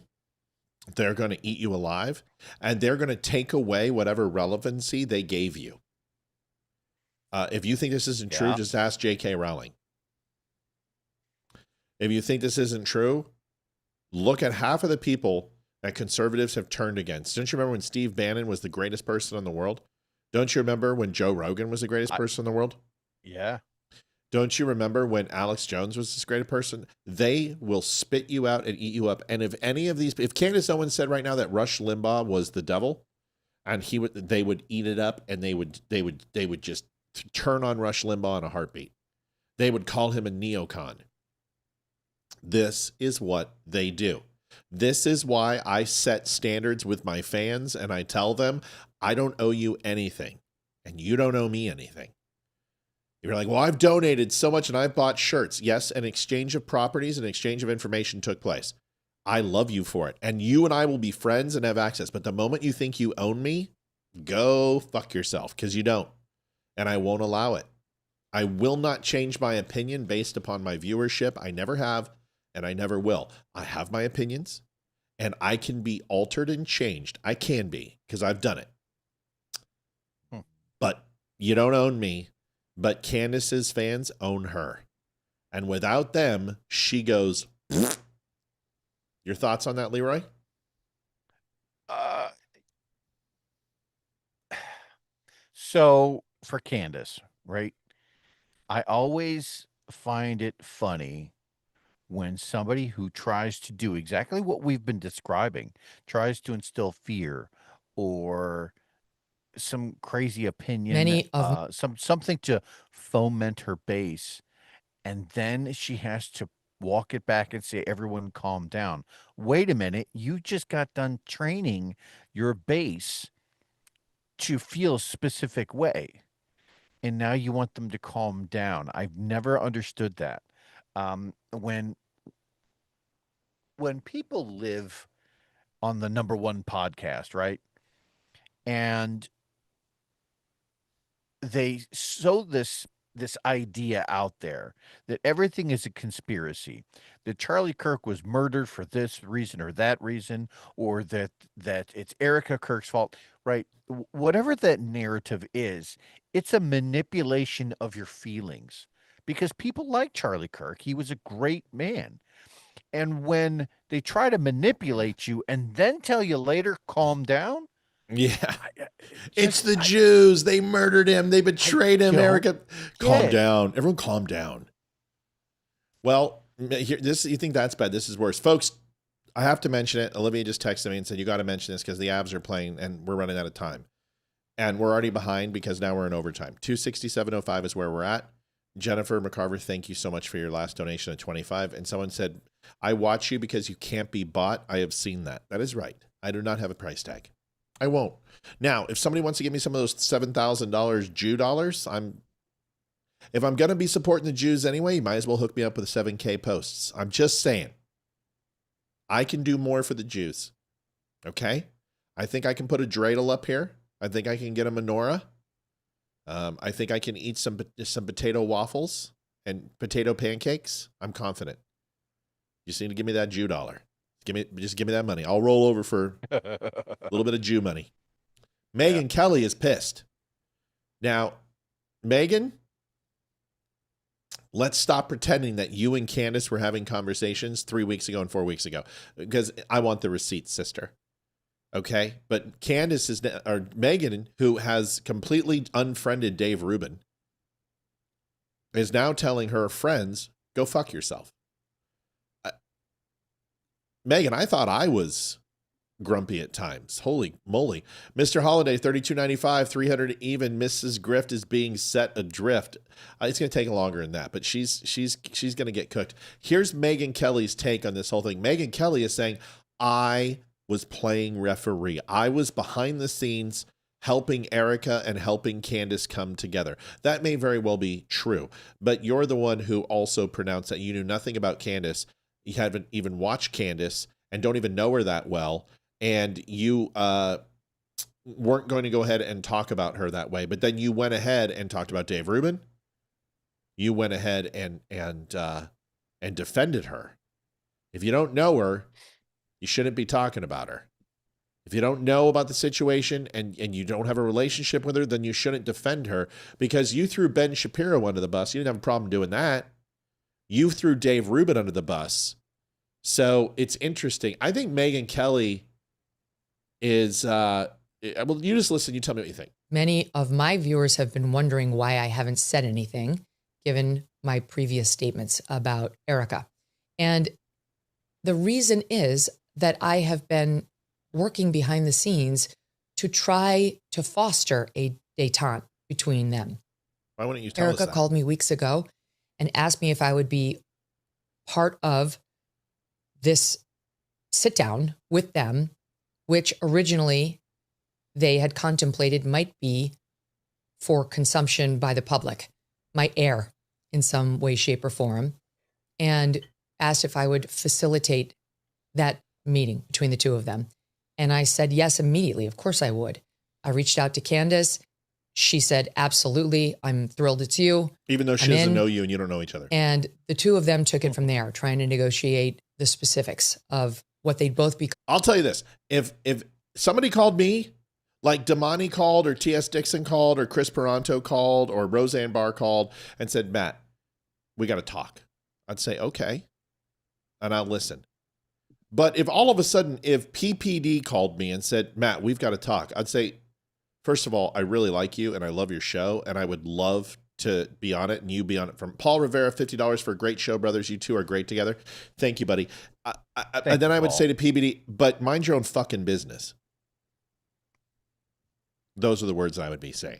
They're going to eat you alive, and they're going to take away whatever relevancy they gave you. If you think this isn't true, just ask J.K. Rowling. If you think this isn't true, Look at half of the people that conservatives have turned against. Don't you remember when Steve Bannon was the greatest person in the world? Don't you remember when Joe Rogan was the greatest person in the world? Yeah. Don't you remember when Alex Jones was this great person? They will spit you out and eat you up. And if any of these, if Candace Owens said right now that Rush Limbaugh was the devil, and they would eat it up, and they would just turn on Rush Limbaugh in a heartbeat. They would call him a neocon. This is what they do. This is why I set standards with my fans, and I tell them, I don't owe you anything, and you don't owe me anything. You're like, well, I've donated so much and I've bought shirts. Yes, an exchange of properties, an exchange of information took place. I love you for it. And you and I will be friends and have access. But the moment you think you own me, go fuck yourself, because you don't. And I won't allow it. I will not change my opinion based upon my viewership. I never have, and I never will. I have my opinions, and I can be altered and changed. I can be, because I've done it. But you don't own me. But Candace's fans own her. And without them, she goes. Your thoughts on that, Leeroy? So for Candace, right? I always find it funny when somebody who tries to do exactly what we've been describing, tries to instill fear or some crazy opinion, Many of something to foment her base, and then she has to walk it back and say, everyone calm down. Wait a minute, you just got done training your base to feel a specific way, and now you want them to calm down. I've never understood that. When people live on the number one podcast, right? And they sow this idea out there that everything is a conspiracy, that Charlie Kirk was murdered for this reason or that reason, or that it's Erica Kirk's fault, right? Whatever that narrative is, it's a manipulation of your feelings, because people like Charlie Kirk. He was a great man. And when they try to manipulate you and then tell you later, calm down. Yeah. It's the Jews. They murdered him. They betrayed him. Erica, calm down. Everyone calm down. Well, here, you think that's bad. This is worse. Folks, I have to mention it. Olivia just texted me and said, you got to mention this because the Avs are playing and we're running out of time. And we're already behind because now we're in overtime. 267.05 is where we're at. Jennifer McCarver, thank you so much for your last donation of 25. And someone said, I watch you because you can't be bought. I have seen that. That is right. I do not have a price tag. I won't. Now, if somebody wants to give me some of those $7,000 Jew dollars, if I'm going to be supporting the Jews anyway, you might as well hook me up with 7K posts. I'm just saying. I can do more for the Jews. Okay? I think I can put a dreidel up here. I think I can get a menorah. I think I can eat some potato waffles and potato pancakes. I'm confident. You just need to give me that Jew dollar. Just give me that money. I'll roll over for a little bit of Jew money. Megyn Kelly is pissed. Now, Megyn, let's stop pretending that you and Candace were having conversations 3 weeks ago and 4 weeks ago, because I want the receipts, sister. Okay? But Candace or Megyn, who has completely unfriended Dave Rubin, is now telling her friends, go fuck yourself. Megyn, I thought I was grumpy at times. Holy moly. Mr. Holiday, $32.95, 300 even. Mrs. Grift is being set adrift. It's going to take longer than that, but she's going to get cooked. Here's Megyn Kelly's take on this whole thing. Megyn Kelly is saying, I was playing referee. I was behind the scenes helping Erica and helping Candace come together. That may very well be true, but you're the one who also pronounced that you knew nothing about Candace. You haven't even watched Candace and don't even know her that well. And you weren't going to go ahead and talk about her that way. But then you went ahead and talked about Dave Rubin. You went ahead and defended her. If you don't know her, you shouldn't be talking about her. If you don't know about the situation and you don't have a relationship with her, then you shouldn't defend her, because you threw Ben Shapiro under the bus. You didn't have a problem doing that. You threw Dave Rubin under the bus. So it's interesting. I think Megyn Kelly is, well, you just listen, you tell me what you think. Many of my viewers have been wondering why I haven't said anything, given my previous statements about Erica. And the reason is that I have been working behind the scenes to try to foster a détente between them. Why wouldn't you tell us Erica that? called me weeks ago and asked me if I would be part of this sit down with them, which originally they had contemplated might be for consumption by the public, might air in some way, shape, or form, and asked if I would facilitate that meeting between the two of them. And I said yes immediately. Of course I would. I reached out to Candace. She said, absolutely. I'm thrilled it's you. Even though she I'm doesn't in. know you and you don't know each other. And the two of them took it from there, trying to negotiate the specifics of what they'd both be. I'll tell you this. If somebody called me, like Damani called or T.S. Dixon called or Chris Peranto called or Roseanne Barr called and said, Matt, we got to talk. I'd say, okay. And I'll listen. But if all of a sudden, if PPD called me and said, Matt, we've got to talk, I'd say, first of all, I really like you and I love your show and I would love to be on it and you be on it. From Paul Rivera, $50 for a great show, brothers. You two are great together. Thank you, buddy. And then I would say to PPD, but mind your own fucking business. Those are the words I would be saying.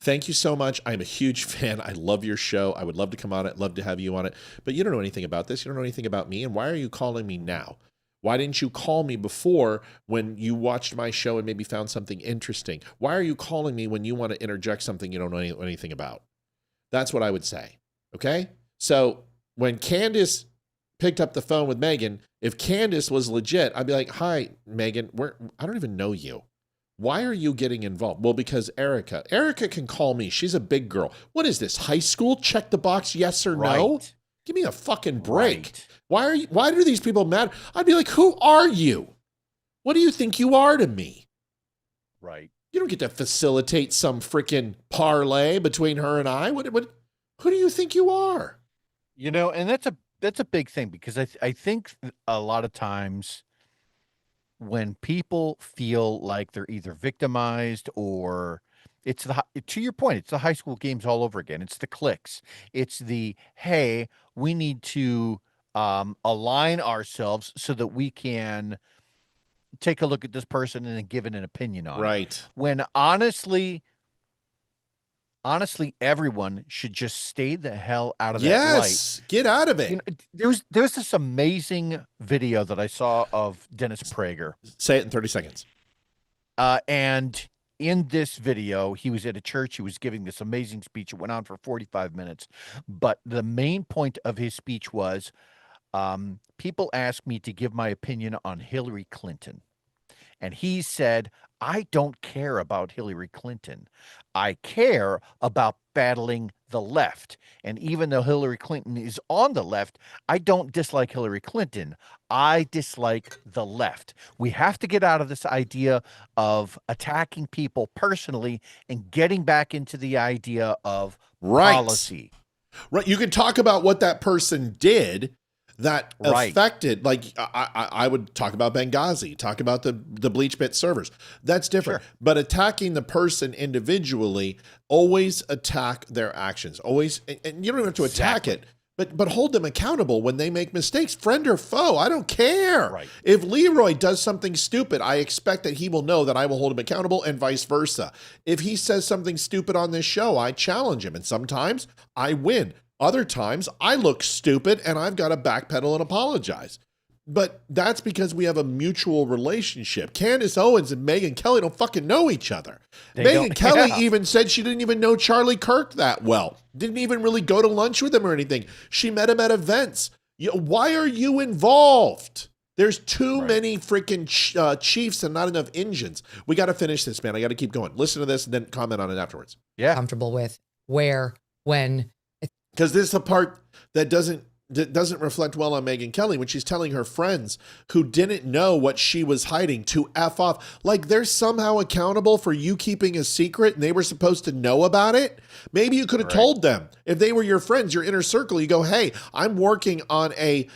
Thank you so much. I'm a huge fan. I love your show. I would love to come on it, love to have you on it. But you don't know anything about this. You don't know anything about me. And why are you calling me now? Why didn't you call me before when you watched my show and maybe found something interesting? Why are you calling me when you want to interject something you don't know anything about? That's what I would say. Okay? So when Candace picked up the phone with Megyn, if Candace was legit, I'd be like, hi, Megyn, I don't even know you. Why are you getting involved? Well, because Erica can call me. She's a big girl. What is this, high school? Check the box, yes or no? Give me a fucking break. Right. Why do these people matter? I'd be like, who are you? What do you think you are to me? Right. You don't get to facilitate some freaking parlay between her and I. Who do you think you are? You know, and that's a big thing because I think a lot of times when people feel like they're either victimized or to your point, it's the high school games all over again. It's the clicks. It's the, hey, we need to align ourselves so that we can take a look at this person and then give it an opinion on it. Right. When honestly, everyone should just stay the hell out of that light. Yes, get out of it. You know, there's this amazing video that I saw of Dennis Prager. Say it in 30 seconds. And in this video, he was at a church. He was giving this amazing speech. It went on for 45 minutes. But the main point of his speech was, people ask me to give my opinion on Hillary Clinton. And he said, I don't care about Hillary Clinton. I care about battling the left. And even though Hillary Clinton is on the left, I don't dislike Hillary Clinton. I dislike the left. We have to get out of this idea of attacking people personally and getting back into the idea of policy. Right. You can talk about what that person did that affected, like I would talk about Benghazi, talk about the bleach pit servers. That's different. Sure. But attacking the person individually, always attack their actions. Always, and you don't even have to attack it, but hold them accountable when they make mistakes, friend or foe. I don't care. Right. If Leeroy does something stupid, I expect that he will know that I will hold him accountable and vice versa. If he says something stupid on this show, I challenge him. And sometimes I win. Other times I look stupid and I've got to backpedal and apologize. But that's because we have a mutual relationship. Candace Owens and Megyn Kelly don't fucking know each other. Megyn Kelly even said she didn't even know Charlie Kirk that well. Didn't even really go to lunch with him or anything. She met him at events. Why are you involved? There's too many freaking chiefs and not enough Indians. We got to finish this, man. I got to keep going. Listen to this and then comment on it afterwards. Yeah. Comfortable with where, when. Because this is the part that doesn't doesn't reflect well on Megyn Kelly when she's telling her friends who didn't know what she was hiding to F off. Like they're somehow accountable for you keeping a secret and they were supposed to know about it. Maybe you could have told them. If they were your friends, your inner circle, you go, hey, I'm working on a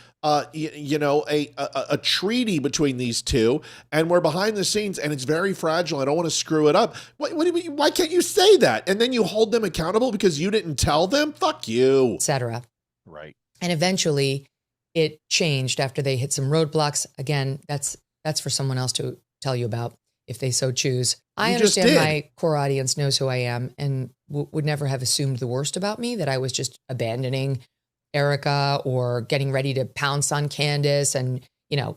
treaty between these two, and we're behind the scenes, and it's very fragile. I don't want to screw it up. What do you mean? Why can't you say that? And then you hold them accountable because you didn't tell them? Fuck you. Etc. Right. And eventually it changed after they hit some roadblocks. Again, that's for someone else to tell you about if they so choose. I understand my core audience knows who I am and would never have assumed the worst about me, that I was just abandoning Erica or getting ready to pounce on Candace and,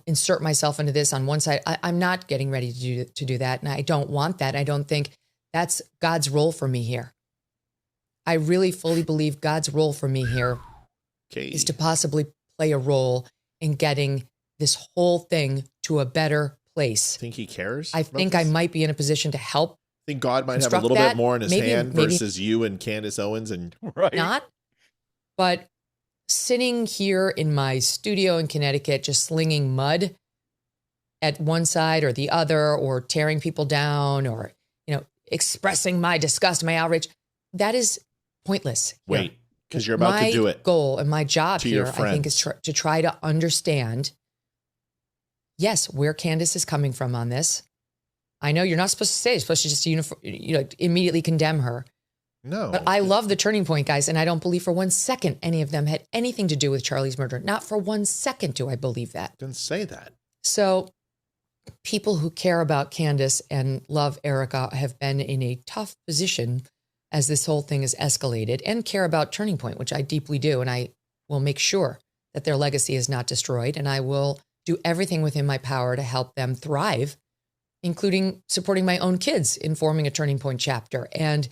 insert myself into this on one side. I'm not getting ready to do that. And I don't want that. I don't think that's God's role for me here. I really fully believe God's role for me here is to possibly play a role in getting this whole thing to a better place. Think he cares? I think I might be in a position to help. I think God might have a little bit more in his hand versus you and Candace Owens and not. But sitting here in my studio in Connecticut, just slinging mud at one side or the other, or tearing people down, or expressing my disgust, my outrage, that is pointless. Wait, because you're about to do it. My goal and my job here, I think, is to try to understand, yes, where Candace is coming from on this. I know you're not supposed to say it. You're supposed to just immediately condemn her. No. But I love the turning point, guys, and I don't believe for 1 second any of them had anything to do with Charlie's murder. Not for 1 second do I believe that. Didn't say that. So people who care about Candace and love Erica have been in a tough position as this whole thing has escalated, and care about Turning Point, which I deeply do. And I will make sure that their legacy is not destroyed. And I will do everything within my power to help them thrive, including supporting my own kids in forming a Turning Point chapter and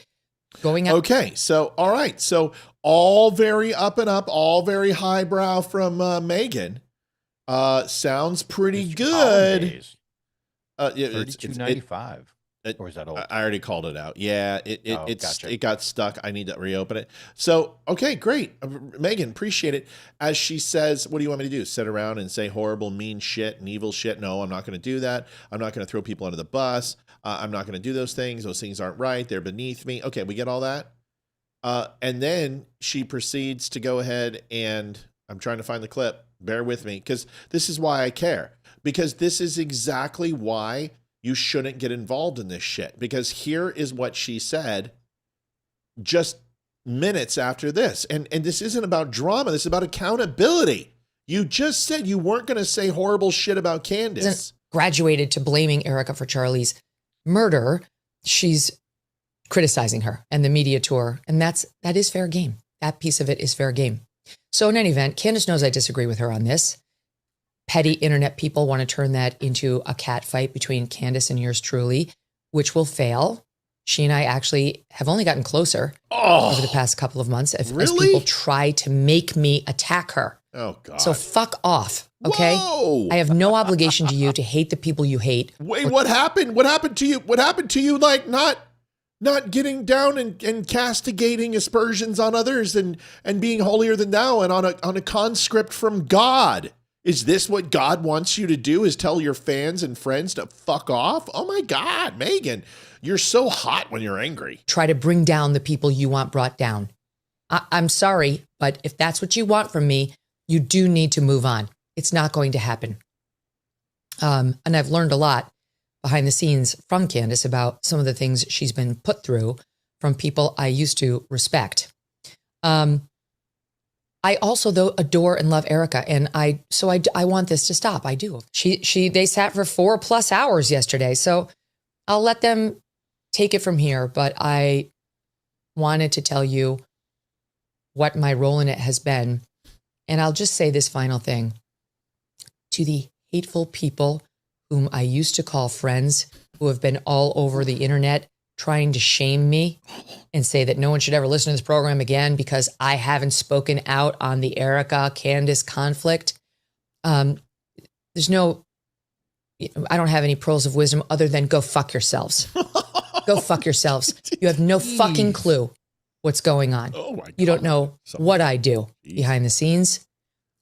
going out. Okay. So, all right. So all very up and up, all very highbrow from Megyn. Sounds pretty good. Yeah, $32.95. Or is that old? I already called it out. Yeah, Gotcha. it got stuck. I need to reopen it. So, okay, great. Megyn, appreciate it. As she says, what do you want me to do? Sit around and say horrible, mean shit and evil shit? No, I'm not going to do that. I'm not going to throw people under the bus. I'm not going to do those things. Those things aren't right. They're beneath me. Okay, we get all that. And then she proceeds to go ahead and I'm trying to find the clip. Bear with me, because this is why I care. Because this is exactly why you shouldn't get involved in this shit, because here is what she said just minutes after this. And this isn't about drama. This is about accountability. You just said you weren't going to say horrible shit about Candace. Graduated to blaming Erica for Charlie's murder. She's criticizing her and the media tour. And that is fair game. That piece of it is fair game. So in any event, Candace knows I disagree with her on this. Petty internet people want to turn that into a cat fight between Candace and yours truly, which will fail. She and I actually have only gotten closer over the past couple of months as people try to make me attack her. Oh, God. So fuck off, okay? Whoa. I have no obligation to you to hate the people you hate. Wait, what happened? What happened to you? What happened to you, like, not getting down and castigating aspersions on others and being holier than thou and on a conscript from God? Is this what God wants you to do, is tell your fans and friends to fuck off? Oh my God, Megyn, you're so hot when you're angry. Try to bring down the people you want brought down. I'm sorry, but if that's what you want from me, you do need to move on. It's not going to happen. And I've learned a lot behind the scenes from Candace about some of the things she's been put through from people I used to respect. I also, though, adore and love Erica, and I want this to stop. I do. They sat for 4+ hours yesterday, so I'll let them take it from here. But I wanted to tell you what my role in it has been, and I'll just say this final thing to the hateful people whom I used to call friends, who have been all over the internet trying to shame me and say that no one should ever listen to this program again because I haven't spoken out on the Erica-Candace conflict. I don't have any pearls of wisdom other than go fuck yourselves. Go fuck yourselves. You have no fucking clue what's going on. Oh my God. You don't know what I do behind the scenes.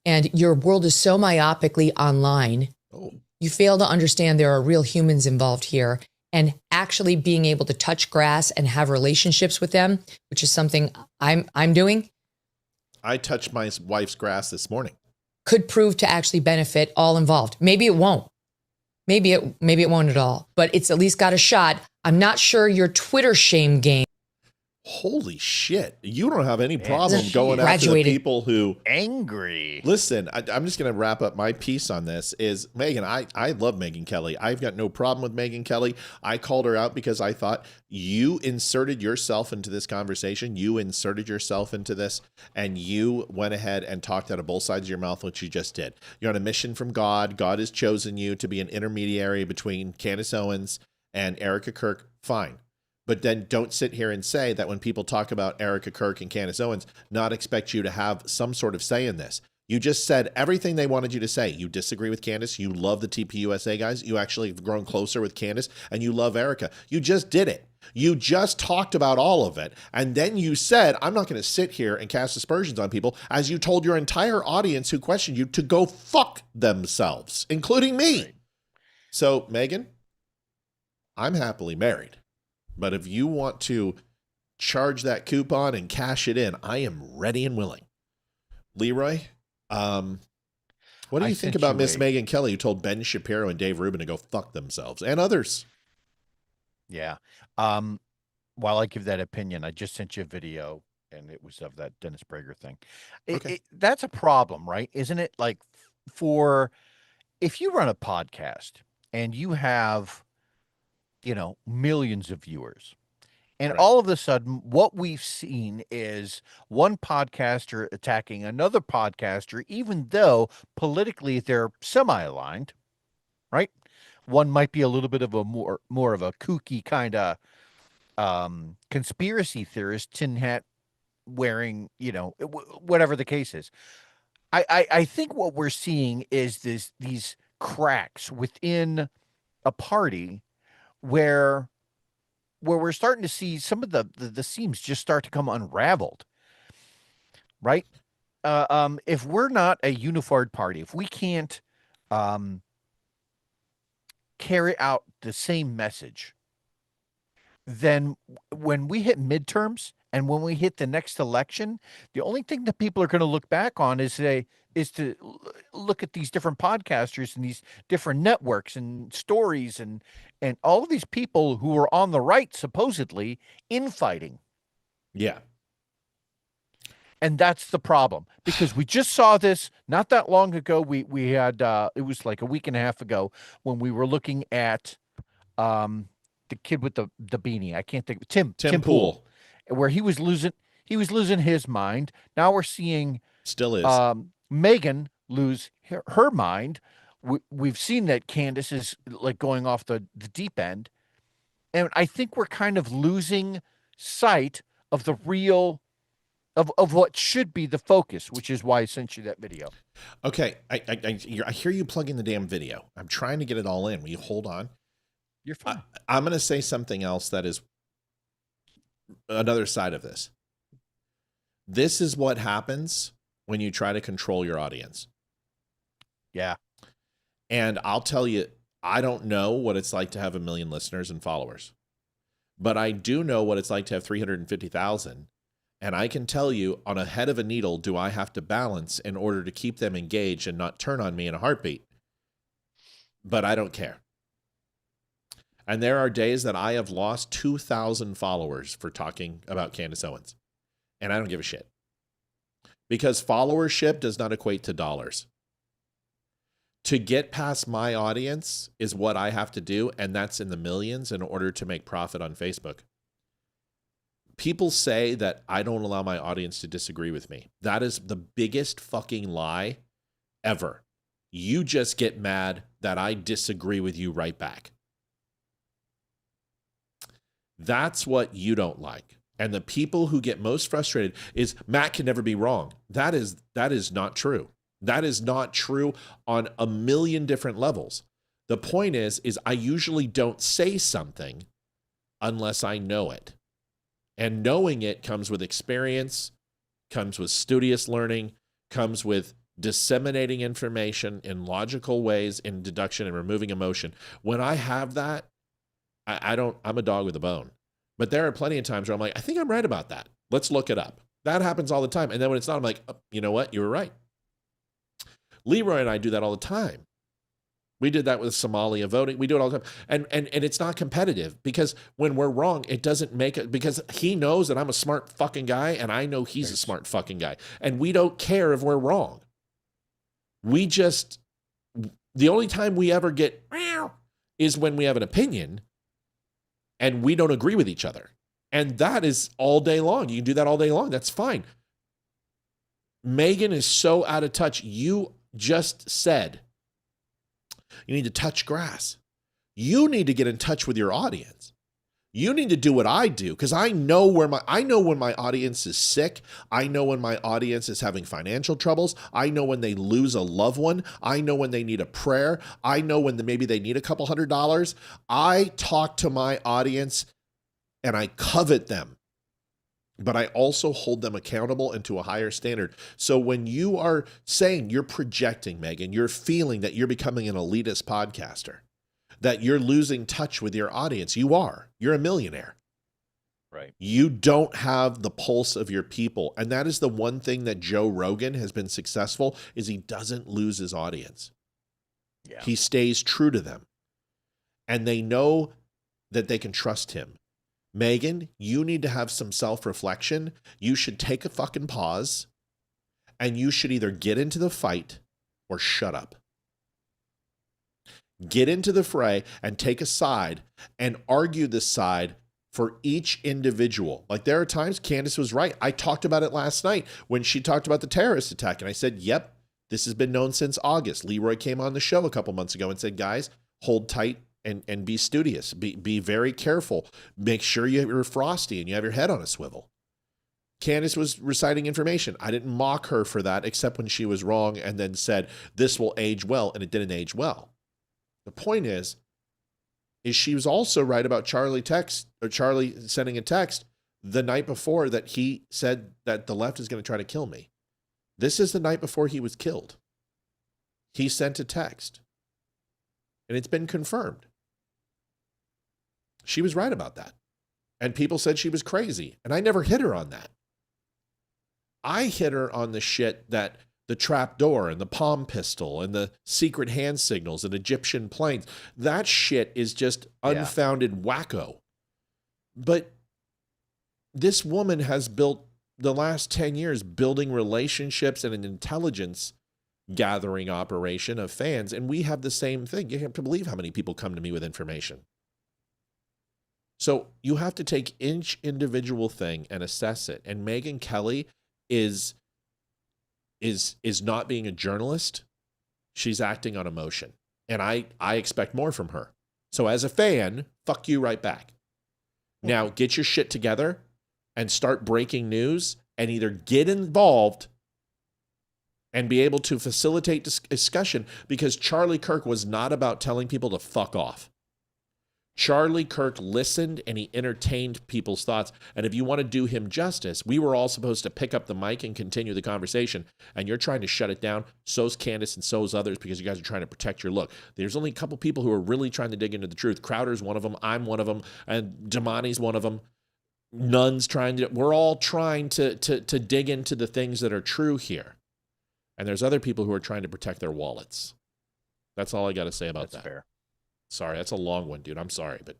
And your world is so myopically online. Oh. You fail to understand there are real humans involved here, and actually being able to touch grass and have relationships with them, which is something I'm doing. I touched my wife's grass this morning. Could prove to actually benefit all involved. Maybe it won't. Maybe it won't at all, but it's at least got a shot. I'm not sure your Twitter shame game. Holy shit. You don't have any problem going after the people who angry. Listen, I'm just going to wrap up my piece on this is Megyn. I love Megyn Kelly. I've got no problem with Megyn Kelly. I called her out because I thought you inserted yourself into this conversation. You inserted yourself into this and you went ahead and talked out of both sides of your mouth, which you just did. You're on a mission from God. God has chosen you to be an intermediary between Candace Owens and Erica Kirk. Fine. But then don't sit here and say that when people talk about Erica Kirk and Candace Owens, not expect you to have some sort of say in this. You just said everything they wanted you to say. You disagree with Candace. You love the TPUSA guys. You actually have grown closer with Candace and you love Erica. You just did it. You just talked about all of it. And then you said, I'm not going to sit here and cast aspersions on people, as you told your entire audience who questioned you to go fuck themselves, including me. So, Megyn, I'm happily married. But if you want to charge that coupon and cash it in, I am ready and willing. Leeroy, what do you think about Miss Megyn Kelly, who told Ben Shapiro and Dave Rubin to go fuck themselves and others? Yeah. While I give that opinion, I just sent you a video, and it was of that Dennis Prager thing. That's a problem, right? Isn't it? Like, if you run a podcast and you have, millions of viewers. And all of a sudden, what we've seen is one podcaster attacking another podcaster, even though politically they're semi-aligned, right? One might be a little bit of a more of a kooky kind of conspiracy theorist, tin hat wearing, whatever the case is. I think what we're seeing is these cracks within a party where we're starting to see some of the seams just start to come unraveled, right? If we're not a unified party, if we can't carry out the same message, then when we hit midterms and when we hit the next election, the only thing that people are going to look back on is to look at these different podcasters and these different networks and stories and all of these people who are on the right, supposedly infighting. Yeah. And that's the problem, because we just saw this not that long ago. We had, it was like a week and a half ago when we were looking at the kid with the beanie. I can't think of Tim Pool, where he was losing his mind. Now we're seeing still is Megyn lose her mind. We've seen that Candace is like going off the deep end. And I think we're kind of losing sight of the real of what should be the focus, which is why I sent you that video. Okay. I hear you plugging the damn video. I'm trying to get it all in. Will you hold on? You're fine. I'm going to say something else that is another side of this. This is what happens when you try to control your audience. Yeah. And I'll tell you, I don't know what it's like to have 1 million listeners and followers, but I do know what it's like to have 350,000. And I can tell you, on a head of a needle, do I have to balance in order to keep them engaged and not turn on me in a heartbeat. But I don't care. And there are days that I have lost 2,000 followers for talking about Candace Owens. And I don't give a shit. Because followership does not equate to dollars. To get past my audience is what I have to do, and that's in the millions in order to make profit on Facebook. People say that I don't allow my audience to disagree with me. That is the biggest fucking lie ever. You just get mad that I disagree with you right back. That's what you don't like. And the people who get most frustrated is Matt can never be wrong. That is not true. That is not true on 1 million different levels. The point is I usually don't say something unless I know it. And knowing it comes with experience, comes with studious learning, comes with disseminating information in logical ways, in deduction and removing emotion. When I have that, I'm a dog with a bone. But there are plenty of times where I'm like, I think I'm right about that. Let's look it up. That happens all the time. And then when it's not, I'm like, oh, you know what? You were right. Leeroy and I do that all the time. We did that with Somalia voting. We do it all the time. And it's not competitive, because when we're wrong, it doesn't make it, because he knows that I'm a smart fucking guy and I know he's a smart fucking guy. And we don't care if we're wrong. We just, the only time we ever get is when we have an opinion and we don't agree with each other. And that is all day long. You can do that all day long. That's fine. Megan is so out of touch. You just said you need to touch grass. You need to get in touch with your audience. You need to do what I do, because I know when my audience is sick. I know when my audience is having financial troubles. I know when they lose a loved one. I know when they need a prayer. I know when maybe they need a couple $100. I talk to my audience and I covet them, but I also hold them accountable and to a higher standard. So when you are saying you're projecting, Megan, you're feeling that you're becoming an elitist podcaster, that you're losing touch with your audience. You're a millionaire. Right. You don't have the pulse of your people. And that is the one thing that Joe Rogan has been successful, is he doesn't lose his audience. Yeah. He stays true to them. And they know that they can trust him. Megan, you need to have some self-reflection. You should take a fucking pause, and you should either get into the fight or shut up. Get into the fray and take a side and argue the side for each individual. Like, there are times Candace was right. I talked about it last night when she talked about the terrorist attack, and I said, yep, this has been known since August. Leeroy came on the show a couple months ago and said, guys, hold tight and be studious. Be very careful. Make sure you're frosty and you have your head on a swivel. Candace was reciting information. I didn't mock her for that, except when she was wrong and then said, this will age well, and it didn't age well. The point is she was also right about Charlie sending a text the night before that he said that the left is going to try to kill me. This is the night before he was killed. He sent a text, and it's been confirmed. She was right about that. And people said she was crazy, and I never hit her on that. I hit her on the shit that the trap door and the palm pistol and the secret hand signals and Egyptian planes, that shit is just unfounded wacko. But this woman has built the last 10 years building relationships and an intelligence gathering operation of fans, and we have the same thing. You have to believe how many people come to me with information. So you have to take each individual thing and assess it. And Megyn Kelly is not being a journalist. She's acting on emotion. And I expect more from her. So as a fan, fuck you right back. Now get your shit together and start breaking news, and either get involved and be able to facilitate discussion, because Charlie Kirk was not about telling people to fuck off. Charlie Kirk listened and he entertained people's thoughts. And if you want to do him justice, we were all supposed to pick up the mic and continue the conversation. And you're trying to shut it down. So's Candace and so's others, because you guys are trying to protect your look. There's only a couple people who are really trying to dig into the truth. Crowder's one of them. I'm one of them. And Damani's one of them. Nunn's trying to. We're all trying to dig into the things that are true here. And there's other people who are trying to protect their wallets. That's all I got to say about that. Fair. Sorry, that's a long one, dude. I'm sorry, but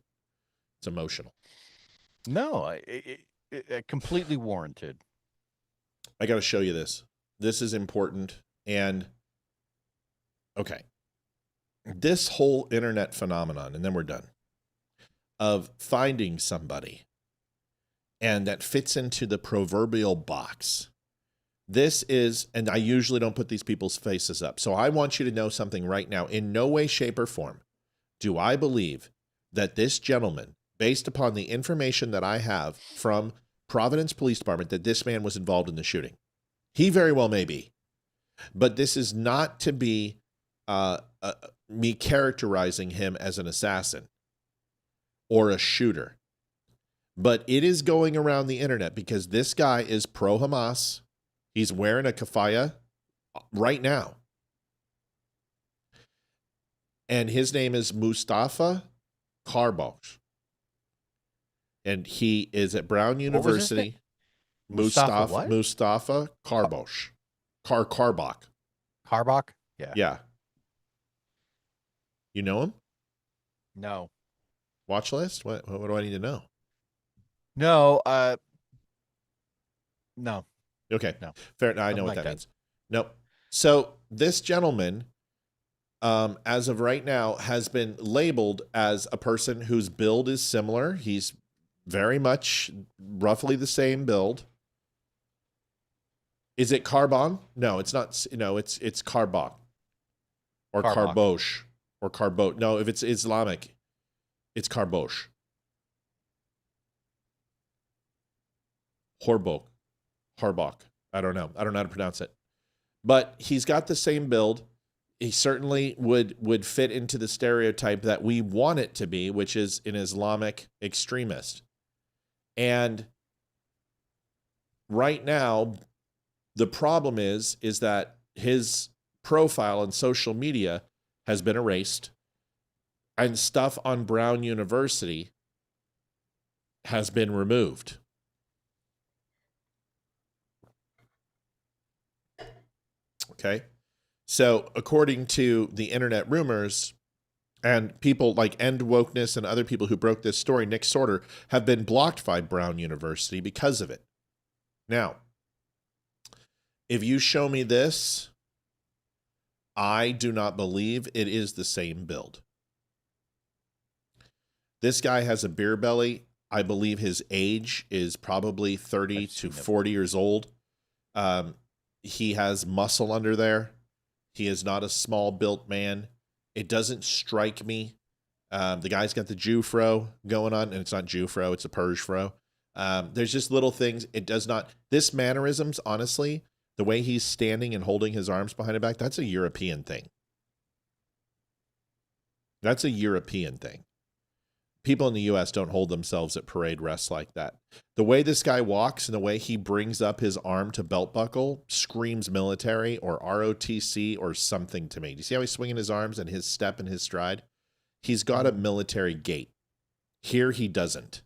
it's emotional. No, it completely warranted. I got to show you this. This is important. And, okay, this whole internet phenomenon, and then we're done, of finding somebody and that fits into the proverbial box. This is, and I usually don't put these people's faces up. So I want you to know something right now. In no way, shape, or form do I believe that this gentleman, based upon the information that I have from Providence Police Department, that this man was involved in the shooting. He very well may be. But this is not to be me characterizing him as an assassin or a shooter. But it is going around the internet because this guy is pro-Hamas. He's wearing a keffiyeh right now. And his name is Mustafa Karbosh. And he is at Brown What was his name? University. Mustafa what? Mustafa Karbosh. Karbach. Karbach? Yeah. Yeah. You know him? No. Watch list? What do I need to know? No. No. Okay. No. Fair. I know what that means. Nope. So this gentleman, as of right now, has been labeled as a person whose build is similar. He's very much roughly the same build. Is it Carbon? No, it's not. No, it's Karbach or Karbosh or Karbosh. No, if it's Islamic, it's Karbosh. Harbach. I don't know. I don't know how to pronounce it. But he's got the same build. He certainly would fit into the stereotype that we want it to be, which is an Islamic extremist. And right now, the problem is that his profile on social media has been erased, and stuff on Brown University has been removed. Okay. So according to the internet rumors and people like End Wokeness and other people who broke this story, Nick Sorter, have been blocked by Brown University because of it. Now, if you show me this, I do not believe it is the same build. This guy has a beer belly. I believe his age is probably 30 to 40 years old. He has muscle under there. He is not a small built man. It doesn't strike me. The guy's got the Jew fro going on, and it's not Jew fro, it's a Persian fro. There's just little things. It does not. This mannerisms, honestly, the way he's standing and holding his arms behind his back, that's a European thing. That's a European thing. People in the U.S. don't hold themselves at parade rests like that. The way this guy walks and the way he brings up his arm to belt buckle screams military or ROTC or something to me. Do you see how he's swinging his arms and his step and his stride? He's got a military gait. Here he doesn't.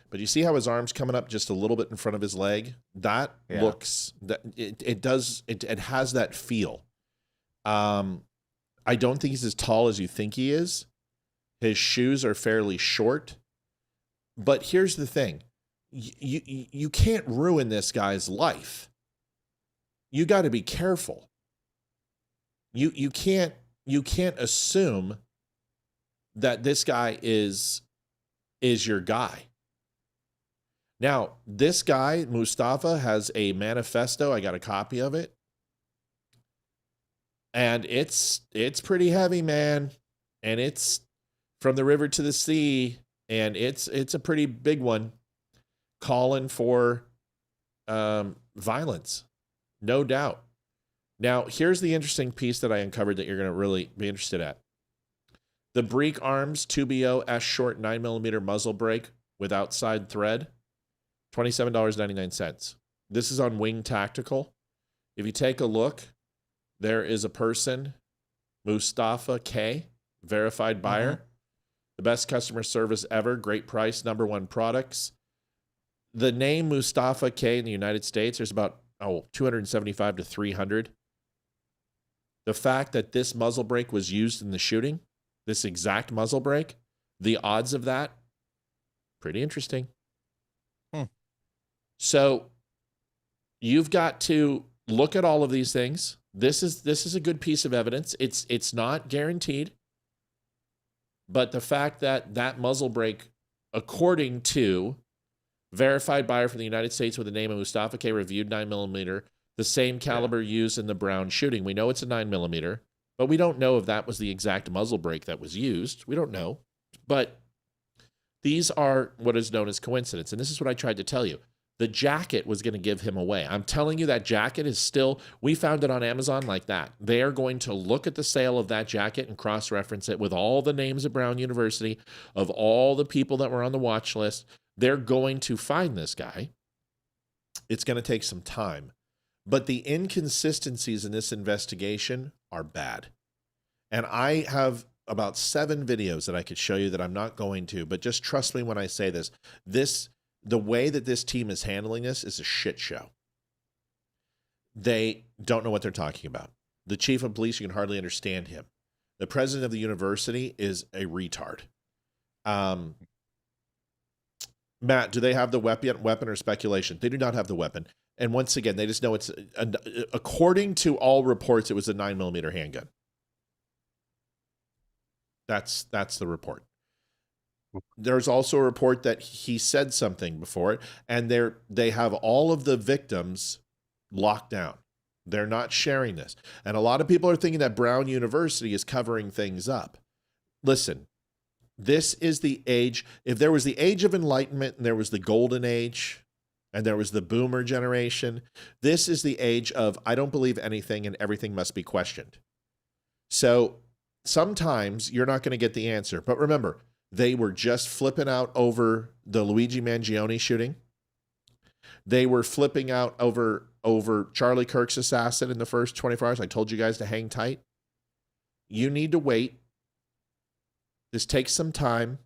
But you see how his arm's coming up just a little bit in front of his leg? That looks, that it has that feel. I don't think he's as tall as you think he is. His shoes are fairly short. But here's the thing. You can't ruin this guy's life. You got to be careful. You can't assume that this guy is your guy. Now, this guy, Mustafa, has a manifesto. I got a copy of it. And it's pretty heavy, man. And it's from the river to the sea. And it's a pretty big one, calling for violence. No doubt. Now, here's the interesting piece that I uncovered that you're going to really be interested at. The Breek Arms 2BO S short 9mm muzzle brake with outside thread, $27.99. This is on Wing Tactical. If you take a look, there is a person, Mustafa K, verified buyer. The best customer service ever. Great price, #1 products. The name Mustafa K in the United States, there's about 275 to 300. The fact that this muzzle brake was used in the shooting, this exact muzzle brake, the odds of that, pretty interesting. So you've got to look at all of these things. This is a good piece of evidence. It's not guaranteed, but the fact that that muzzle brake, according to verified buyer from the United States with the name of Mustafa K, reviewed 9mm, the same caliber used in the Brown shooting. We know it's a 9mm, but we don't know if that was the exact muzzle brake that was used. We don't know, but these are what is known as coincidence, and this is what I tried to tell you. The jacket was going to give him away. I'm telling you, that jacket is still, we found it on Amazon like that. They are going to look at the sale of that jacket and cross-reference it with all the names of Brown University, of all the people that were on the watch list. They're going to find this guy. It's going to take some time. But the inconsistencies in this investigation are bad. And I have about 7 videos that I could show you that I'm not going to, but just trust me when I say this. The way that this team is handling this is a shit show. They don't know what they're talking about. The chief of police, you can hardly understand him. The president of the university is a retard. Matt, do they have the weapon or speculation? They do not have the weapon. And once again, they just know it's, according to all reports, it was a 9mm handgun. That's the report. There's also a report that he said something before it, and they have all of the victims locked down. They're not sharing this. And a lot of people are thinking that Brown University is covering things up. Listen, this is the age. If there was the age of enlightenment and there was the golden age and there was the boomer generation, this is the age of I don't believe anything and everything must be questioned. So sometimes you're not going to get the answer. But remember, they were just flipping out over the Luigi Mangione shooting. They were flipping out over Charlie Kirk's assassin in the first 24 hours. I told you guys to hang tight. You need to wait. This takes some time.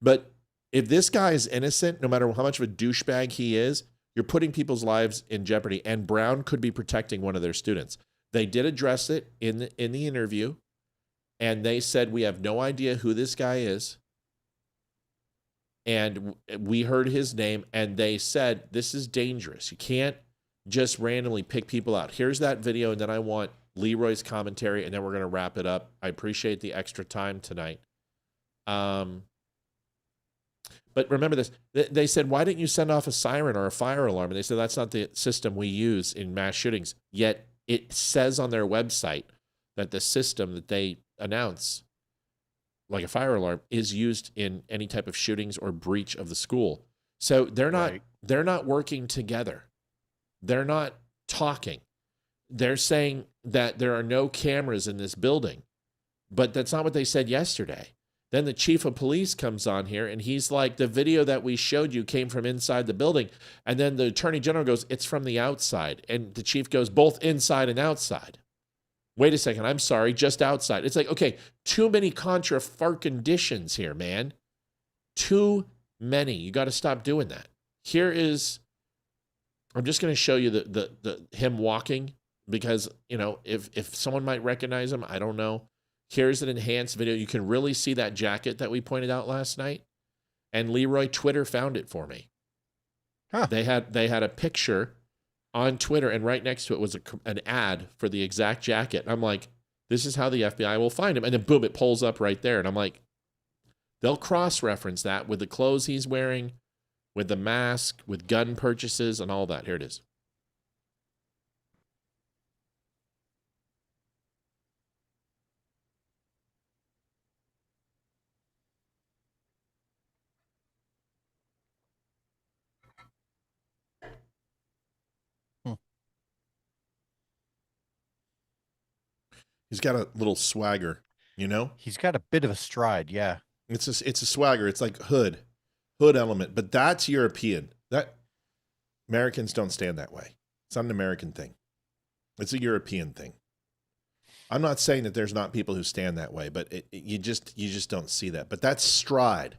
But if this guy is innocent, no matter how much of a douchebag he is, you're putting people's lives in jeopardy. And Brown could be protecting one of their students. They did address it in the interview. And they said, we have no idea who this guy is. And we heard his name. And they said, this is dangerous. You can't just randomly pick people out. Here's that video. And then I want Leeroy's commentary. And then we're going to wrap it up. I appreciate the extra time tonight. But remember this. They said, why didn't you send off a siren or a fire alarm? And they said, that's not the system we use in mass shootings. Yet it says on their website that the system that they announce, like a fire alarm, is used in any type of shootings or breach of the school. So they're not working together. They're not talking. They're saying that there are no cameras in this building, but that's not what they said yesterday. Then the chief of police comes on here and he's like, the video that we showed you came from inside the building. And then the attorney general goes, it's from the outside. And the chief goes, both inside and outside. Wait a second, I'm sorry, just outside. It's like, okay, too many contra-farconditions here, man. Too many. You got to stop doing that. Here is, I'm just going to show you the him walking because, you know, if someone might recognize him, I don't know. Here's an enhanced video. You can really see that jacket that we pointed out last night. And Leeroy, Twitter found it for me. Huh. They had a picture on Twitter, and right next to it was an ad for the exact jacket. I'm like, this is how the FBI will find him. And then boom, it pulls up right there. And I'm like, they'll cross-reference that with the clothes he's wearing, with the mask, with gun purchases, and all that. Here it is. He's got a little swagger, you know? He's got a bit of a stride, yeah. It's a swagger. It's like hood element, but that's European. That Americans don't stand that way. It's not an American thing. It's a European thing. I'm not saying that there's not people who stand that way, but you just don't see that. But that's stride.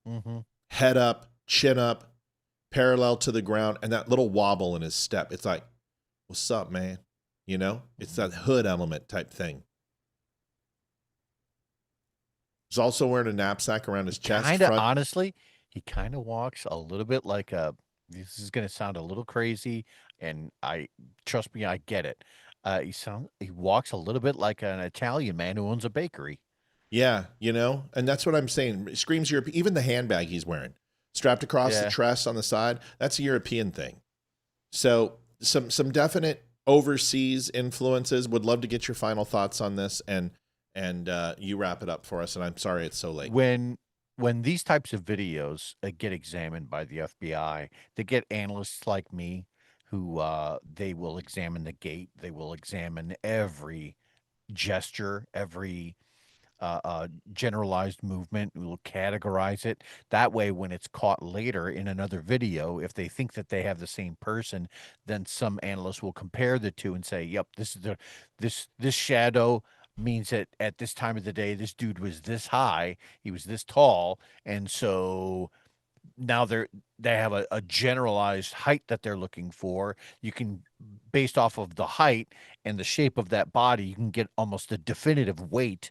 Mm-hmm. Head up, chin up, parallel to the ground, and that little wobble in his step. It's like, what's up, man? You know, it's that hood element type thing. He's also wearing a knapsack around his chest. Honestly, he kind of walks a little bit like this is going to sound a little crazy, and trust me, I get it. He walks a little bit like an Italian man who owns a bakery. Yeah, you know, and that's what I'm saying. It screams European. Even the handbag he's wearing, strapped across the chest on the side, that's a European thing. So some definite overseas influences. Would love to get your final thoughts on this, and you wrap it up for us. And I'm sorry it's so late. When these types of videos get examined by the FBI, they get analysts like me who they will examine the gate. They will examine every gesture, every generalized movement. We'll categorize it that way. When it's caught later in another video, if they think that they have the same person, then some analysts will compare the two and say, "Yep, this is this shadow means that at this time of the day, this dude was this high, he was this tall, and so." Now they have a generalized height that they're looking for. You can, based off of the height and the shape of that body, you can get almost a definitive weight,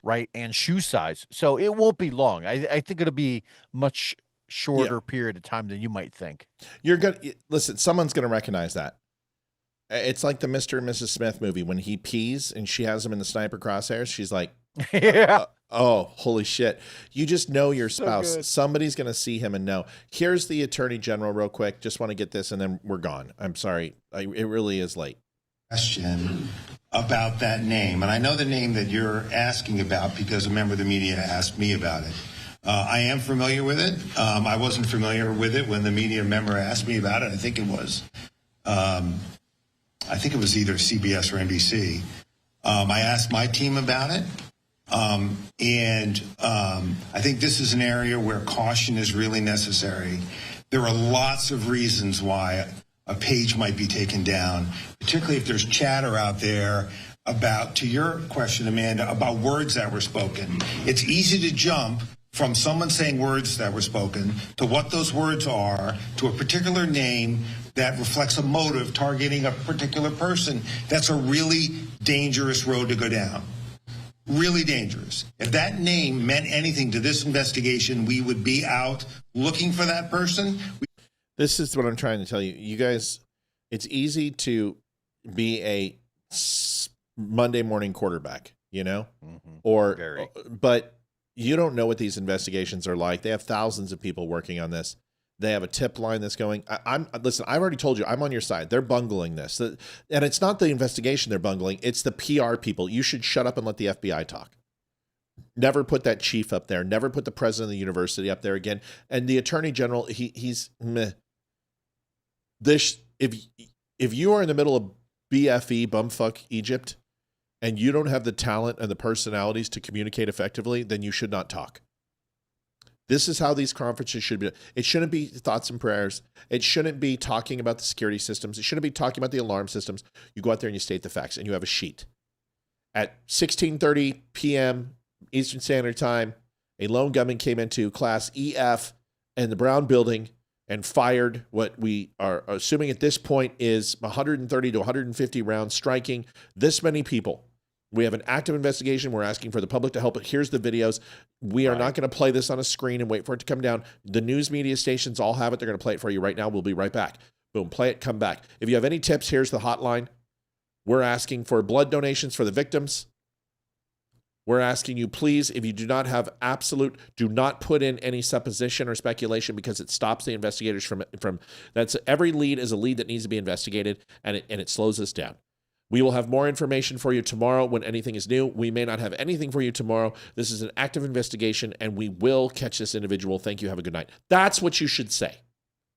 right, and shoe size. So it won't be long. I think it'll be much shorter period of time than you might think. You're gonna listen. Someone's gonna recognize that. It's like the Mr. and Mrs. Smith movie when he pees and she has him in the sniper crosshairs. She's like, yeah. Oh, holy shit. You just know your So spouse. good. Somebody's going to see him and know. Here's the Attorney General real quick. Just want to get this and then we're gone. I'm sorry. It really is late. Question about that name. And I know the name that you're asking about because a member of the media asked me about it. I am familiar with it. I wasn't familiar with it when the media member asked me about it. I think it was either CBS or NBC. I asked my team about it. I think this is an area where caution is really necessary. There are lots of reasons why a page might be taken down, particularly if there's chatter out there about, to your question, Amanda, about words that were spoken. It's easy to jump from someone saying words that were spoken to what those words are, to a particular name that reflects a motive targeting a particular person. That's a really dangerous road to go down. Really dangerous. If that name meant anything to this investigation, we would be out looking for that person. This is what I'm trying to tell you. You guys, it's easy to be a Monday morning quarterback, you know? But you don't know what these investigations are like. They have thousands of people working on this. They have a tip line that's going. Listen, I've already told you, I'm on your side. They're bungling this. And it's not the investigation they're bungling. It's the PR people. You should shut up and let the FBI talk. Never put that chief up there. Never put the president of the university up there again. And the attorney general, he's meh. This, if you are in the middle of BFE, bumfuck Egypt, and you don't have the talent and the personalities to communicate effectively, then you should not talk. This is how these conferences should be. It shouldn't be thoughts and prayers. It shouldn't be talking about the security systems. It shouldn't be talking about the alarm systems. You go out there and you state the facts, and you have a sheet. At 16:30 p.m. Eastern Standard Time, a lone gunman came into Class EF in the Brown Building and fired what we are assuming at this point is 130 to 150 rounds, striking this many people. We have an active investigation. We're asking for the public to help it. Here's the videos. We are not going to play this on a screen and wait for it to come down. The news media stations all have it. They're going to play it for you right now. We'll be right back. Boom, play it, come back. If you have any tips, here's the hotline. We're asking for blood donations for the victims. We're asking you, please, if you do not have do not put in any supposition or speculation because it stops the investigators from that's every lead is a lead that needs to be investigated and it slows us down. We will have more information for you tomorrow when anything is new. We may not have anything for you tomorrow. This is an active investigation, and we will catch this individual. Thank you. Have a good night. That's what you should say.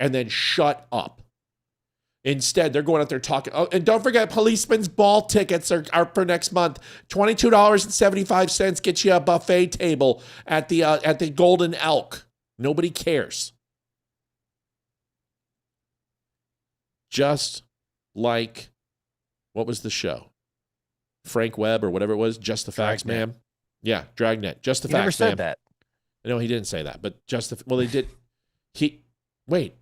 And then shut up. Instead, they're going out there talking. Oh, and don't forget, policemen's ball tickets are for next month. $22.75 gets you a buffet table at the Golden Elk. Nobody cares. Just like... What was the show? Frank Webb or whatever it was? Just the Facts, ma'am. Yeah, Dragnet. Just the Facts, never said ma'am. that. No, he didn't say that. But they did. Wait,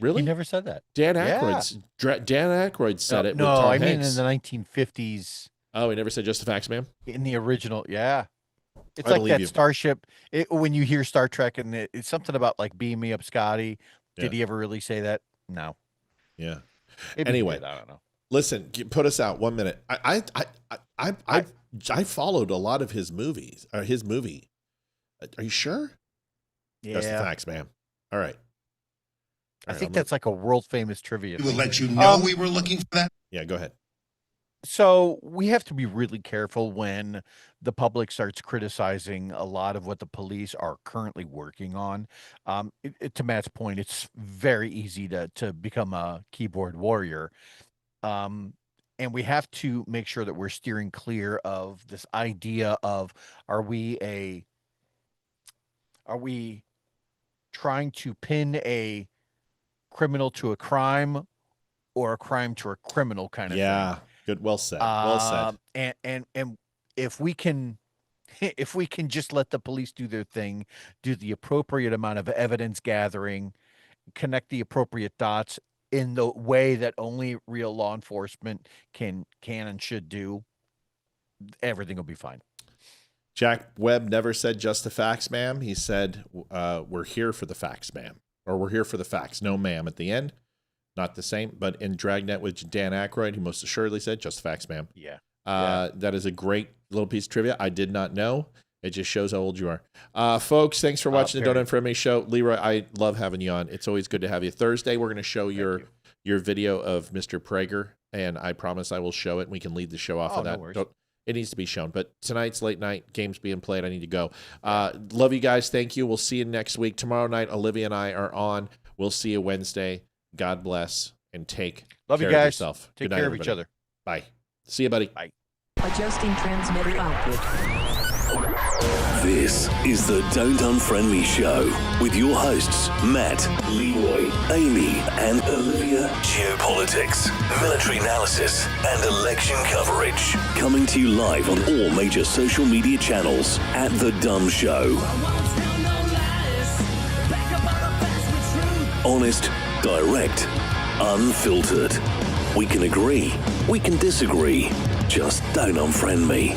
really? He never said that. Dan Aykroyd said it. No, with Tom I mean Hanks. in the 1950s. Oh, he never said Just the Facts, ma'am? In the original, yeah. It's I like believe that you. Starship. When you hear Star Trek and it's something about like beam me up, Scotty. Did he ever really say that? No. Yeah. Maybe he Anyway, did, I don't know. Listen, put us out 1 minute. I followed a lot of his movies or his movie. Are you sure? Yeah. Just the Facts, ma'am. All right. I think that's like a world famous trivia. We will let you know we were looking for that. Yeah, go ahead. So we have to be really careful when the public starts criticizing a lot of what the police are currently working on. To Matt's point, it's very easy to become a keyboard warrior. and we have to make sure that we're steering clear of this idea of are we trying to pin a criminal to a crime or a crime to a criminal kind of thing. Good. Well said. Well said. And if we can just let the police do their thing, do the appropriate amount of evidence gathering, connect the appropriate dots in the way that only real law enforcement can and should do, everything will be fine. Jack Webb never said just the facts, ma'am. He said, we're here for the facts, ma'am. Or we're here for the facts. No, ma'am, at the end. Not the same. But in Dragnet with Dan Aykroyd, he most assuredly said just the facts, ma'am. Yeah. That is a great little piece of trivia. I did not know. It just shows how old you are. Folks, thanks for watching the Don't Unfriend Me show. Leeroy, I love having you on. It's always good to have you. Thursday, we're going to show your video of Mr. Prager, and I promise I will show it, and we can lead the show off of that. No It needs to be shown. But tonight's late night, games being played. I need to go. Love you guys. Thank you. We'll see you next week. Tomorrow night, Olivia and I are on. We'll see you Wednesday. God bless, and take Love care you guys. of yourself. Take Good night, care everybody. of each other. Bye. See you, buddy. Bye. Adjusting transmitter output. This is the Don't Unfriend Me show with your hosts, Matt, Leeroy, Amy, and Olivia. Geopolitics, military analysis, and election coverage. Coming to you live on all major social media channels at The Dumb Show. Honest, direct, unfiltered. We can agree, we can disagree. Just don't unfriend me.